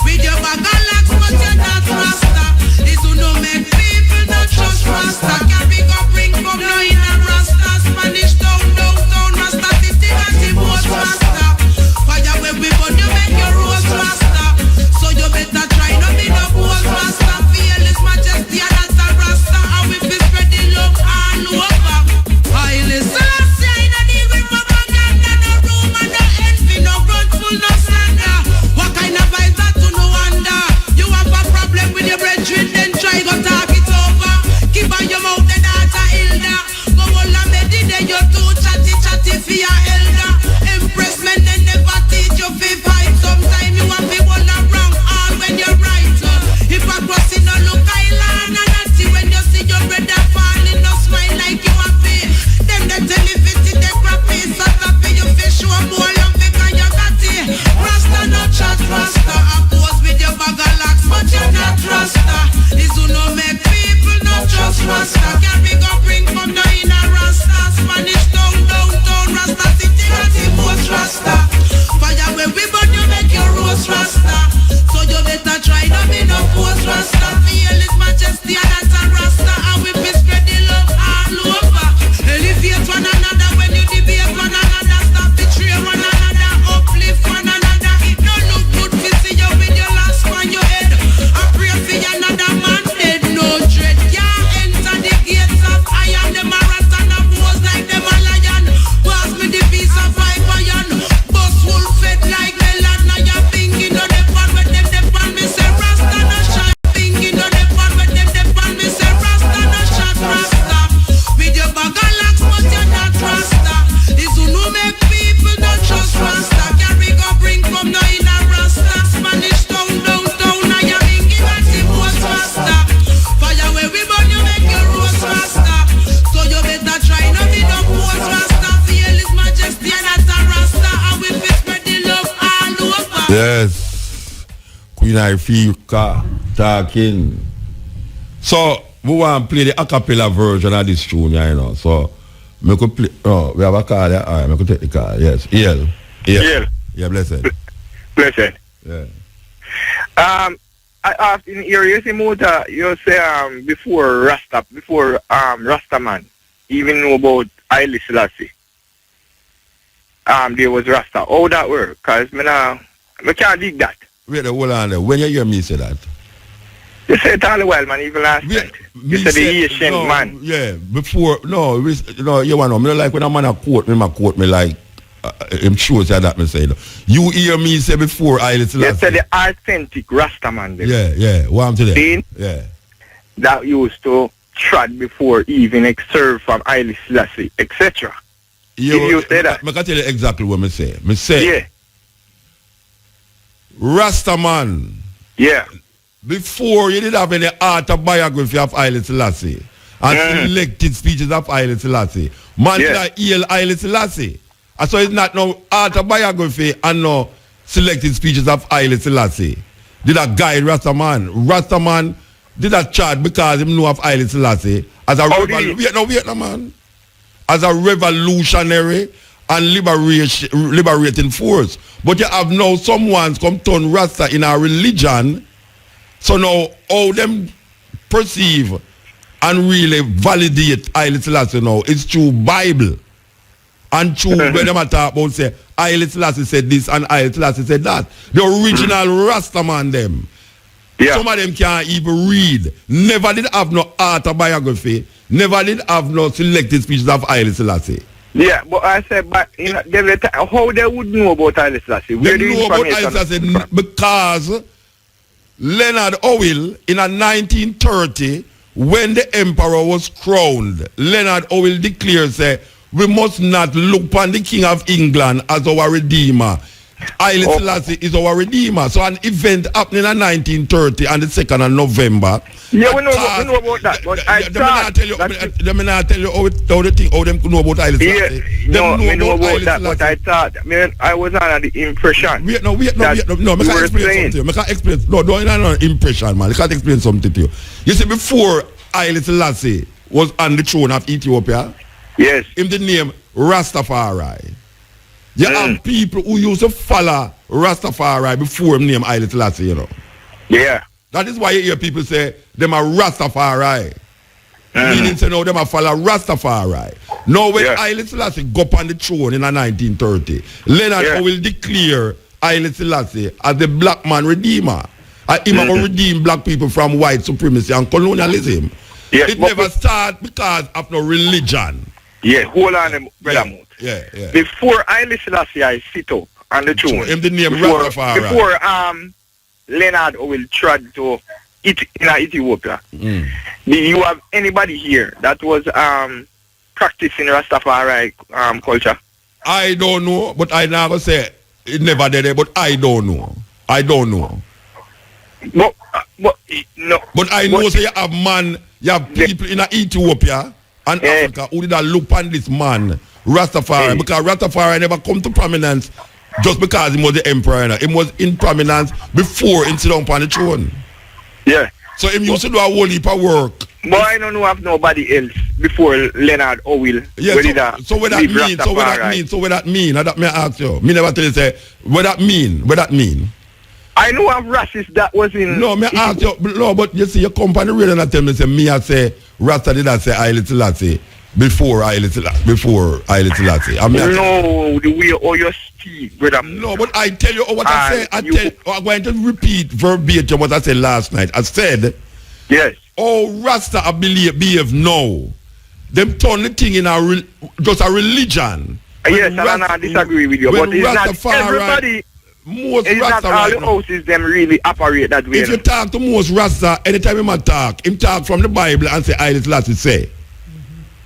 With your bag of locks but you're not Rasta. This who no make people not trust Rasta. Carry go bring come no in a Rasta. Spanish town, Rasta city and the most Rasta. Fire where we burn you make your roast Rasta. So you better try no be no post Rasta. Feel his majesty and as a Rasta. And we be spreading love all over. I listen, I don't deal with propaganda. No rumor, no envy, no grudgeful, no slander. What kind of vibes that to no wonder? You have a problem with your brethren, then try go talk it over. Keep on your mouth, the daughter Hilda. Go all and medi, then you too chatty for your elder. Impress men, they never teach you fi fight. Sometimes you have to hold around all when you're right. Hypocrisy no look island and natty. When you see your brother falling, no smile like you happy. Them they tell me fit they crappy. So happy you fi show more love because you got it. Rasta not chat, Rasta oppose with your bag of locks, but you're not Rasta. This who no make people not trust Rasta. Carry go bring from the inner Rasta. Spanish town, Rasta city and the most Rasta. Fire where we burn you make your roast Rasta. So you better try to be no post Rasta. Feel his majesty and as a Rasta. And we be spreading love all over. Elevate one another when you debate one another. Stop betray one another. Uplift one another. It don't look good to see you with your last on your head. I pray for another man dead. No dread. Yeah, enter the gates of iron. Them a rat and a pose like them a lion. Pass me the piece of pipe iron. Bust wolf fed like melon. Now you're thinking of the pan with them pan. Me say Rasta not shot. Thinking of the pan with them pan. Me say Rasta not shot Rasta. With your bag of locks but you're not Rasta. This who no make people not trust Rasta. Carry go bring from no in a Rasta. Spanish town, now you're thinking of the most Rasta. Fire where we burn you make your roast Rasta. So you better try no be no post Rasta. Feel his majesty and as a Rasta. And we be spreading love all over. Yes. Queen Africa talking. So, we want to play the acapella version of this tune, So, we could play. Oh, we have a card, yeah? All right, we could take the card. Yes. EL. Yeah, blessed. Blessed. Yeah. I asked in here, you see, Muta, you say before Rastaman, even know about Haile Selassie. There was Rasta. How that work? Because I can't dig that. Wait, hold on there. When you hear me say that? You say it all the while, man, even last night. You said the Haitian man. Yeah, before, you want to know, I like when a man quote me like, I'm sure that me say. You hear me say before Haile Selassie. You said the authentic Rastaman. Yeah, what I'm today. Yeah. That used to trod before even serve from Haile Selassie, etc. you say that. I can tell you exactly what I say. I say, yeah. Rastaman. Yeah. Before you didn't have any autobiography of Haile Selassie and selected speeches of Haile Selassie. Man did not hail Haile Selassie. And so it's not no autobiography and no selected speeches of Haile Selassie. Did a guide Rastaman. Rastaman did a chart because he knew of Haile Selassie as a man. As a revolutionary and liberating force. But you have now someone come turn Rasta in our religion. So now how them perceive and really validate Haile Selassie now is through Bible. And through when them talk about say Haile Selassie said this and Haile Selassie said that. The original Rastaman them. Yeah. Some of them can't even read. Never did have no autobiography. Never did have no selected speeches of Haile Selassie. Yeah, but I said, but how they would know about Haile Selassie? They know about Haile Selassie because Leonard Howell in 1930, when the emperor was crowned, Leonard Howell declared, say, we must not look upon the King of England as our redeemer. Haile Selassie is our redeemer. So an event happening in 1930 on the 2nd of November. Yeah, we know about that. But I thought let me not tell you how them know about Haile Selassie. Yeah, we know about that, but I thought, I was under the impression. Wait, I can't explain something to you. I can't explain. No, don't have no impression, man. I can't explain something to you. You see, before Haile Selassie was on the throne of Ethiopia, yes, in the name Rastafari. You have people who used to follow Rastafari before him name Haile Selassie, you know. Yeah. That is why you hear people say them are Rastafari. Meaning say no, them are follow Rastafari. Now when Haile Selassie go up on the throne in 1930, Leonard Howell declare Haile Selassie as the black man redeemer. And him will redeem black people from white supremacy and colonialism. Yeah, it never started because of no religion. Yeah, hold on, brother Moot. Yeah. Before Haile Selassie I sit up on the throne. Him the name Rastafari. Before Leonard Howell tried to in Ethiopia. You have anybody here that was practicing Rastafari culture? I don't know, but I never say it never did it, but I don't know. But I know say you have people in Ethiopia and Africa who did not look on this man, Rastafari, because Rastafari never come to prominence just because he was the emperor. He was in prominence before he sit down on the throne. Yeah. So he used to do a whole heap of work. But I don't know of nobody else before Leonard Howell. Yeah, so what that mean? That may I ask you. Me never tell you say what that mean. I know of racists that was in. No, me ask you. No, but you see, your company really not tell me say me I say Rasta did I say Haile Selassie before Haile Selassie. I mean, no, the way all your speak, brother. No, but I tell you what I say. I'm going to repeat verbatim what I said last night. I said, yes. Oh, Rasta I behave now. Them turn the thing in just a religion. Yes, and I disagree with you. But it's not everybody. Most it's Rasta not all the houses them really operate that way. If you talk to most Rasta, anytime him talk from the Bible and say Haile Selassie say.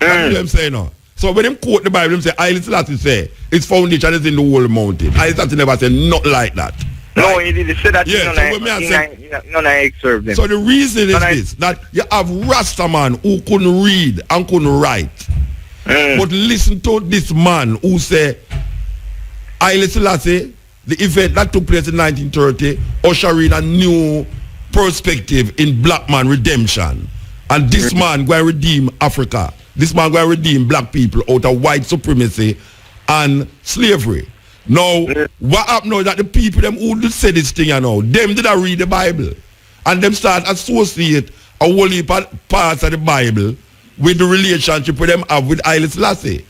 That's what I'm saying now. So when him quote the Bible, him say Haile Selassie say its foundation is in the whole mountain. Haile Selassie never said nothing like that. No, he didn't say that. None I observed them. So the reason is this, that you have Rasta man who couldn't read and couldn't write. But listen to this man who say Haile Selassie, the event that took place in 1930, usher in a new perspective in black man redemption. And this man going to redeem Africa. This man going to redeem black people out of white supremacy and slavery. Now, what happened now is that the people them who did say this thing, them did not read the Bible. And them start associate a whole heap of parts of the Bible with the relationship with them have with Haile Selassie.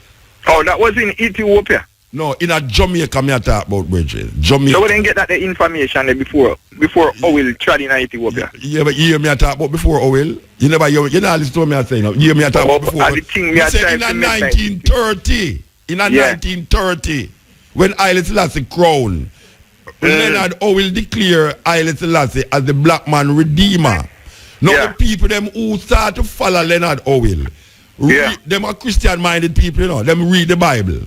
Oh, that was in Ethiopia? No, in a Jamaica me I talk about, Bridget. Jamaica. So we didn't get that the information before Howell tried in Ethiopia. Yeah, but you hear me I talk about before Howell? You never hear listen to me I say now. You hear me I talk about before. The thing me I said in 1930. In 1930, when Haile Selassie crowned, Leonard Howell declare Haile Selassie as the black man redeemer. Now the people them who start to follow Leonard Howell Them are Christian-minded people, you know. Them read the Bible.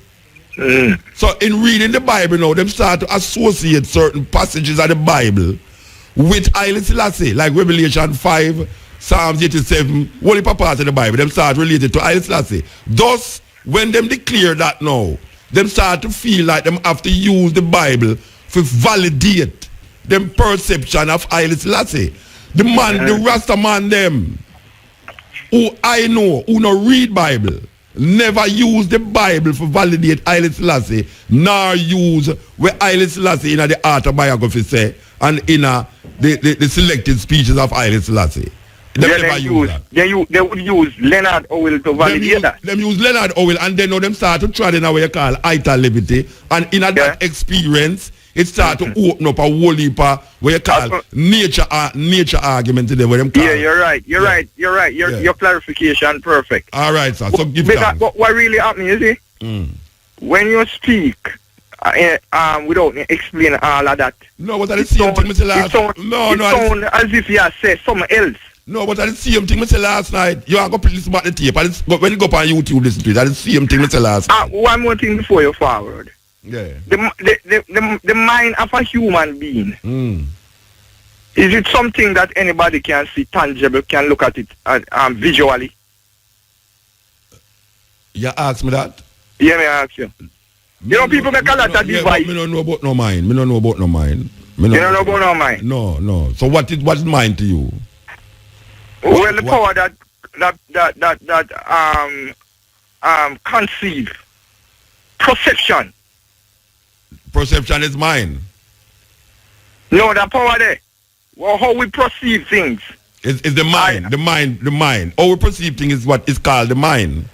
So in reading the Bible now, them start to associate certain passages of the Bible with Haile Selassie, like Revelation 5, Psalms 87, only parts of the Bible. Them start related to Haile Selassie. Thus, when them declare that now, them start to feel like them have to use the Bible to validate them perception of Haile Selassie. The man, the Rasta man them, who I know, who no read Bible, never use the Bible for validate Haile Selassie, nor use where Haile Selassie in the autobiography say, and in the selected speeches of Haile Selassie. They would use Leonard Howell to validate that. Them use Leonard Howell, and then them start to try in a way you call Ita Liberty, and in that experience, it start to open up a whole heap of what you call nature argument today. Where them call you're right. Your clarification perfect. All right, sir. So give it what really happened, you see? When you speak without explaining all of that. No, but I see something Mr. last night. It as if you have said something else. No, but I the same thing Mr. last night. You are going to listen about the tape. When you go up on YouTube, listen to it. I the same thing Mr. last night. One more thing before you forward. Yeah. The mind of a human being. Is it something that anybody can see tangible, can look at it visually? You ask me that? Yeah, me ask you. You know, people make a lot of device. Me don't know about no mind. You don't know about no mind. No. So what is mind to you? Well, the power that conceive perception. Perception is mind. No, the power there. Well, how we perceive things. Is the mind. The mind. How we perceive things is what is called the mind.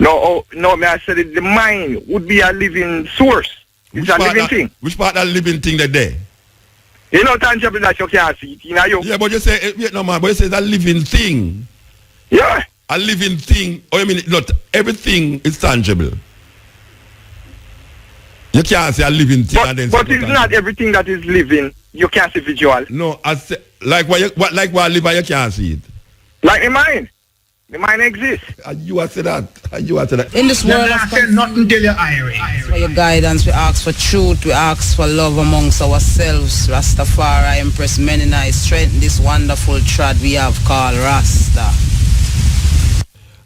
No, may I said it, the mind would be a living source. It's a living thing. Which part of the living thing that there? You know, tangible that you can't see it. Yeah, but you say, but you say it's a living thing. Yeah. A living thing. I mean, not everything is tangible. You can't say a living thing. But it's not everything that is living. You can't see visual. No, I say, like what live you can't see it. Like the mind. The mind exists. You have said that. In this world of nothing till you Irish. For your guidance, we ask for truth, we ask for love amongst ourselves. Rastafari, Empress Menini, strengthen this wonderful trad we have called Rasta.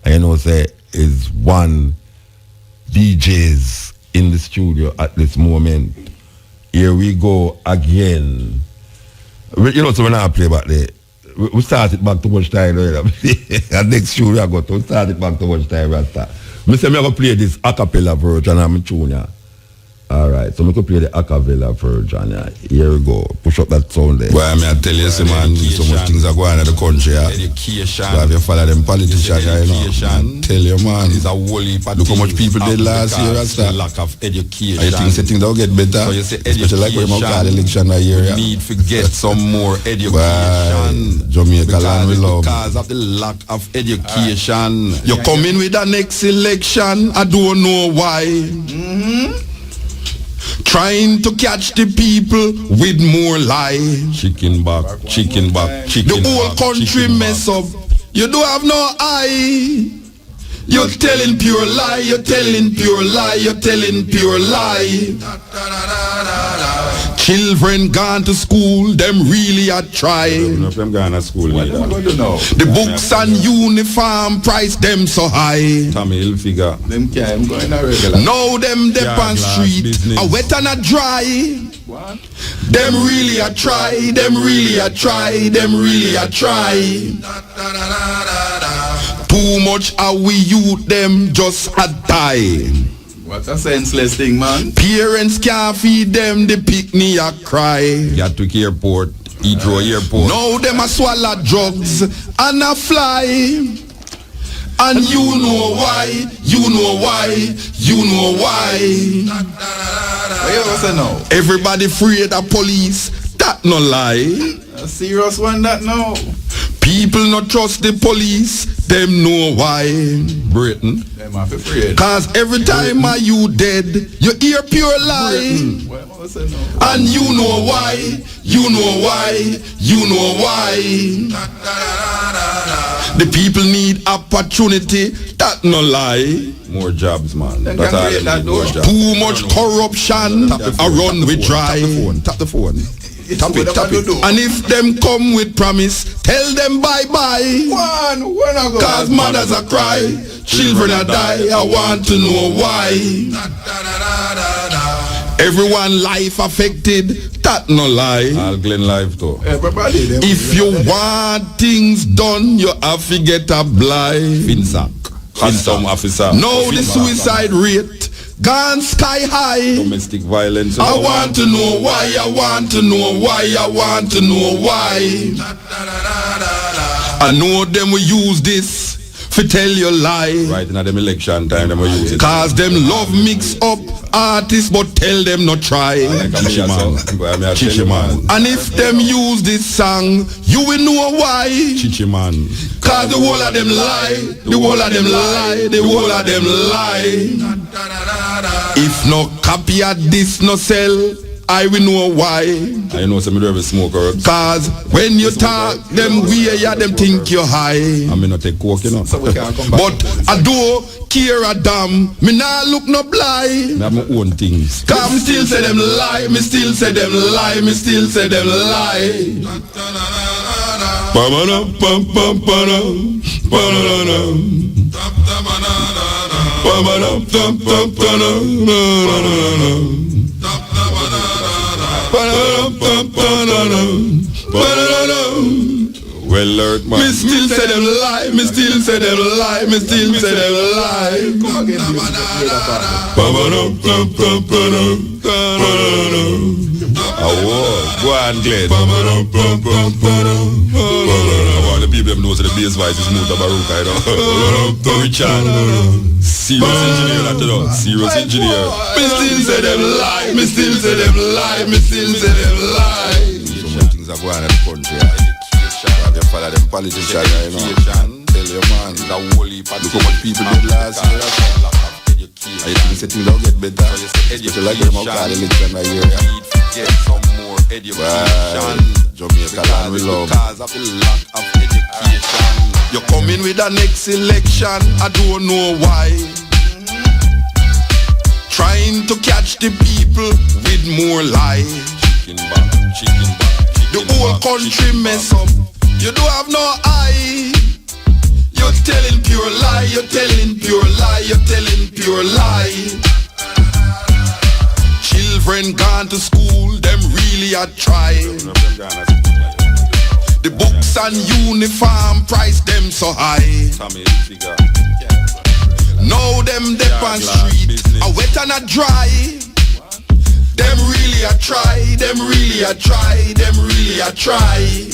I know say is one DJs in the studio at this moment. Here we go again. You know, so when I play back there, we started back too much time. And next show we are going to start it back too much time. Rasta. I say I'm going to play this a cappella version of my tune. Alright, so I'm going to play the a cappella version. Here we go. Push up that sound there. Well, I tell you, man, so much things are going on in the country. Education. So have you follow them politicians, you know? Tell you, man. Look how much people did last year, Rasta. Lack of education. I think things will get better. So you say especially like when you call election a year. We need to get some more education. Jamaica land we love. Because of the lack of education. You come in with the next election, I don't know why. Trying to catch the people with more lies. Chicken back. The whole country mess up. You don't have no eye. You're telling pure lie. You're telling pure lie. Children gone to school, them really are trying. The books and uniform price them so high. Tommy Hilfiger. Now them dep on street, a wet and a dry. Them really a try. Too much how we youth them just a die. What a senseless thing, man. Parents can't feed them, the picnic a cry. Gatwick Airport, Heathrow Airport. Now them a swallow drugs and a fly. And you know why. Everybody afraid of police, that no lie. A serious one that no. People not trust the police, them know why. Britain. Cause every time you dead, you hear pure lie. And you know why, you know why, you know why. The people need opportunity, that no lie. More jobs, man. That's all more jobs. Too much corruption, a run with dry. Tap the phone. Tap it. And if them come with promise, tell them bye-bye. Cause mothers are cry, children are die, I want to know why. Everyone life affected, that no lie. All Glen life too. If you want things done, you have to get a blind. Finsack. Custom officer. Now the suicide rate gone sky high. Domestic violence. I want to know why, I want to know why, I want to know why. I know them will use this for tell you lie. Right in them election time, them will use it. Cause them love mix up artists, but tell them not try. Chichiman. And if them use this song, you will know why. Chichiman. Cause the whole of them lie, the whole of them lie, the whole of them lie. If no copy at this no sell, I will know why. I know some of smoker. Cause when you talk them way, yeah, them think you're high. I mean not take coke, you know. But I do care a damn, me nah look no blind. I have my own things. Cause me still say them lie, me still say them lie, me still say them lie. Well learned, man. Me still say them lie, me still say them lie, me still say them lie. Go on, Glenn. The people them know the bass voice is Mutabaruka, you know. Richard. Serious engineer, that you know. Serious engineer. Me still say them lie, me still say them lie, me still say them lie. So many things are going on in the country. You follow them politicians, you know. Tell your man, the whole heap of look how much people did last year. I think the things don't get better. Especially like them out of the election right here. Get some more education. Jamaica land we love. Because of the lack of education. You come in with the next election, I don't know why. Trying to catch the people with more lies. Chicken back. The whole country mess up. You don't have no eye. You're telling pure lie, you're telling pure lie, you're telling pure lie. Children gone to school, them really are trying. The books and uniform price them so high. Now them dep on street, a wet and a dry. Them really a try, them really a try, them really a try.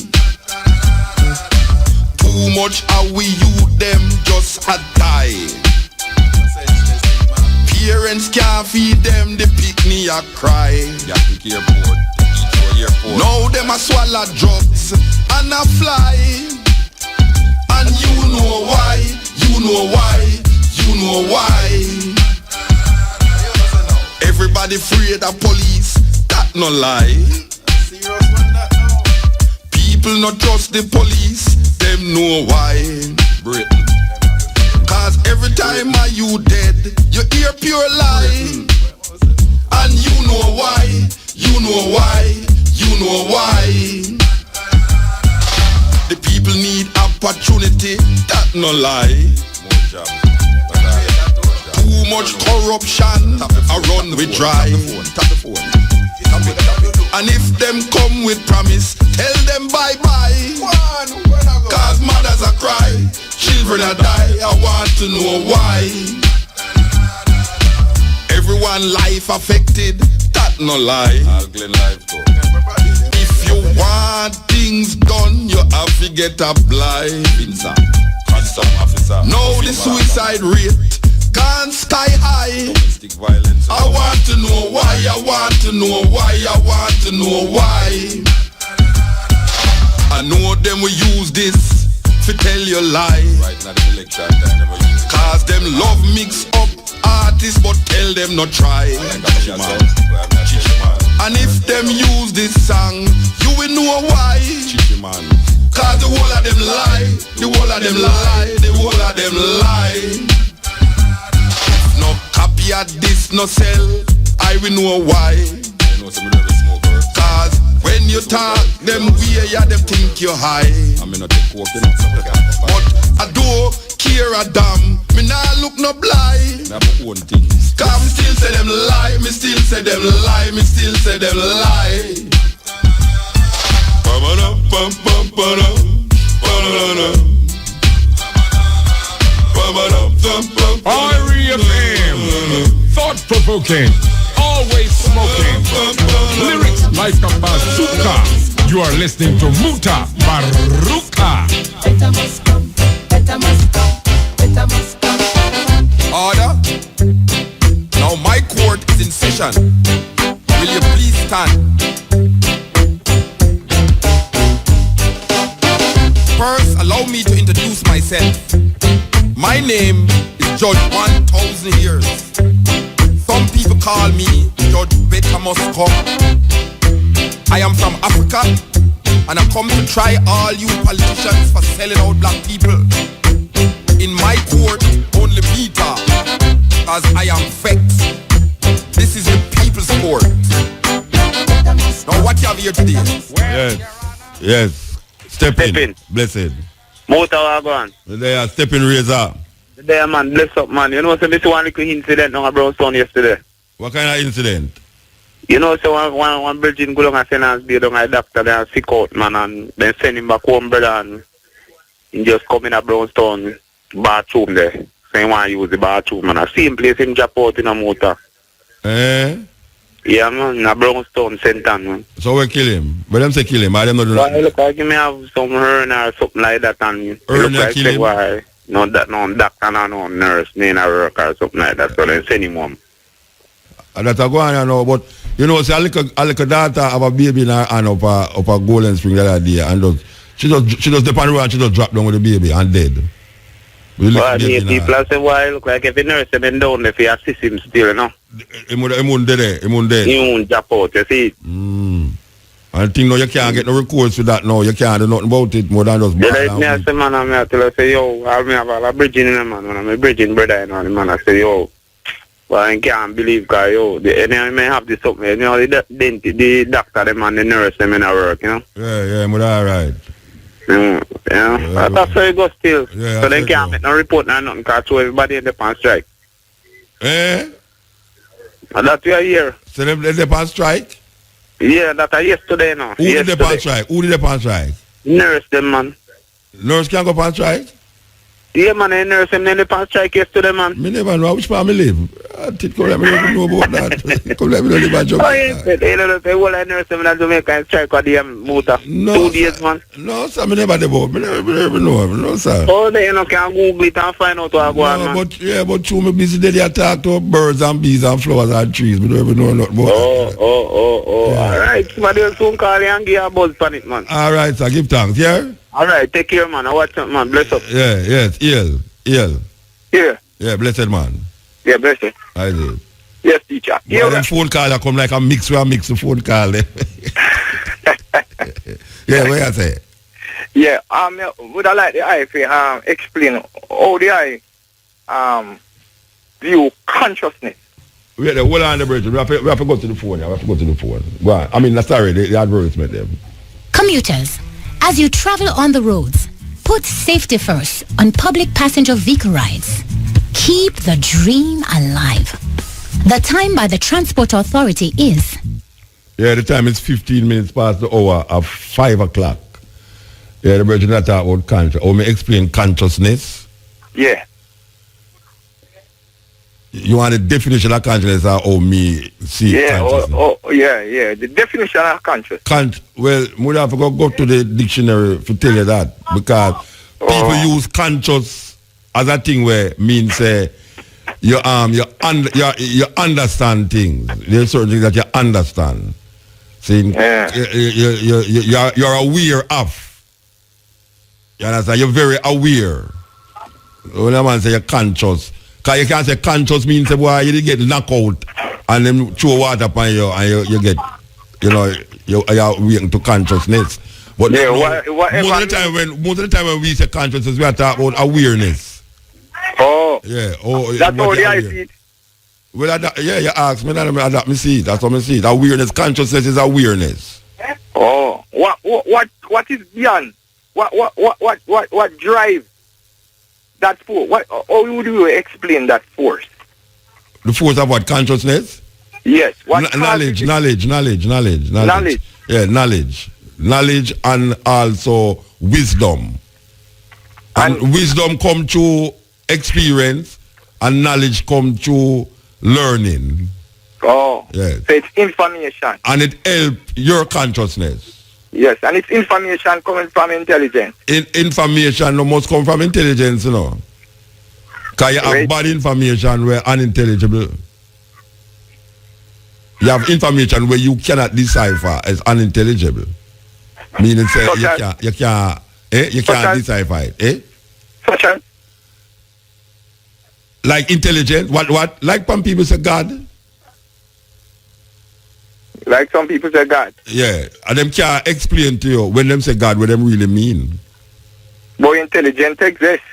Too much how we youth them just a die. Parents can't feed them, the picnic a cry. Now them a swallow drugs and a fly. And you know why, you know why, you know why. Everybody afraid of police, that no lie. People not trust the police, them know why. Britain. Cause every time you dead, you hear pure lie. And you know why, you know why, you know why. The people need opportunity, that no lie. Too much corruption, I run with dry. And if them come with promise, tell them bye-bye. Cause mothers are cry, children are die, I want to know why. Everyone life affected, that no lie. If you want things done, you have to get a blind. Now the suicide rate gone sky high. I want to know why, I want to know why, I want to know why. I I know them will use this to tell you lie. Right now the lecture cause them love mix up artists but tell them not try. And if them use this song, you will know why. Cause the whole of them lie, the whole of them lie, the whole of them lie. No copy at this, no sell, I will know why. Cause when you talk, them way, yeah, them think you high. But I don't care a damn, me nah look no blind. Cause me still say them lie, me still say them lie, me still say them lie. R.E.F.M. Thought-provoking, always smoking, lyrics like a bazooka. You are listening to Mutabaruka. Order. Now my court is in session. Will you please stand? First, allow me to introduce myself. My name is Judge 1000 Years. Some people call me Judge Better Must Come. I am from Africa, and I come to try all you politicians for selling out black people. In my court, only me talk, as I am vexed. This is the people's court. Now what you have here today? Yes, yes. Steppn. Blessed. Mutabaruka. They are Steppn Razor. There, man, bless up, man. You know, so this one little incident on a Brownstone yesterday. What kind of incident? You know, so one Virgin go down and send us beer down a doctor, they sick out, man, and then send him back home, brother, and he just come in a Brownstone bathroom there. So he want to use the bathroom, man. I see him place him drop out in a motor. Eh? Yeah, man, in a Brownstone center, man. So we kill him? But them say kill him, I don't know. Well, look like he may have some hernia or something like that, and hernia look like kill him? Why, no doctor, no nurse, no work or something like that, so they send him home. And that's a go on, you know, but you know, see, a little daughter have a baby in her hand up a Golden Spring the other day, and she just dip on the road and she just drop down with the baby and dead. Well, people say, why look like if the nurse have been down if he assist him still, you know. He won't dead. He won't drop out, you see. I think no, you can't get no recourse with that now. You can't do nothing about it more than just me I say, man, I tell her, say, yo, I have a bridging in the man, when I'm a bridging brother, you know, the man, I say, yo, well, I can't believe, guy, yo, they may have this up, you know, the doctor, them and the nurse, them in a work, you know. Yeah, but all right. Yeah, that's how it goes still. Yeah, so they can't make no report or nothing, because everybody in the pan strike. Eh? And that we are here. So they pan strike? Yeah, that are yesterday now. Who did the pan strike? Who did the pan strike? Nurse them, man. Nurse can't go pan strike? Yeah, man, I nurse them in the pan strike yesterday, man. Me never know which part I live. Come let me know about that. Come let me know about Jamaica. Oh, yeah, they don't say, well, I nurse them in Jamaica and strike on the motor. No, 2 days, man. No, sir, me never know. Me never know. No, sir. Oh, they can't Google it and find out what going on, man. But through me busy day, I talk to birds and bees and flowers and trees. Me don't even know nothing about that. Oh, yeah. All right. Somebody will soon call you and give you a buzz on it, man. All right, sir. Give thanks, yeah? All right, take care, man. I watch it, man. Bless up. Yeah, yes, ill. Yeah. Yeah, blessed, man. Yeah, blessed. I did. Yes, teacher. Yeah, them phone call come like a mix with a mix of phone call. Yeah, what you say? Yeah, would I like the eye to explain how the eye view consciousness? Wait, hold on the bridge. We have to go to the phone. We have to go to the phone. Go on. I mean, sorry, the advertisement there. Commuters, as you travel on the roads, put safety first on public passenger vehicle rides. Keep the dream alive. The time by the Transport Authority is... Yeah, the time is 15 minutes past the hour of 5 o'clock. Yeah, the bridge not talk about consciousness. Or me explain consciousness? Yeah. You want the definition of consciousness or me see consciousness? Yeah. The definition of consciousness. Well, we have to go to the dictionary to tell you that. Because people use conscious as a thing where means you understand things. There's certain things that you understand. See, you're aware of. You understand? You're very aware. When a man say you're conscious, because you can't say conscious means say, boy, you get knocked out and then throw water upon you and you get, you're awakened to consciousness. But Yeah, most of the time when we say consciousness, we are talking about awareness. Oh. Yeah. That's how I see it. Well, you ask me, that me see it. That's what I see it. Awareness, consciousness is awareness. Oh. What is beyond? What drives that force? How would you explain that force? The force of what? Consciousness? Yes. Knowledge. Knowledge. Yeah, knowledge. Knowledge and also wisdom. And wisdom come through experience and knowledge come through learning. Oh. Yes. So it's information. And it helps your consciousness. Yes, and it's information coming from intelligence. Information must come from intelligence, Because you have bad information where unintelligible. You have information where you cannot decipher as unintelligible. Meaning say you can't decipher it. Such as? Like intelligent. What? Like some people say God. Like some people say God. Yeah. And them can't explain to you when them say God what them really mean. But intelligence exists.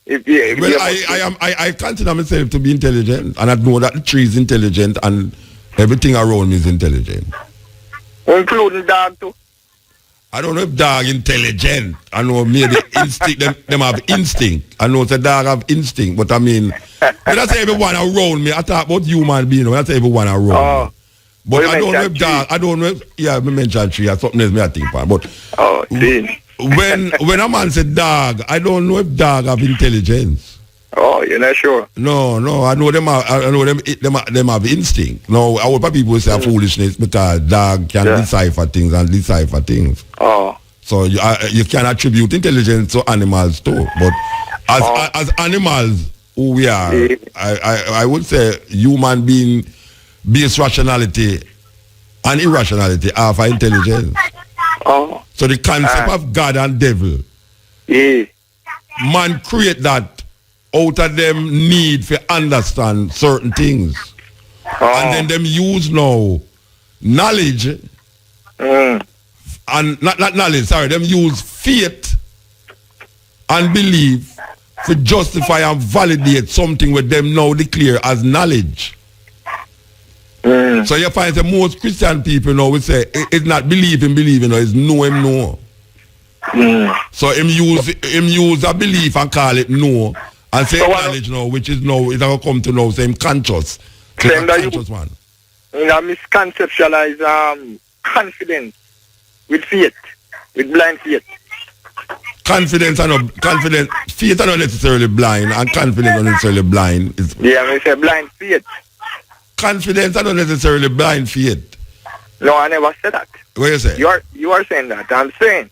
I consider myself to be intelligent, and I know that the tree is intelligent and everything around me is intelligent. Including dog too. I don't know if dog intelligent. I know maybe instinct. them have instinct. I know the dog have instinct, but I mean, when I say everyone around me, I talk about human being. When I say everyone around me. But I don't know if dog. I don't know if I mentioned tree or something else. I think about. But when a man say dog, I don't know if dog have intelligence. Oh, you're not sure? No. I know them. Them have instinct. No, I would people say foolishness because dog can decipher things. Oh. So you can attribute intelligence to animals too. But as animals who we are, I would say human being base rationality and irrationality are for intelligence. Oh. So the concept of God and devil, man create that out of them need to understand certain things. And then them use now knowledge and not knowledge, sorry, them use faith and belief to justify and validate something with them now declare as knowledge. So you find that most Christian people now will say it's not believing, it's know. So him use a belief and call it know and say knowledge now, which is now it's going to come to know same conscious. Conscious man. Misconceptualize confidence with faith, with blind faith. Faith are not necessarily blind and confidence are not necessarily blind. I say blind faith. Confidence are not necessarily blind faith. No, I never said that. What you say? You are saying that. I'm saying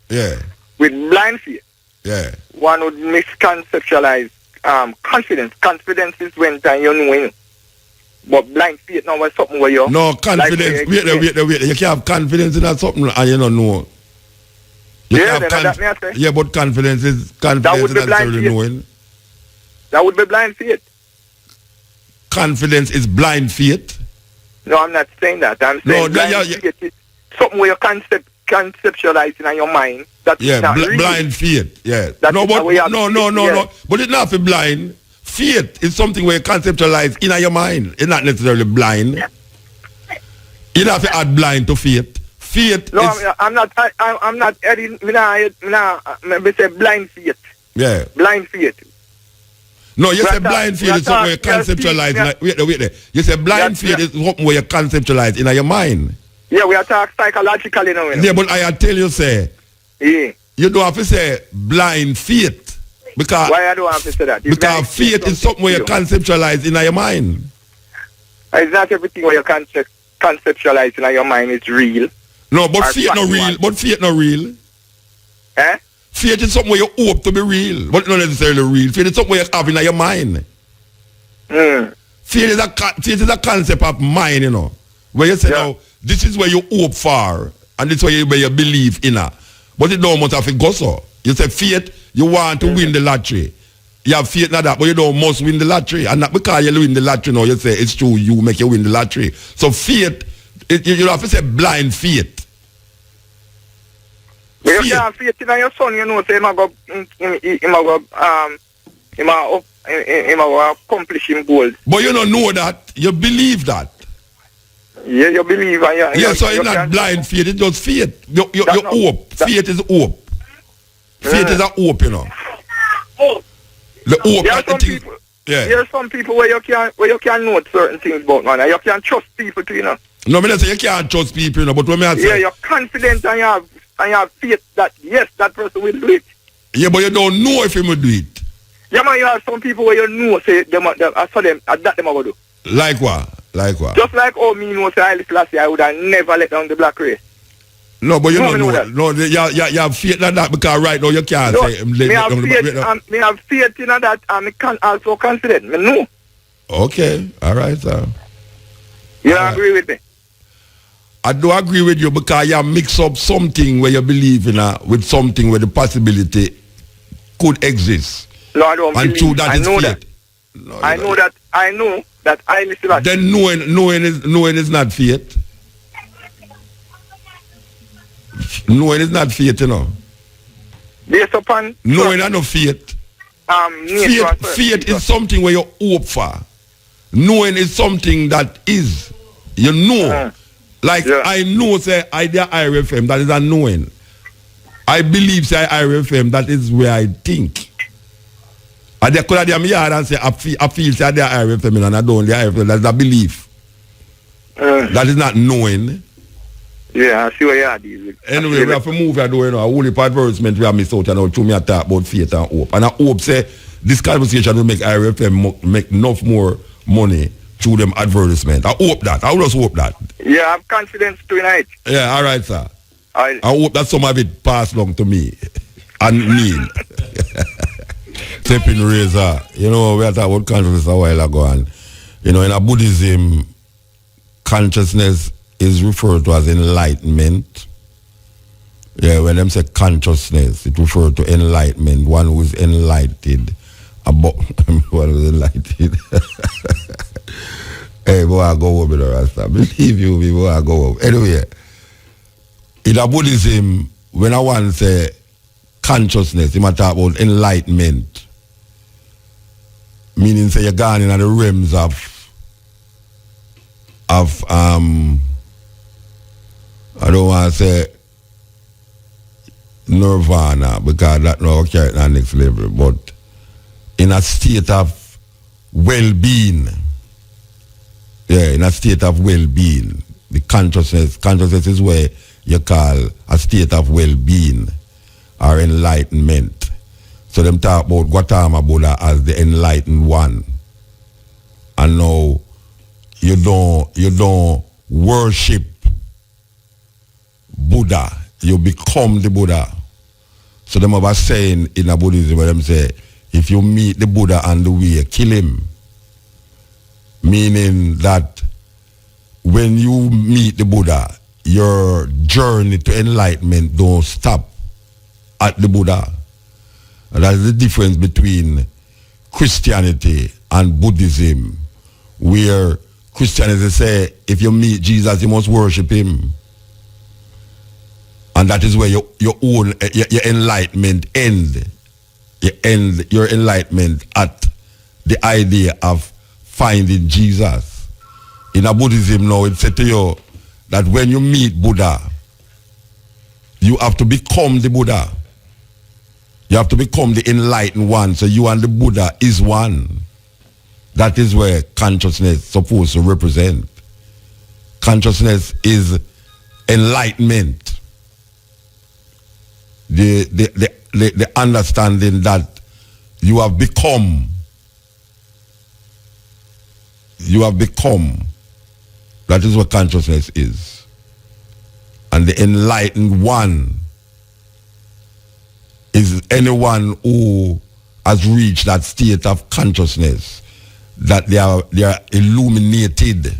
with blind faith, one would misconceptualize confidence. Confidence is when you know. But blind faith now is something where you no confidence. Wait. You can't have confidence in something and you don't know. But confidence is necessarily knowing. That would be blind faith. Confidence is blind faith. No, I'm not saying that. I'm saying faith is something where you conceptualize in your mind. That's not blind faith. Yeah. No. But it's not for blind. Faith is something where you conceptualize in your mind. It's not necessarily blind. You don't have to add blind to faith. Faith. No, I'm not adding. Me say blind faith. Yeah. Blind faith. No, you say blind faith is something where you conceptualize. Wait there. You say blind faith is something where you conceptualize in your mind. Yeah, we are talking psychologically now. Yeah, but I tell you, say, you don't have to say blind faith. Because why I don't have to say that? Because faith is something where you conceptualize in your mind. It's not everything where you conceptualize in your mind is real. No, but faith not real. But faith not real. Eh? Faith is something where you hope to be real, but not necessarily real. Faith is something where you have in your mind. Faith is a concept of mind, where you say, now, this is where you hope for, and this is where you believe in. But it don't much have to go so. You say faith you want to win the lottery. You have faith in that, but you don't must win the lottery. And not because you win the lottery, no, you say it's true, you make you win the lottery. So faith, you have to say blind faith. But you can't faith in your son, you know, say he might accomplish him goals. But you don't know that, you believe that. Yeah, you believe. So it's not blind faith, it's just faith. You hope. Faith is hope. Faith is a hope, you know. The hope there are some people where you can know certain things about, man, and you can trust people too, you know. No, I say you can't trust people, you know, but when I say... Yeah, you're confident and you have faith that, yes, that person will do it. Yeah, but you don't know if he will do it. Yeah, man, you have some people where you know, say, I saw them, that them will do. Like what? Just like me, you know, say, I would have never let down the black race. No, but you don't know that. No, you have faith in that because right now you can't say... Me have faith in that and I can also confident. Me know. Okay, all right, sir. You agree with me? I do agree with you because you mix up something where you believe in with something where the possibility could exist. No, I don't believe. And that is faith. No, I know that I listen to. Then knowing is not faith. Knowing is not faith, you know. Based upon knowing and no faith. Faith is something where you hope for. Knowing is something that is. You know. I know, say, I the IRFM, that is a knowing. I believe, say, IRFM, that is where I think. I could have them yard and say, I feel, say, the IRFM, and I don't, the IRFM, that's a belief. That is not knowing. Yeah, I see what you are dealing with. Anyway, we have to move here, you know, a whole advertisement we have missed out, and now me talk about faith and hope. And I hope, say, this conversation will make IRFM make enough more money through them advertisement. I hope that. I just hope that. Yeah, I have confidence tonight. Yeah, all right, sir. I hope that some of it passed along to me and Neil. Steppn Razor. You know, we had talked about consciousness a while ago, and you know, in a Buddhism, consciousness is referred to as enlightenment. Yeah, when them say consciousness, it refers to enlightenment, one who is enlightened about one who is enlightened. Hey, boy, I go over the Rasta. Believe you me, boy, I go over. Anyway, in a Buddhism, when I want to say consciousness, you might talk about enlightenment. Meaning, say, you're gone in the realms of I don't want to say nirvana, because that now carry at the next level, but in a state of well-being. Yeah, in a state of well-being. The consciousness is where you call a state of well-being or enlightenment. So them talk about Gautama Buddha as the enlightened one. And now you don't worship Buddha, you become the Buddha. So them have a saying in a Buddhism where them say, if you meet the Buddha on the way, kill him. Meaning that when you meet the Buddha, your journey to enlightenment don't stop at the Buddha. And that's the difference between Christianity and Buddhism, where Christianity say, if you meet Jesus, you must worship him. And that is where your enlightenment end. You end your enlightenment at the idea of finding Jesus. In a Buddhism now, it said to you that when you meet Buddha, you have to become the Buddha. You have to become the enlightened one. So you and the Buddha is one. That is where consciousness is supposed to represent. Consciousness is enlightenment. The understanding that you have become. That is what consciousness is. And the enlightened one is anyone who has reached that state of consciousness, that they are illuminated.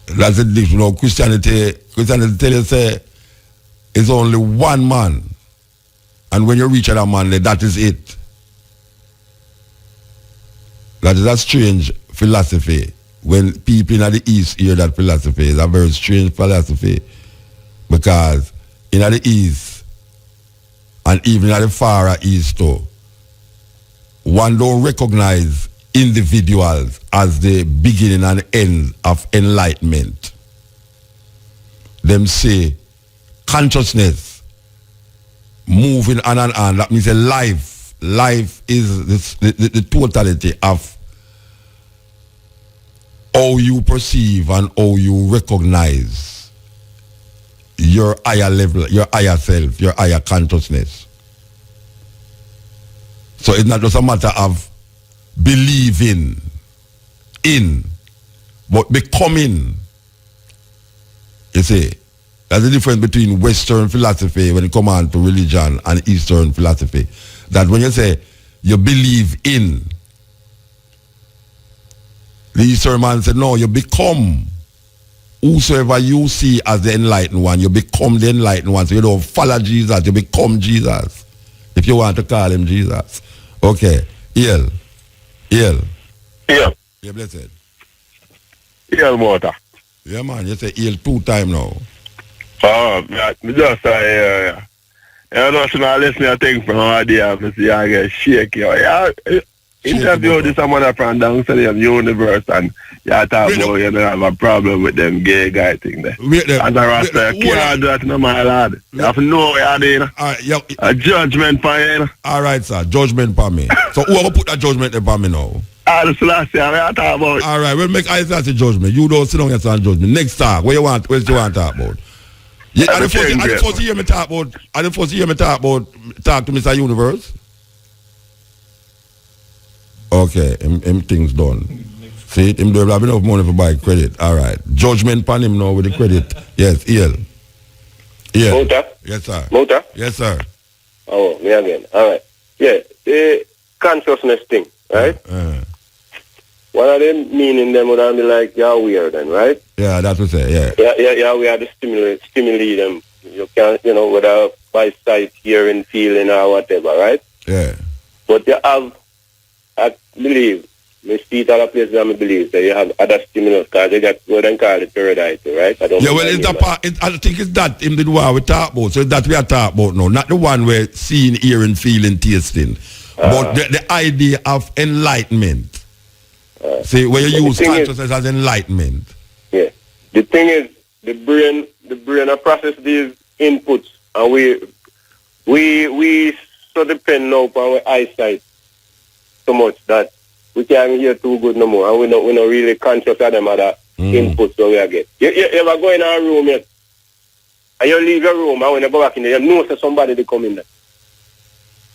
That's it. You know, Christianity tell you say is only one man. And when you reach that man, that is it. That is a strange philosophy. When people in the East hear that philosophy, it's a very strange philosophy. Because in the East, and even at the far East too, one don't recognize individuals as the beginning and end of enlightenment. Them say consciousness moving on and on. That means a life. Life is the totality of how you perceive and how you recognize your higher level, your higher self, your higher consciousness. So it's not just a matter of believing in, but becoming. You see, there's a difference between Western philosophy when it comes on to religion and Eastern philosophy. That when you say you believe in, the Eastern man said, no, you become whosoever you see as the enlightened one. You become the enlightened one. So you don't follow Jesus, you become Jesus. If you want to call him Jesus. Okay. Iel. Yeah. You're blessed. Iel water. Yeah, man. You say Iel 2 times now. Oh, just I don't know, listen to thing from our day, I see I get shaky. Yeah, interview this someone from downstairs universe and you talk about you don't have a problem with them gay guy thing there. As a Rasta, you can't do that no my lad. You have to know what you're doing. A judgment for you. Alright, sir, judgment for me. So who will put that judgment upon me now? That's last year I talk about. Alright, we'll make I say judgment. You don't sit down and say judgment. Next talk, what you want to talk about? Yeah, I the first hear me talk about talk to Mr. Universe. Okay, him things done. See, him don't have enough money for buy credit. All right. Judgment pan him now with the credit. Yes, Iel. Mota? Yes, sir. Mota? Yes, sir. Oh, me again. All right. Yeah, the consciousness thing, right? One of them meaning them would be like, you're weird then, right? Yeah, that's what I say, yeah. Yeah, we have to stimulate them. You can't, whether by sight, hearing, feeling, or whatever, right? Yeah. But you have, I believe, me see it other places I believe that you have other stimulus because they got what they call it paradise, right? It's the part, I think it's that in the one we talk about. So that we are talking about now. Not the one we're seeing, hearing, feeling, tasting. But the idea of enlightenment. See, where you use consciousness as enlightenment. Yeah. The thing is, the brain process these inputs, and we so depend now on our eyesight so much that we can't hear too good no more, and we're not really conscious of them other inputs that we get. You ever go in a room yet, and you leave your room, and when you go back in there, you know that somebody they come in there.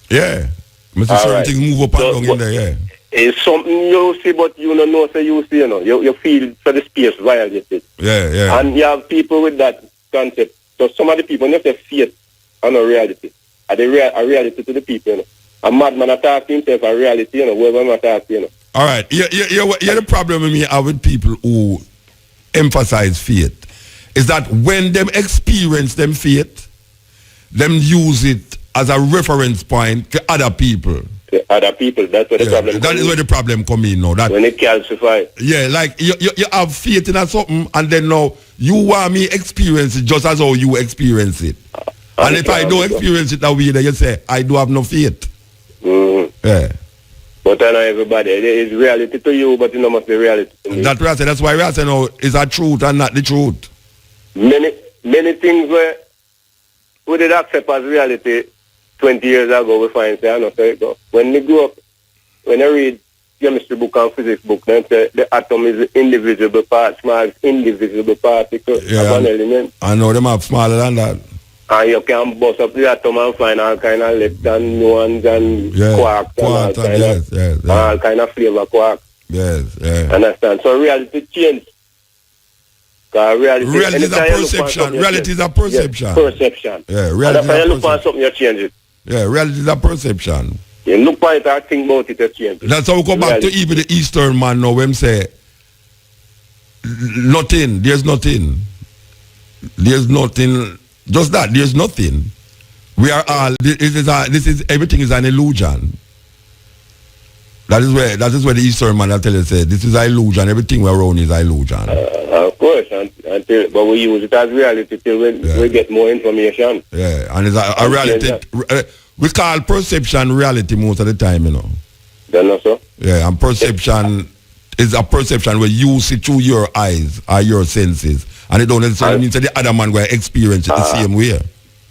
Yeah. Mr. Certain things move up and down in there, yeah. It's something you see, but you don't know, so you see, you feel for the space violated. Yeah. And you have people with that concept. So some of the people, when they say faith and a reality, are they a reality to the people, A madman attack himself a reality, whoever attack, All right. Yeah, the problem with me are with people who emphasize faith is that when them experience them faith, them use it as a reference point to other people. Other people, that's where the problem that is where the problem come in now. That when it calcify. Yeah, like you have faith in something and then now you want me experience it just as how you experience it. And if I don't experience it that way, then you say, I do have no faith. Yeah. But I know everybody, it is reality to you, but it must be reality to me. That's why we are saying now, is a truth and not the truth. Many things where we did accept as reality 20 years ago, we find say, I know, so it go. When we grew up, when I read chemistry book and physics book, then say the atom is the indivisible part, small indivisible particle of an element. I know them have smaller than that. And you can bust up the atom and find all kind of leptons, muons and quarks and all kind of flavor quarks. Yes. Understand? So reality changed. Reality is a perception. Reality is a perception. Yes, perception. Yeah, reality and if you look for something, you change it. Yeah, reality is a perception. You look for it and think about it, you change it. That's how we come back to even the Eastern man now when say nothing, there's nothing Just that. There's nothing. We are all. This is everything is an illusion. That is where the Eastern man I tell you say this is an illusion. Everything we're around is an illusion. Of course, but we use it as reality till we get more information. Yeah, and it's a reality. We call perception reality most of the time, you know. Don't know so? Yeah, and perception is a perception where you see through your eyes or your senses, and it don't necessarily mean that the other man will experience it the same way.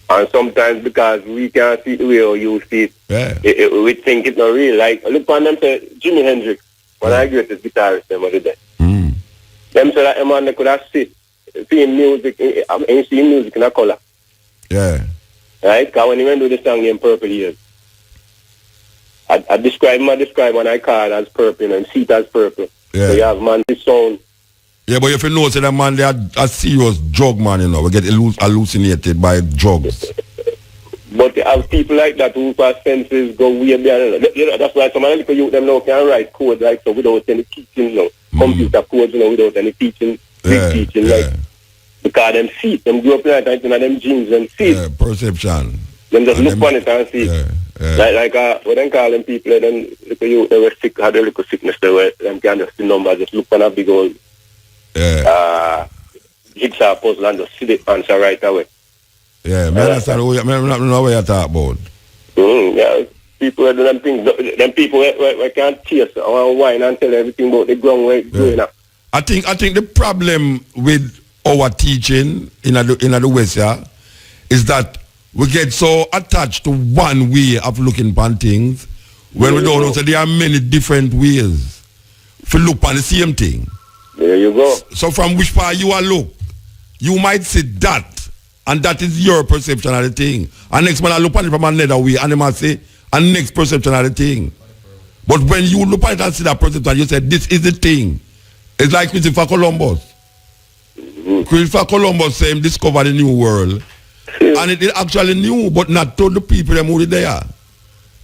And sometimes because we can't see the way you see it, we think it's not real. Like, look on them say, Jimi Hendrix, one of the greatest guitarists them other day. Them say that a man could have sit, seeing music, and seeing music in a color. Yeah. Right? Because when he went to the song in Purple Years, I describe and I call it as purple and see it as purple. Yeah. So you have man this sound. Yeah, but if you know, say that man, they are a serious drug man, you know, we get hallucinated by drugs. But you have people like that who pass senses go way beyond. You know, that's why some of the youth them now can write code like so without any teaching, you know, computer codes, you know, without any teaching, teaching, like because them see it, them grow up like that, you know, them genes, them see it. Yeah, perception. Them just look on it and see it. Like what them call them people, then little youth, they were sick, had a little sickness, they were, them can just see numbers, just look on a big old jigsaw puzzle and just see the answer right away. Yeah, I understand what you're talking about. Yeah, people do them things, them people we can't taste or wine and tell everything about the ground where it's going up. I think the problem with our teaching in the West is that we get so attached to one way of looking upon things when we don't know that there are many different ways to look upon the same thing. There you go. So from which part you are look, you might see that, and that is your perception of the thing. And next man I look at it from another way, and they might say, and next perception of the thing. But when you look at it and see that perception, you say, this is the thing. It's like Christopher Columbus. Christopher Columbus said he discovered the new world. And it actually new, but not to the people who were there.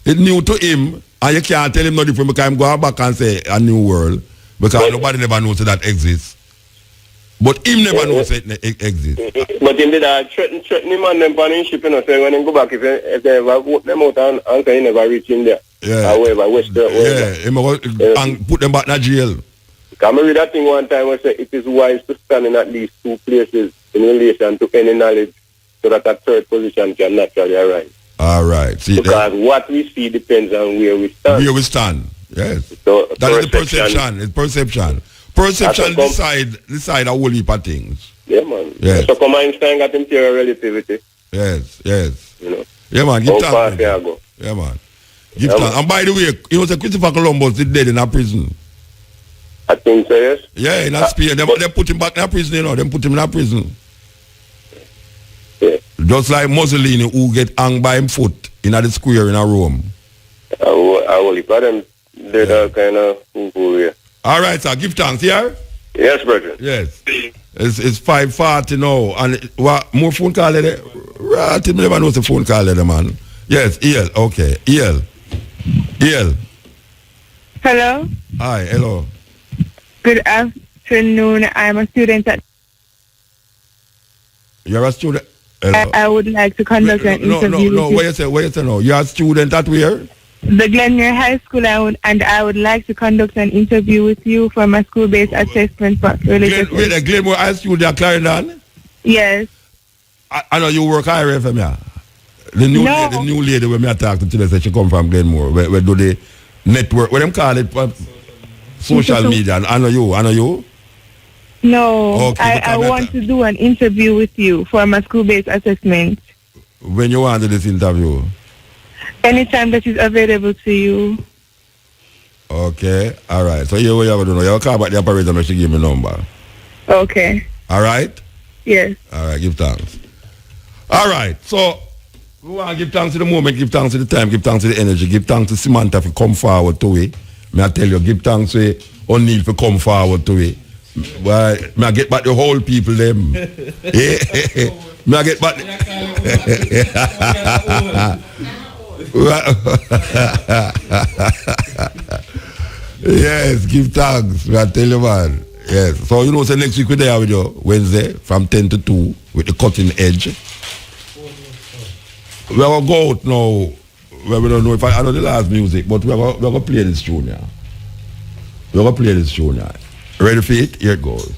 It new to him, and you can't tell him no different because I'm going back and say a new world. Because nobody never knows that exists. But him never knows it exists. But him did threaten him and them on his ship, you know, so when they go back, if they ever vote them out and say he never reach in there. Yeah. However, and put them back in jail. Because I read that thing one time where say it is wise to stand in at least two places in relation to any knowledge so that a third position can naturally arise. All right. See, because what we see depends on where we stand. Where we stand. Yes. So that is the perception. It's perception. Perception decide a whole heap of things. Yeah, man. Yes. So come Einstein got him theory of relativity. Yes. You know. Yeah, man. Give thanks. Yeah, man. Give thanks. And by the way, you know, Christopher Columbus is dead in a prison. I think so, yes. Yeah, in Spain. They put him back in a prison, you know. They put him in a prison. Yeah. Just like Mussolini who get hung by him foot in a square in a Rome. I will leave them. They're that kind of fool. All right, sir. Give thanks, yeah? Yes, brother. Yes. It's 5:40 now. And what more phone call there? Right, I never know the phone call there, man. Yes, EL. Okay. EL. Hello. Hi, hello. Good afternoon. I'm a student at... You're a student? Hello. I would like to conduct an interview. No. What you say no? You're a student at where? The Govenor High School, and I would like to conduct an interview with you for my school-based assessment for related... Wait, the Glenmore High School, they are Clarendon? Yes. I know you work higher FM, yeah. The new lady when I talk to today said she come from Glenmore. Where do the network, what them call it, social media. I know you? No, okay, I want to do an interview with you for my school-based assessment. When you want to do this interview? Anytime that is available to you. Okay, all right. So you have to do. You call back the operator and she give me a number. Okay. All right? Yes. All right, give thanks. All right, so we want to give thanks to the moment, give thanks to the time, give thanks to the energy, give thanks to Samantha for come forward to it. May I tell you, give thanks to O'Neill for come forward to it. Why? May I get back the whole people them. May I get back yes, give thanks. I tell you, man. Yes. So you know, so next week we're there with you Wednesday from 10 to 2 with the cutting edge. We're going to go out now. Well, we don't know if I know the last music, but we're going to play this tune now. We're going to play this tune now. Ready for it? Here it goes.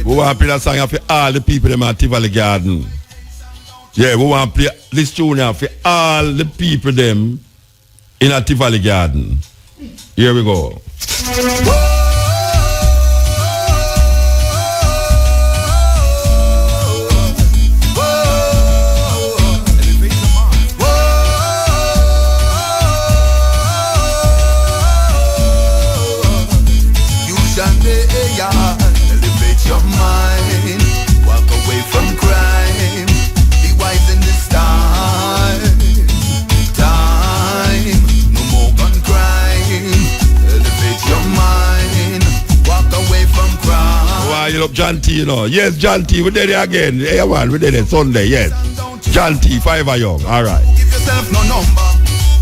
We want to play that song for all the people in Tivoli Garden. Yeah, we want to play this tune for all the people them in a Tivoli Garden. Here we go. Up John T, you know. Yes, John T, we did it again. Hey, man, we did it Sunday, yes. John T, 5 young, all right. Give yourself no number.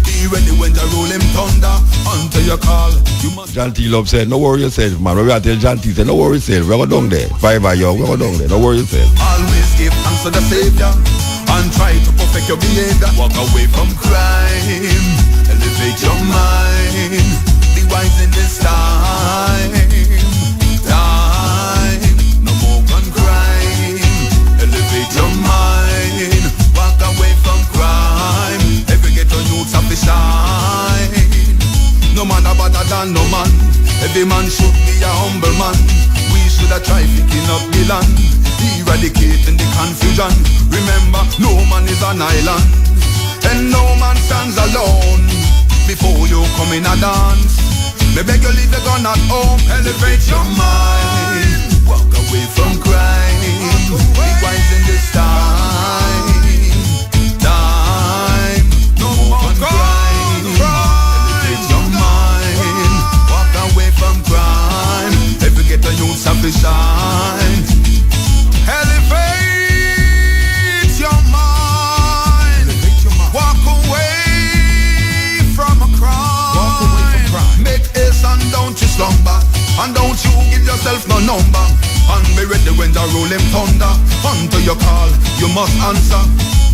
Be ready when the roll him thunder. Until you call, you must. John T Love said, no worry yourself, man. We are telling John T, said, no worry yourself. We're going down there. 5 young, we're going down there. No worry yourself. Always give thanks to the Savior and try to perfect your behavior. Walk away from crime. Elevate your mind. Be wise in this time. Your mind, walk away from crime. Every ghetto youth have to shine. No man are better than no man. Every man should be a humble man. We should have tried picking up the land, eradicating the confusion. Remember, no man is an island, and no man stands alone. Before you come in a dance, me beg you leave the gun at home. Elevate your mind, walk away from crime. Be wise in this time. No more crime. Elevate your mind. Walk away from crime. Every ghetto youth have to shine. Elevate your mind. Walk away from a crime. Make haste and don't you slumber. And don't you give yourself no number. And be ready when the roll him thunder. Until you call, you must answer.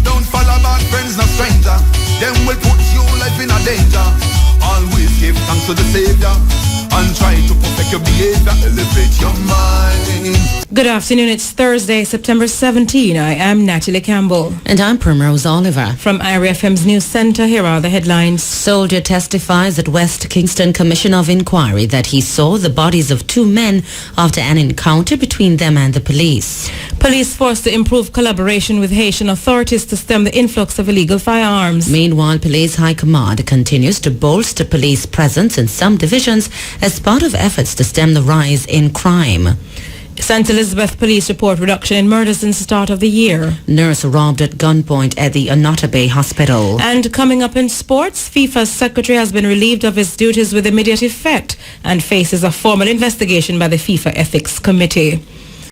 Don't follow bad friends, no stranger. Them will put your life in a danger. Always give thanks to the Savior and try to perfect your behavior. Elevate your mind. Good afternoon, it's Thursday, September 17. I am Natalie Campbell. And I'm Primrose Oliver. From IRA FM's News Centre, here are the headlines. Soldier testifies at West Kingston Commission of Inquiry that he saw the bodies of 2 men after an encounter between them and the police. Police forced to improve collaboration with Haitian authorities to stem the influx of illegal firearms. Meanwhile, Police High Command continues to bolster police presence in some divisions as part of efforts to stem the rise in crime. St. Elizabeth police report reduction in murders since the start of the year. Nurse robbed at gunpoint at the Anota Bay Hospital. And coming up in sports, FIFA's secretary has been relieved of his duties with immediate effect and faces a formal investigation by the FIFA Ethics Committee.